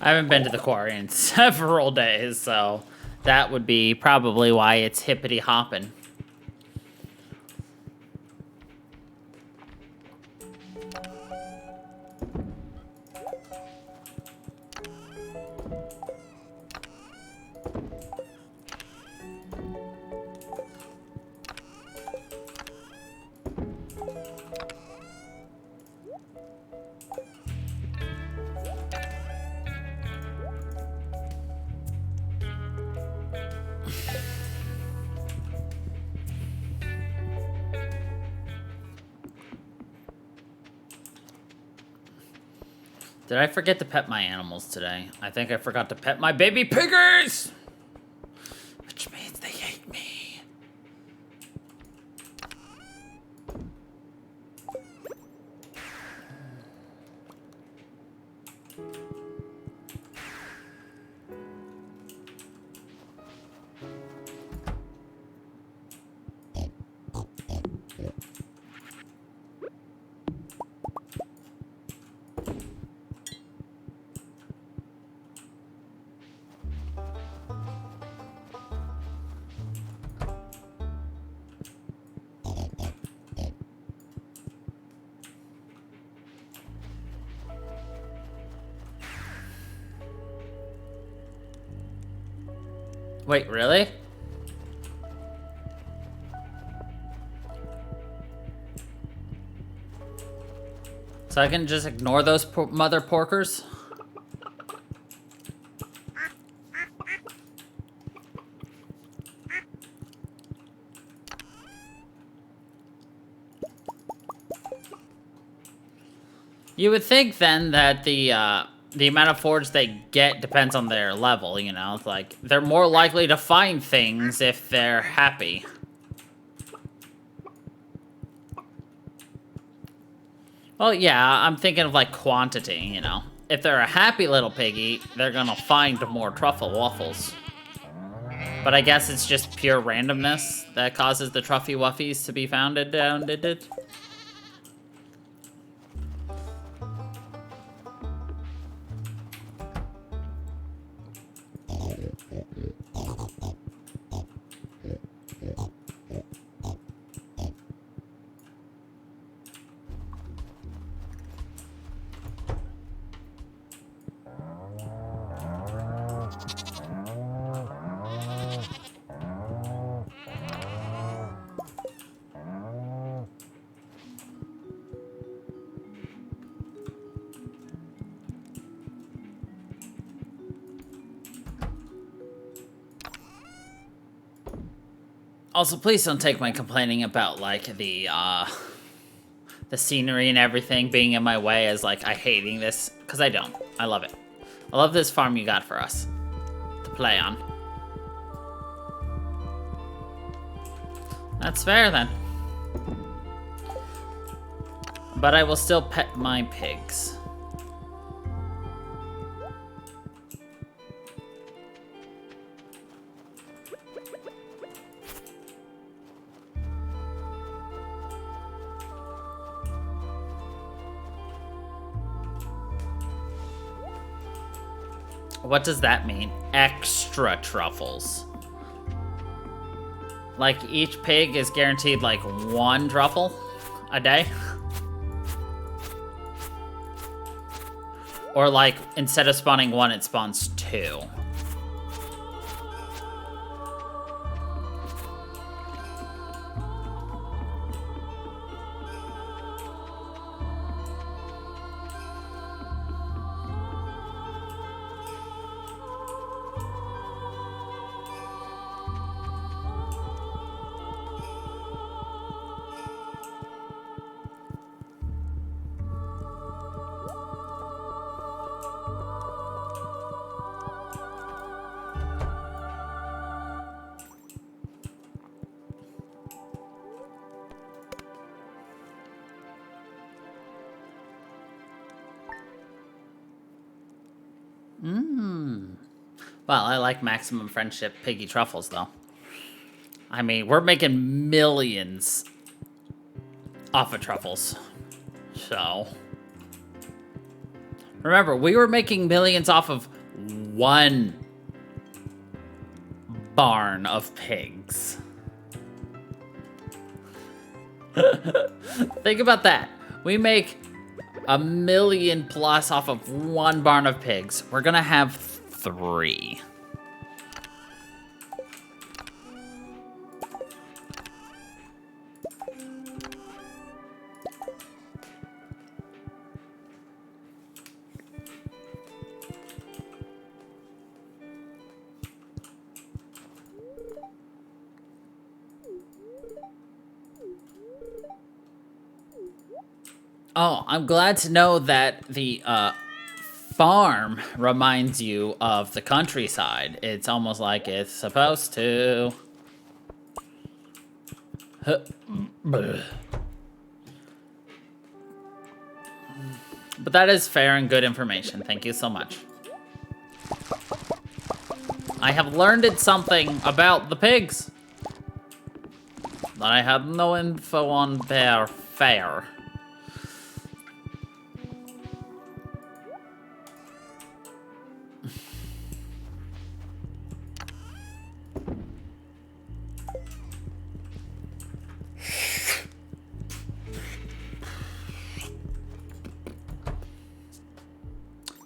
Speaker 1: I haven't been to the quarry in several days, so that would be probably why it's hippity hopping. Did I forget to pet my animals today? I think I forgot to pet my baby piggies! Which means they hate me. Wait, really? So I can just ignore those mother porkers? You would think then that the amount of forage they get depends on their level, you know? Like, they're more likely to find things if they're happy. Well, yeah, I'm thinking of, like, quantity, you know? If they're a happy little piggy, they're gonna find more truffle waffles. But I guess it's just pure randomness that causes the truffy wuffies to be founded down, did it? Also, please don't take my complaining about, like, the scenery and everything being in my way as, like, I hating this, because I don't. I love it. I love this farm you got for us to play on. That's fair then. But I will still pet my pigs. What does that mean? Extra truffles. Like each pig is guaranteed like 1 truffle a day? Or like instead of spawning 1, it spawns 2. Well, I like maximum friendship piggy truffles, though. I mean, we're making millions off of truffles. So... Remember, we were making millions off of 1 barn of pigs. Think about that. We make $1 million plus off of 1 barn of pigs. We're gonna have 3. Oh, I'm glad to know that the farm reminds you of the countryside. It's almost like it's supposed to. But that is fair and good information. Thank you so much. I have learned something about the pigs that I had no info on their fare.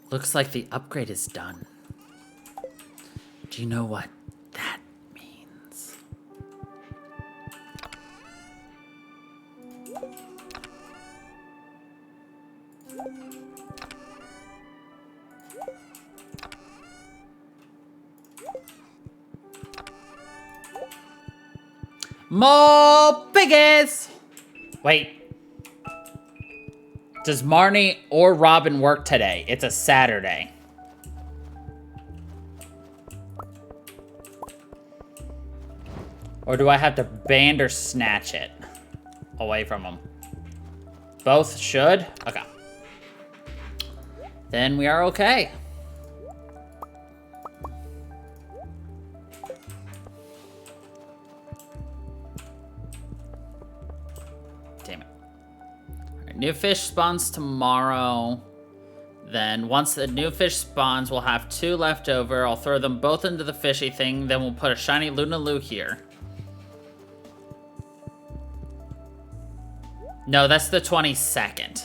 Speaker 1: Looks like the upgrade is done. Do you know what that means? More piggies! Wait. Does Marnie or Robin work today? It's a Saturday. Or do I have to bandersnatch it away from them? Both should? Okay. Then we are okay. Damn it. All right, new fish spawns tomorrow. Then once the new fish spawns, we'll have 2 left over. I'll throw them both into the fishy thing. Then we'll put a shiny Lunaloo here. No, that's the 22nd.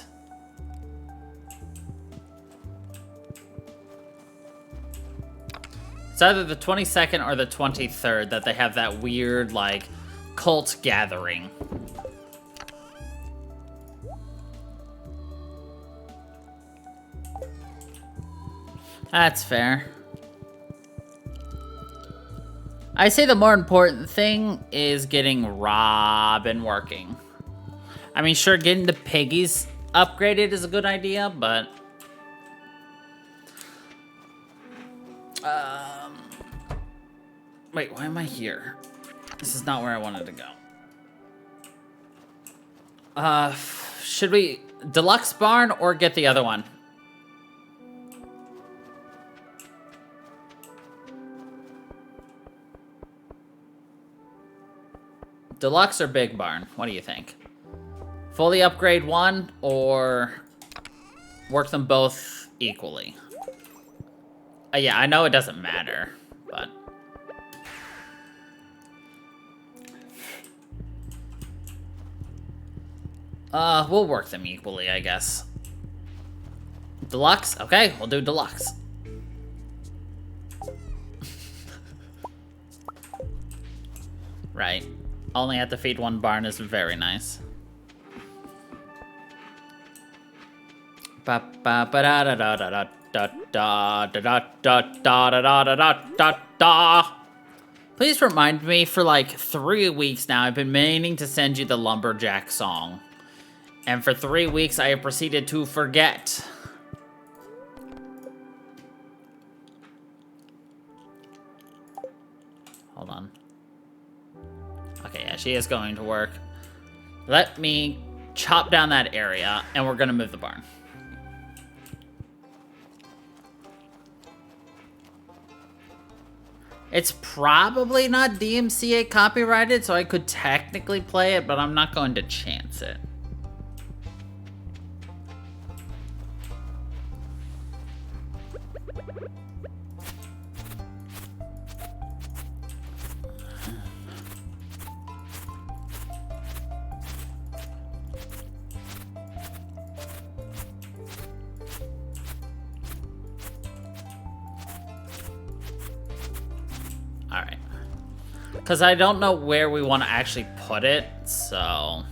Speaker 1: It's either the 22nd or the 23rd that they have that weird, like, cult gathering. That's fair. I say the more important thing is getting Robin working. I mean, sure, getting the piggies upgraded is a good idea, but... Wait, why am I here? This is not where I wanted to go. Should we deluxe barn or get the other one? Deluxe or big barn? What do you think? Fully upgrade one or work them both equally? Yeah, I know it doesn't matter, but... we'll work them equally, I guess. Deluxe? Okay, we'll do deluxe. Right. Only have to feed one barn is very nice. Please remind me, for like 3 weeks now, I've been meaning to send you the Lumberjack song. And for 3 weeks, I have proceeded to forget. Hold on. Okay, yeah, she is going to work. Let me chop down that area, and we're gonna move the barn. It's probably not DMCA copyrighted, so I could technically play it, but I'm not going to chance it. Alright. Because I don't know where we want to actually put it, so...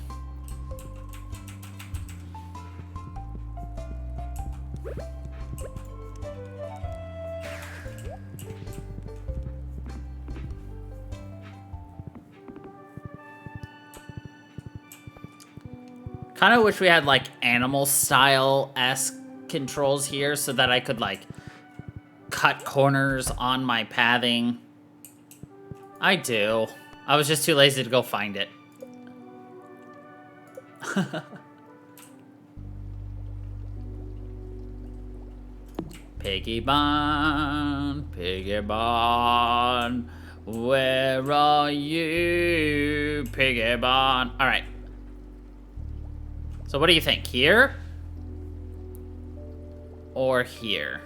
Speaker 1: Kind of wish we had, like, animal-style-esque controls here so that I could, like, cut corners on my pathing. I do. I was just too lazy to go find it. Piggy barn, where are you, piggy barn? All right. So what do you think, here? Or here?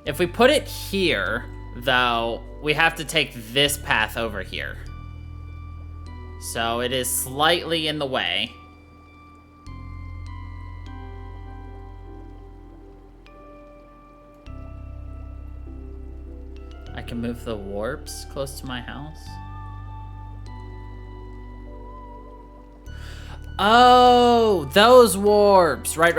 Speaker 1: If we put it here, though, we have to take this path over here. So it is slightly in the way. I can move the warps close to my house. Oh, those warps. Right.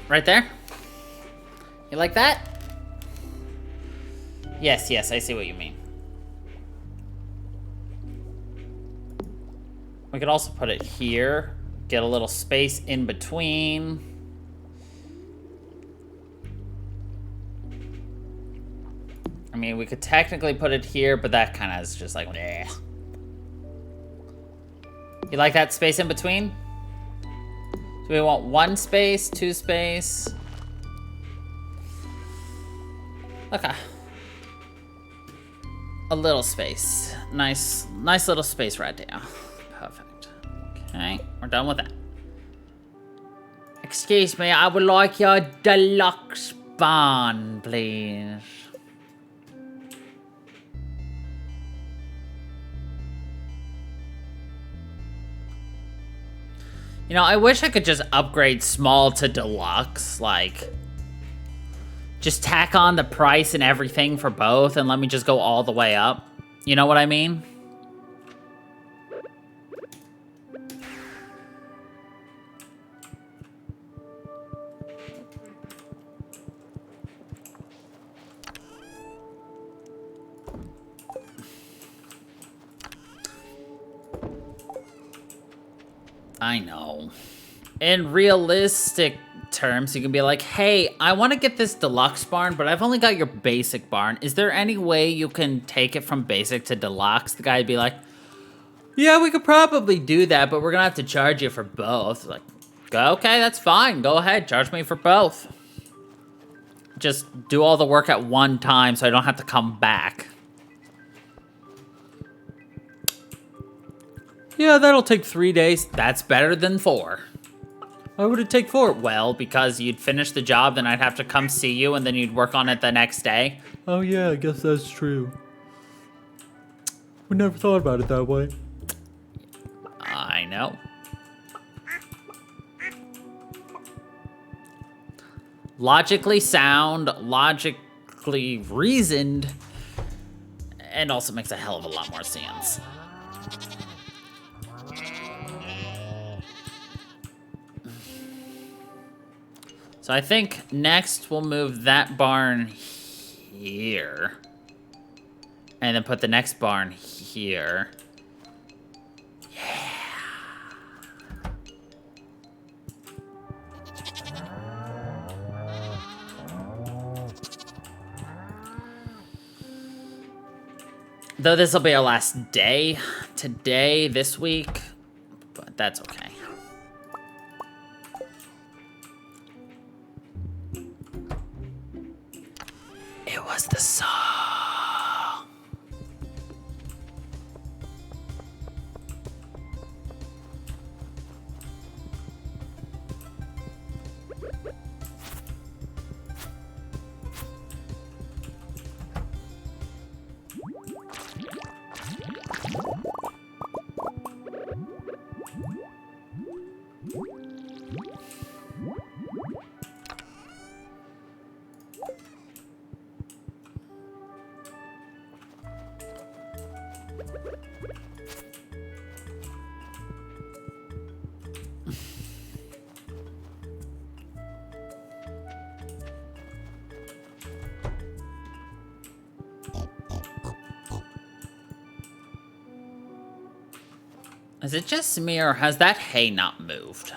Speaker 1: Right there? You like that? Yes, I see what you mean. We could also put it here. Get a little space in between. I mean, we could technically put it here, but that kind of is just like, eh. You like that space in between? So we want 1 space, 2 space. Okay. A little space. Nice little space right there. Perfect. Okay, we're done with that. Excuse me, I would like your deluxe barn, please. You know, I wish I could just upgrade small to deluxe, like, just tack on the price and everything for both and let me just go all the way up. You know what I mean? I know. In realistic terms. You can be like, hey, I want to get this deluxe barn, but I've only got your basic barn. Is there any way you can take it from basic to deluxe? The guy would be like, yeah, we could probably do that, but we're going to have to charge you for both. Like, okay, that's fine. Go ahead. Charge me for both. Just do all the work at one time so I don't have to come back. Yeah, that'll take 3 days. That's better than 4. Why would it take 4? Well, because you'd finish the job, then I'd have to come see you, and then you'd work on it the next day. Oh yeah, I guess that's true. We never thought about it that way. I know. Logically sound, logically reasoned, and also makes a hell of a lot more sense. So I think next we'll move that barn here. And then put the next barn here. Yeah. Though this will be our last day today, this week, but that's okay. It was the song. Is it just me, or has that hay not moved?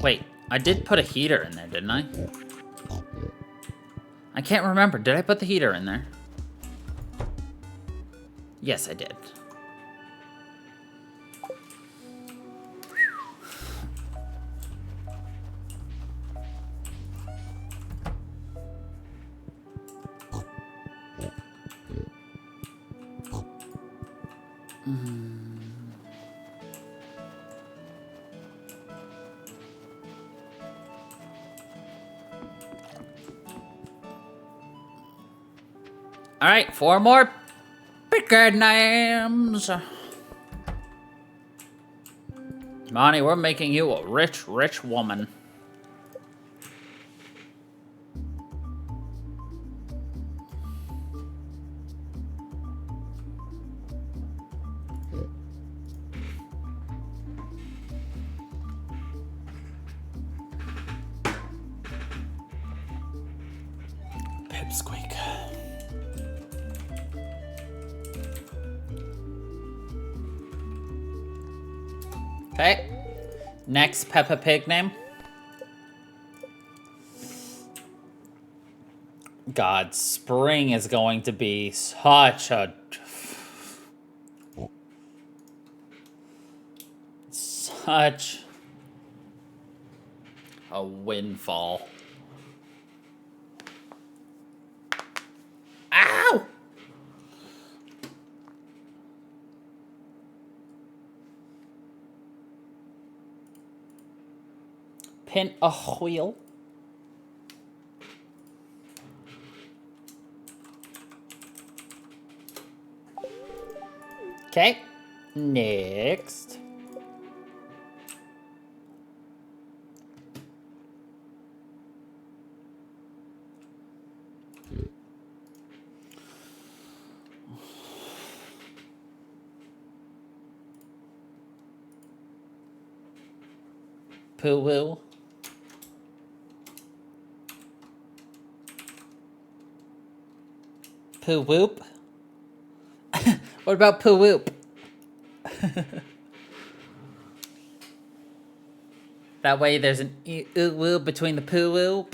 Speaker 1: Wait, I did put a heater in there, didn't I? I can't remember. Did I put the heater in there? Yes, I did. All right, 4 more picker names. Monty, we're making you a rich, rich woman. Pipsqueak. Okay. Next Peppa Pig name. God, spring is going to be such a windfall. Ow! Pin a wheel. Okay. Next. Poo-woo. Poo-whoop. What about poo-whoop? That way there's an ooh between the poo-woo.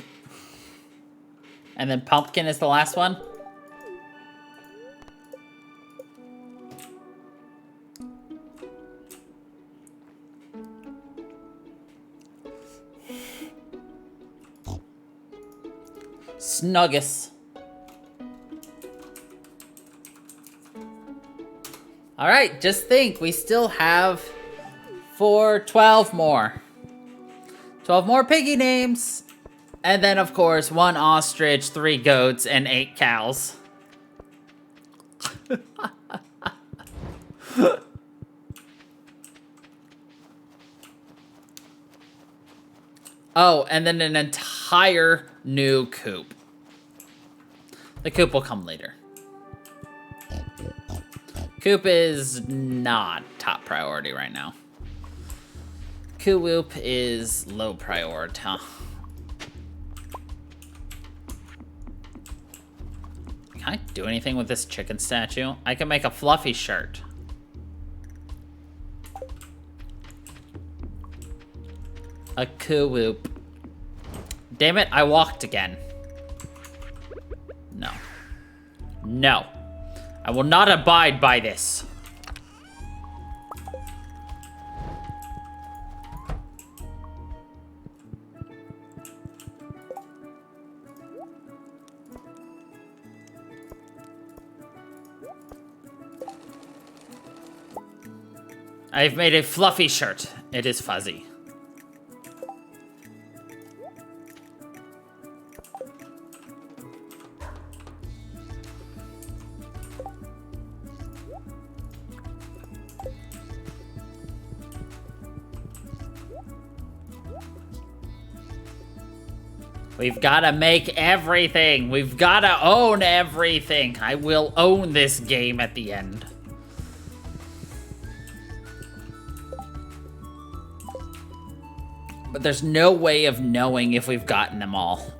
Speaker 1: And then pumpkin is the last one. Snuggus. Alright, just think, we still have 12 more. 12 more piggy names. And then, of course, 1 ostrich, 3 goats, and 8 cows. Oh, and then an entire new coop. The coop will come later. Coop is not top priority right now. Coop is low priority. Can I do anything with this chicken statue? I can make a fluffy shirt. A Coop. Damn it, I walked again. No. No. I will not abide by this. I've made a fluffy shirt. It is fuzzy. We've got to make everything. We've got to own everything. I will own this game at the end. But there's no way of knowing if we've gotten them all.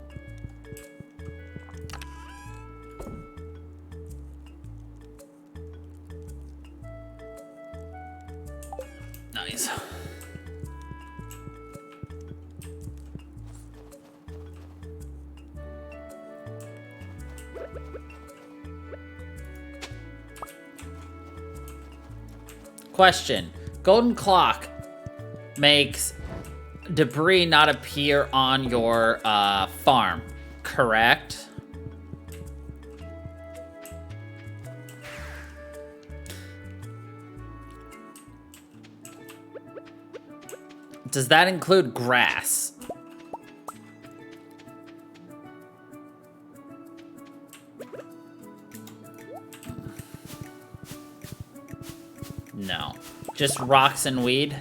Speaker 1: Nice. Question. Golden clock makes debris not appear on your farm, correct? Does that include grass? No. Just rocks and weed?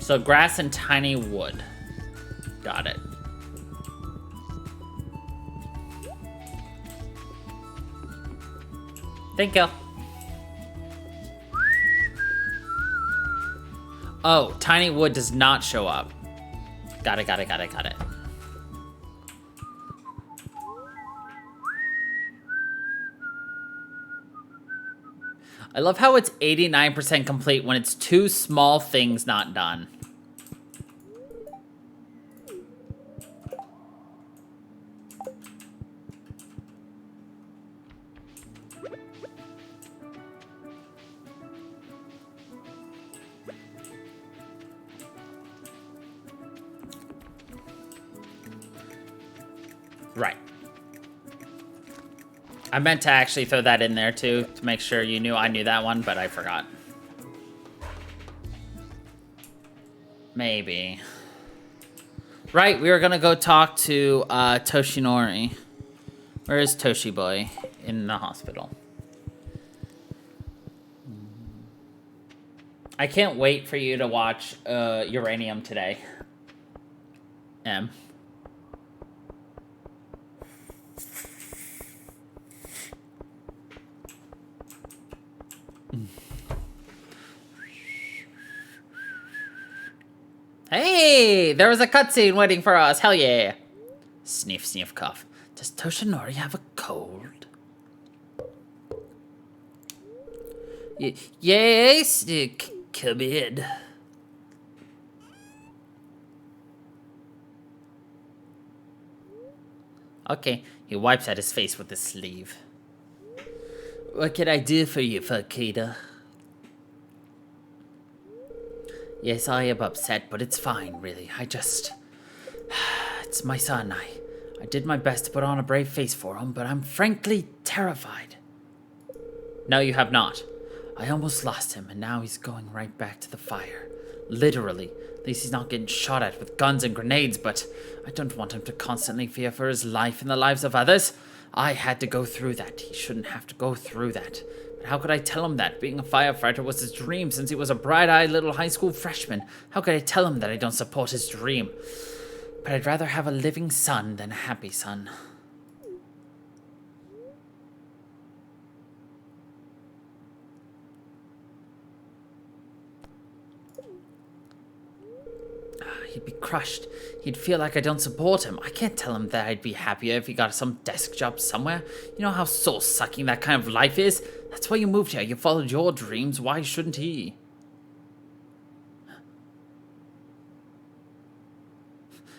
Speaker 1: So grass and tiny wood. Got it. Thank you. Oh, tiny wood does not show up. Got it, got it, got it, got it. I love how it's 89% complete when it's 2 small things not done. Right. I meant to actually throw that in there too, to make sure you knew I knew that one, but I forgot. Maybe. Right, we were gonna go talk to Toshinori. Where is Toshi Boy? In the hospital. I can't wait for you to watch Uranium today. M. Hey, there was a cutscene waiting for us. Hell yeah. Sniff, sniff, cough. Does Toshinori have a cold? Yes, come in. Okay, he wipes at his face with his sleeve. What can I do for you, Fakita? Yes, I am upset, but it's fine, really. It's my son. I did my best to put on a brave face for him, but I'm frankly terrified. No, you have not. I almost lost him, and now he's going right back to the fire. Literally. At least he's not getting shot at with guns and grenades, but I don't want him to constantly fear for his life and the lives of others. I had to go through that. He shouldn't have to go through that. But how could I tell him that? Being a firefighter was his dream since he was a bright-eyed little high school freshman. How could I tell him that I don't support his dream? But I'd rather have a living son than a happy son. He'd be crushed. He'd feel like I don't support him. I can't tell him that I'd be happier if he got some desk job somewhere. You know how soul-sucking that kind of life is? That's why you moved here. You followed your dreams. Why shouldn't he?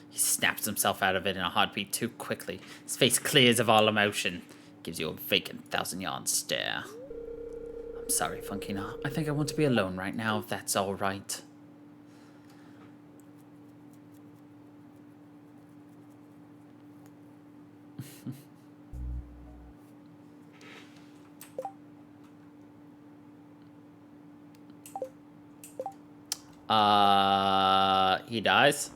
Speaker 1: He snaps himself out of it in a heartbeat too quickly. His face clears of all emotion. Gives you a vacant 1,000-yard stare. I'm sorry, Funkina. I think I want to be alone right now, if that's all right. He dies.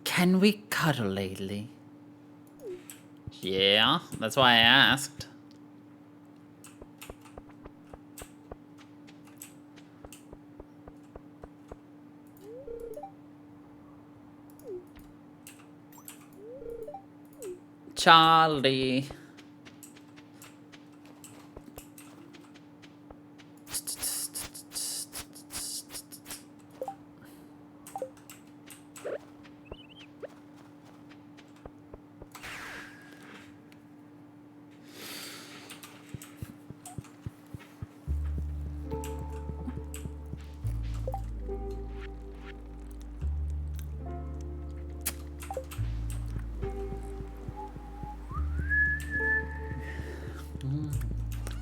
Speaker 1: Can we cuddle lately? Yeah, that's why I asked. Charlie.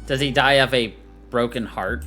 Speaker 1: Does he die of a broken heart?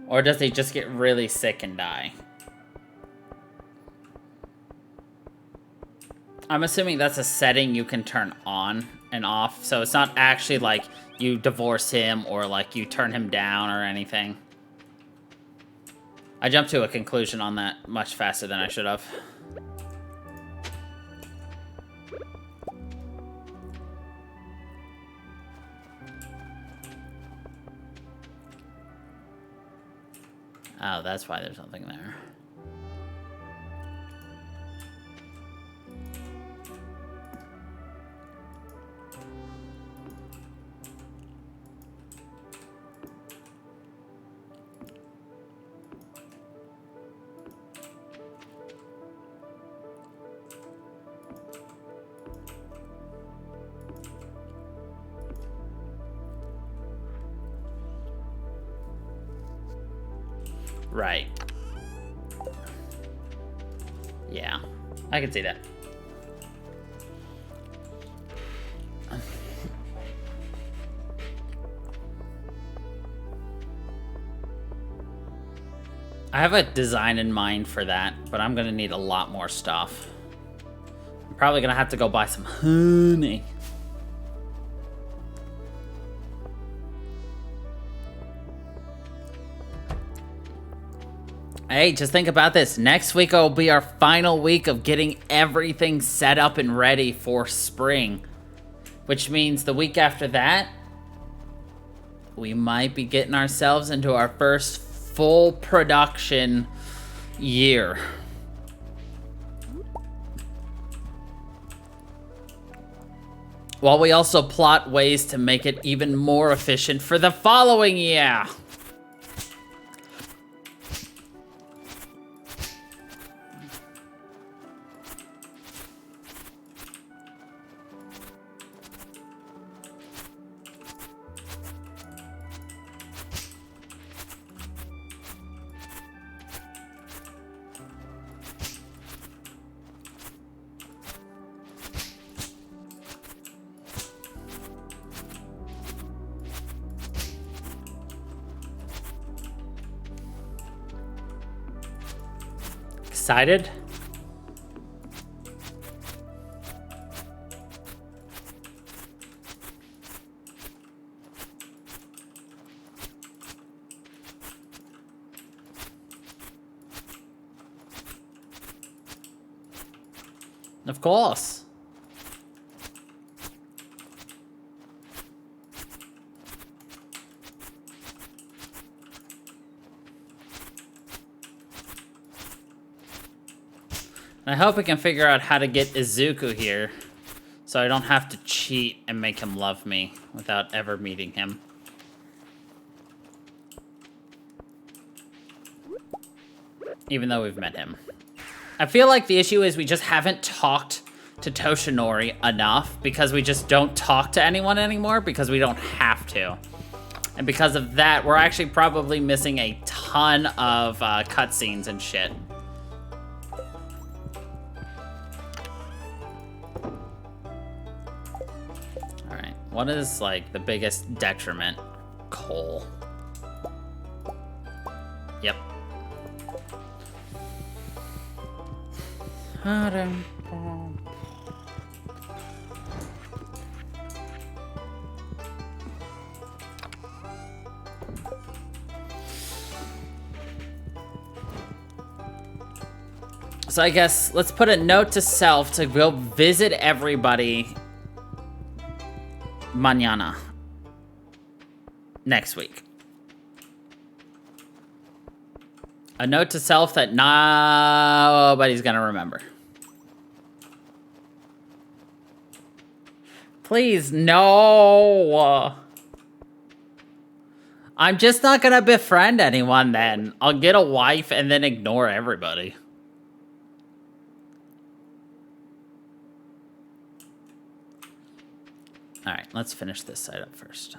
Speaker 1: Or does he just get really sick and die? I'm assuming that's a setting you can turn on and off, so it's not actually like you divorce him or like you turn him down or anything. I jumped to a conclusion on that much faster than I should have. Oh, that's why there's nothing there. Right. Yeah, I can see that. I have a design in mind for that, but I'm gonna need a lot more stuff. I'm probably gonna have to go buy some honey. Hey, just think about this. Next week will be our final week of getting everything set up and ready for spring. Which means the week after that, we might be getting ourselves into our first full production year. While we also plot ways to make it even more efficient for the following year. Excited? Of course. I hope we can figure out how to get Izuku here, so I don't have to cheat and make him love me without ever meeting him. Even though we've met him. I feel like the issue is we just haven't talked to Toshinori enough because we just don't talk to anyone anymore because we don't have to. And because of that, we're actually probably missing a ton of cutscenes and shit. What is, like, the biggest detriment? Coal. Yep. So I guess let's put a note to self to go visit everybody mañana. Next week. A note to self that nobody's gonna remember. Please, no. I'm just not gonna befriend anyone then. I'll get a wife and then ignore everybody. Alright, let's finish this side up first.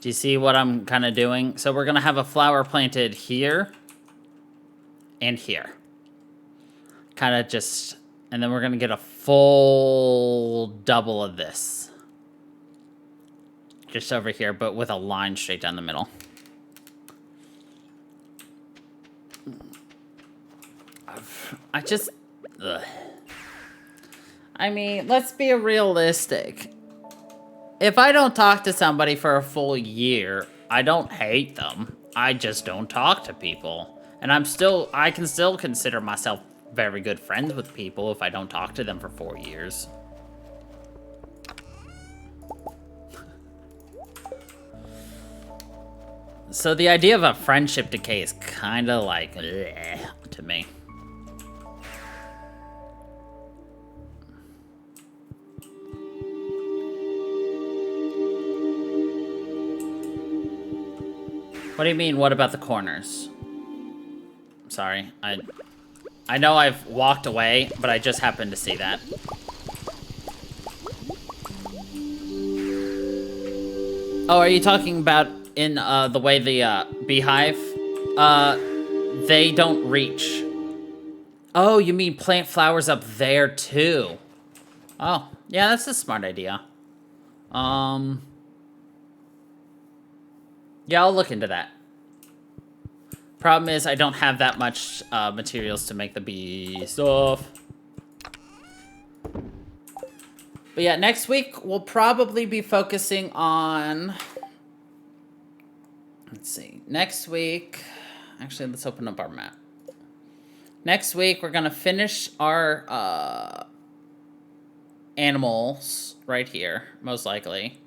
Speaker 1: Do you see what I'm kind of doing? So we're going to have a flower planted here and here. Kind of just... And then we're going to get a full double of this. Just over here, but with a line straight down the middle. I just... Ugh. I mean, let's be realistic. If I don't talk to somebody for a full year, I don't hate them. I just don't talk to people. And I can still consider myself very good friends with people if I don't talk to them for 4 years. So the idea of a friendship decay is kind of like, bleh, to me. What do you mean, what about the corners? Sorry, I know I've walked away, but I just happened to see that. Oh, are you talking about in the way the beehive? They don't reach. Oh, you mean plant flowers up there too? Oh, yeah, that's a smart idea. Yeah, I'll look into that. Problem is, I don't have that much materials to make the bee stuff. But yeah, next week we'll probably be focusing on... Let's see. Next week... Actually, let's open up our map. Next week, we're going to finish our animals right here, most likely.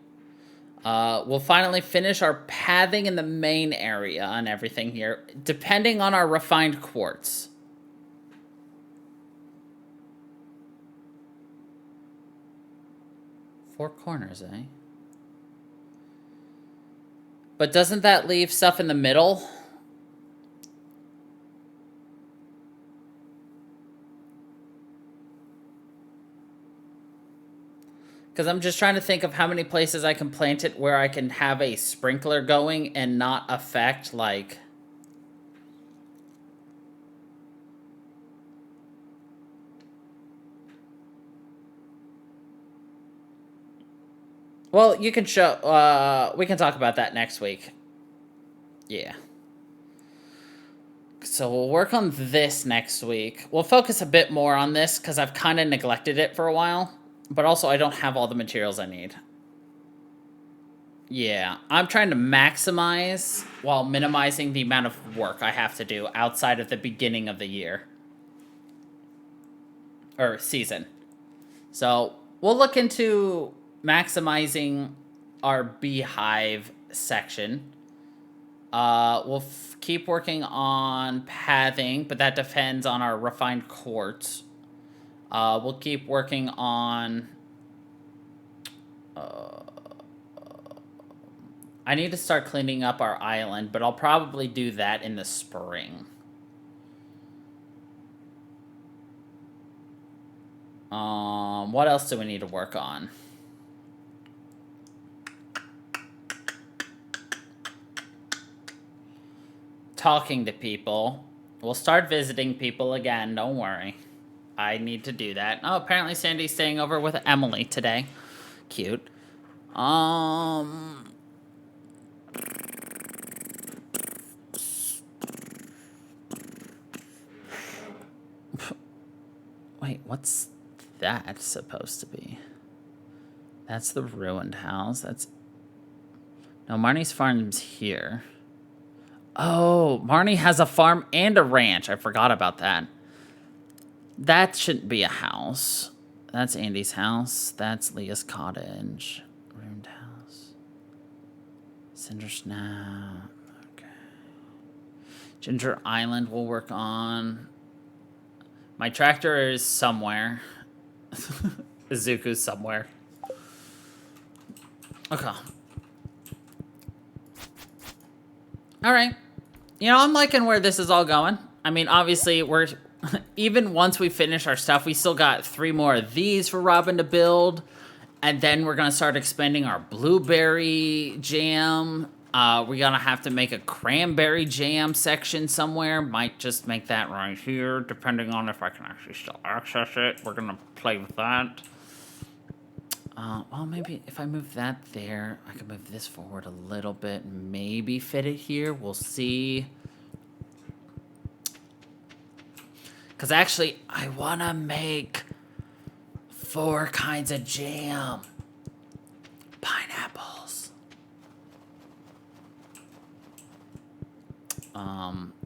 Speaker 1: We'll finally finish our pathing in the main area and everything here, depending on our refined quartz. Four corners, eh? But doesn't that leave stuff in the middle? Because I'm just trying to think of how many places I can plant it where I can have a sprinkler going and not affect, like... Well, you can show... we can talk about that next week. Yeah. So we'll work on this next week. We'll focus a bit more on this because I've kind of neglected it for a while. But also, I don't have all the materials I need. Yeah, I'm trying to maximize while minimizing the amount of work I have to do outside of the beginning of the year. Or season. So, we'll look into maximizing our beehive section. We'll keep working on pathing, but that depends on our refined quartz. We'll keep working on... I need to start cleaning up our island, but I'll probably do that in the spring. What else do we need to work on? Talking to people. We'll start visiting people again, don't worry. I need to do that. Oh, apparently Sandy's staying over with Emily today. Cute. Wait, what's that supposed to be? That's the ruined house. That's... No, Marnie's farm's here. Oh, Marnie has a farm and a ranch. I forgot about that. That shouldn't be a house. That's Andy's house. That's Leah's cottage. Ruined house. Cinder Snap. Okay. Ginger Island we'll work on. My tractor is somewhere. Izuku's somewhere. Okay. Alright. You know, I'm liking where this is all going. I mean, obviously, we're... Even once we finish our stuff, we still got 3 more of these for Robin to build. And then we're going to start expanding our blueberry jam. We're going to have to make a cranberry jam section somewhere. Might just make that right here, depending on if I can actually still access it. We're going to play with that. Well, maybe if I move that there, I can move this forward a little bit. Maybe fit it here. We'll see. Because actually, I want to make 4 kinds of jam. Pineapples.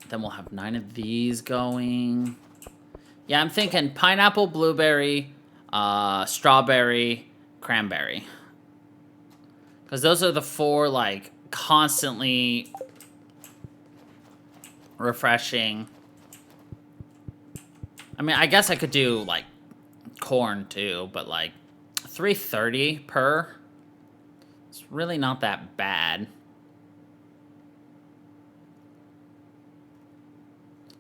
Speaker 1: Then we'll have 9 of these going. Yeah, I'm thinking pineapple, blueberry, strawberry, cranberry. Because those are the 4, like, constantly refreshing. I mean, I guess I could do, like, corn, too. But, like, 330 per. It's really not that bad.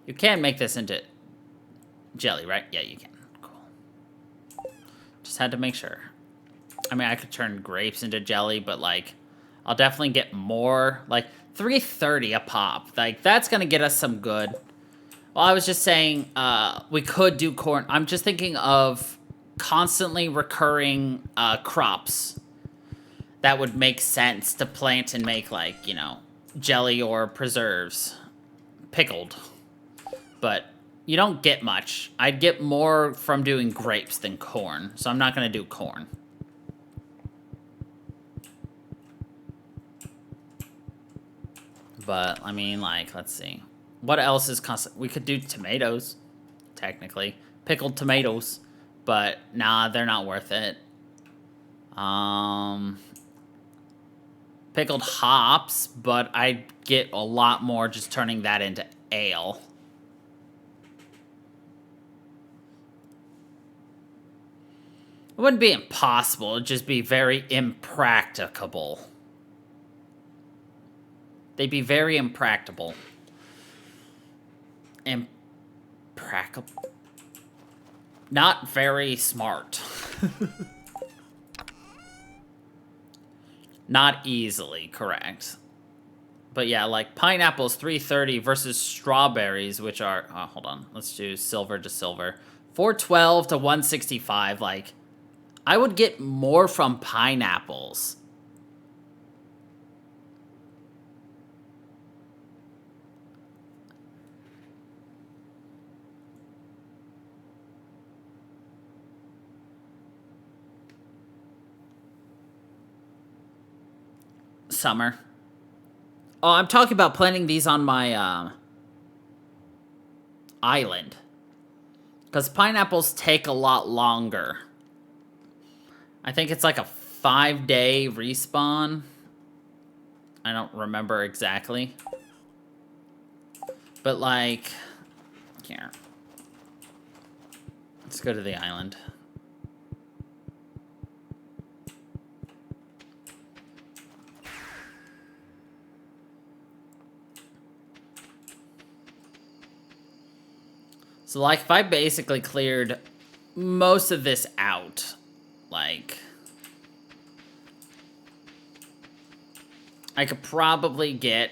Speaker 1: You can make this into jelly, right? Yeah, you can. Cool. Just had to make sure. I mean, I could turn grapes into jelly, but, like, I'll definitely get more. Like, 330 a pop. Like, that's going to get us some good. Well, I was just saying we could do corn. I'm just thinking of constantly recurring crops that would make sense to plant and make, like, you know, jelly or preserves. Pickled. But you don't get much. I'd get more from doing grapes than corn, so I'm not going to do corn. But, I mean, like, let's see. What else is constant? We could do tomatoes, technically. Pickled tomatoes. But, nah, they're not worth it. Pickled hops, but I'd get a lot more just turning that into ale. It wouldn't be impossible, it'd just be very impracticable. They'd be very impractical. Impractical. Not very smart. Not easily correct. But yeah, like pineapples 330 versus strawberries, which are, oh, hold on, let's do silver to silver. 412 to 165, like, I would get more from pineapples. Summer. Oh, I'm talking about planting these on my island. Because pineapples take a lot longer. I think it's like a 5-day respawn. I don't remember exactly. But, like, here. Let's go to the island. So, like, if I basically cleared most of this out, like, I could probably get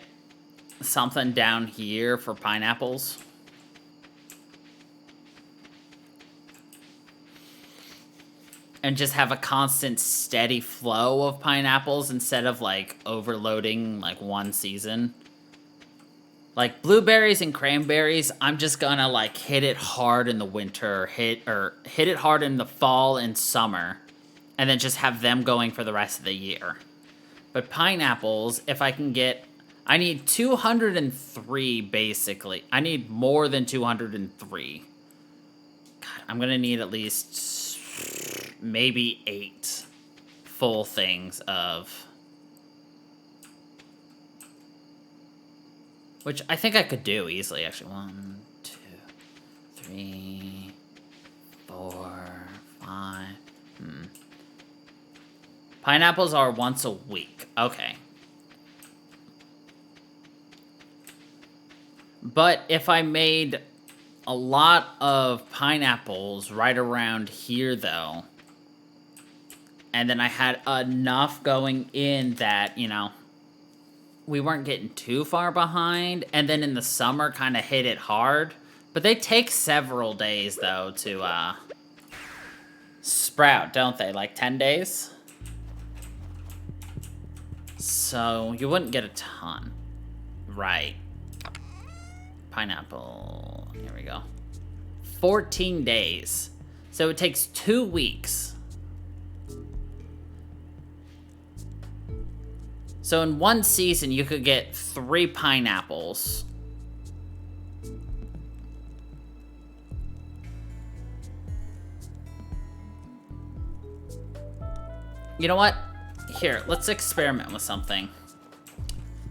Speaker 1: something down here for pineapples. And just have a constant, steady flow of pineapples instead of, like, overloading, like, one season. Like, blueberries and cranberries, I'm just gonna, like, hit it hard in the winter, hit it hard in the fall and summer, and then just have them going for the rest of the year. But pineapples, if I can get, I need 203, basically. I need more than 203. God, I'm gonna need at least maybe 8 full things of... Which I think I could do easily, actually. 1, 2, 3, 4, 5. Pineapples are once a week. Okay. But if I made a lot of pineapples right around here, though, and then I had enough going in that, you know, we weren't getting too far behind, and then in the summer kind of hit it hard. But they take several days, though, to sprout, don't they? Like 10 days? So you wouldn't get a ton. Right. Pineapple. Here we go. 14 days. So it takes 2 weeks. So in one season, you could get 3 pineapples. You know what? Here, let's experiment with something.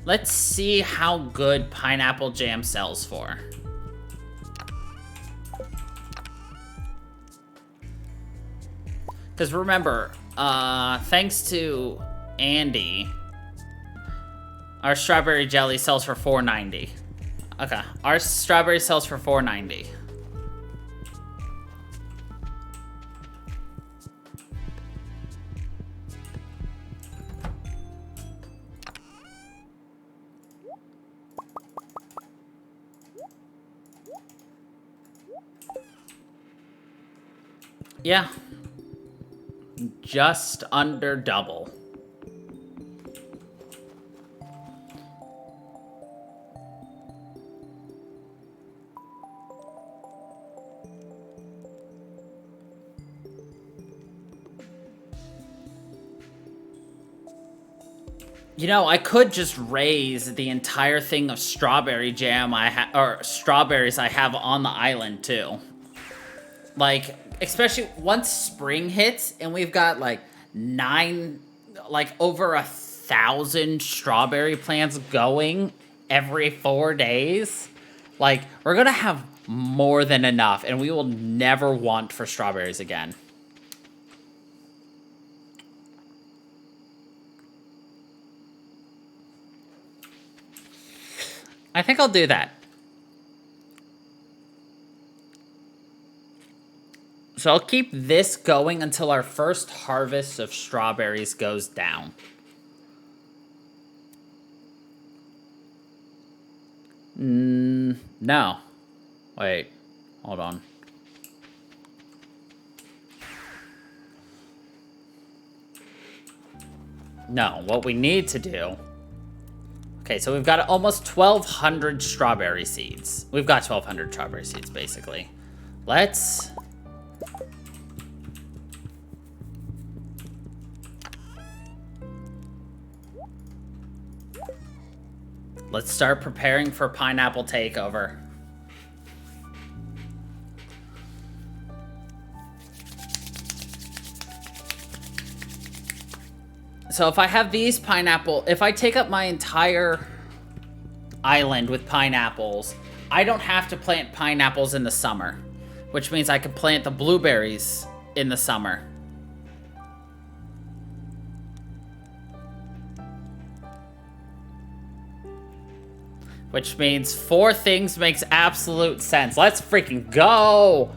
Speaker 1: Let's see how good pineapple jam sells for. Because remember, thanks to Andy, our strawberry jelly sells for $4.90. Okay, our strawberry sells for $4.90. Yeah. Just under double. You know, I could just raise the entire thing of strawberry jam or strawberries I have on the island too. Like, especially once spring hits and we've got like over 1,000 strawberry plants going every 4 days. Like, we're gonna have more than enough and we will never want for strawberries again. I think I'll do that. So I'll keep this going until our first harvest of strawberries goes down. No. Wait. Hold on. No, what we need to do... Okay, so we've got almost 1,200 strawberry seeds. We've got 1,200 strawberry seeds, basically. Let's start preparing for pineapple takeover. So if I have these if I take up my entire island with pineapples, I don't have to plant pineapples in the summer, which means I can plant the blueberries in the summer. Which means 4 things makes absolute sense. Let's freaking go!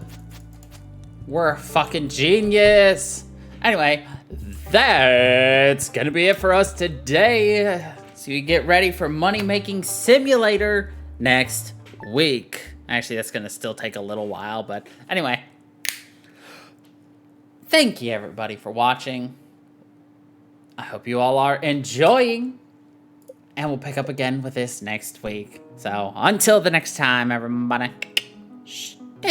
Speaker 1: We're a fucking genius! Anyway, that's gonna be it for us today. So you get ready for Money Making Simulator next week. Actually, that's gonna still take a little while, but anyway. Thank you everybody for watching. I hope you all are enjoying. And we'll pick up again with this next week. So, until the next time, everybody, stay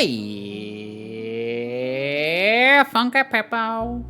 Speaker 1: funky people.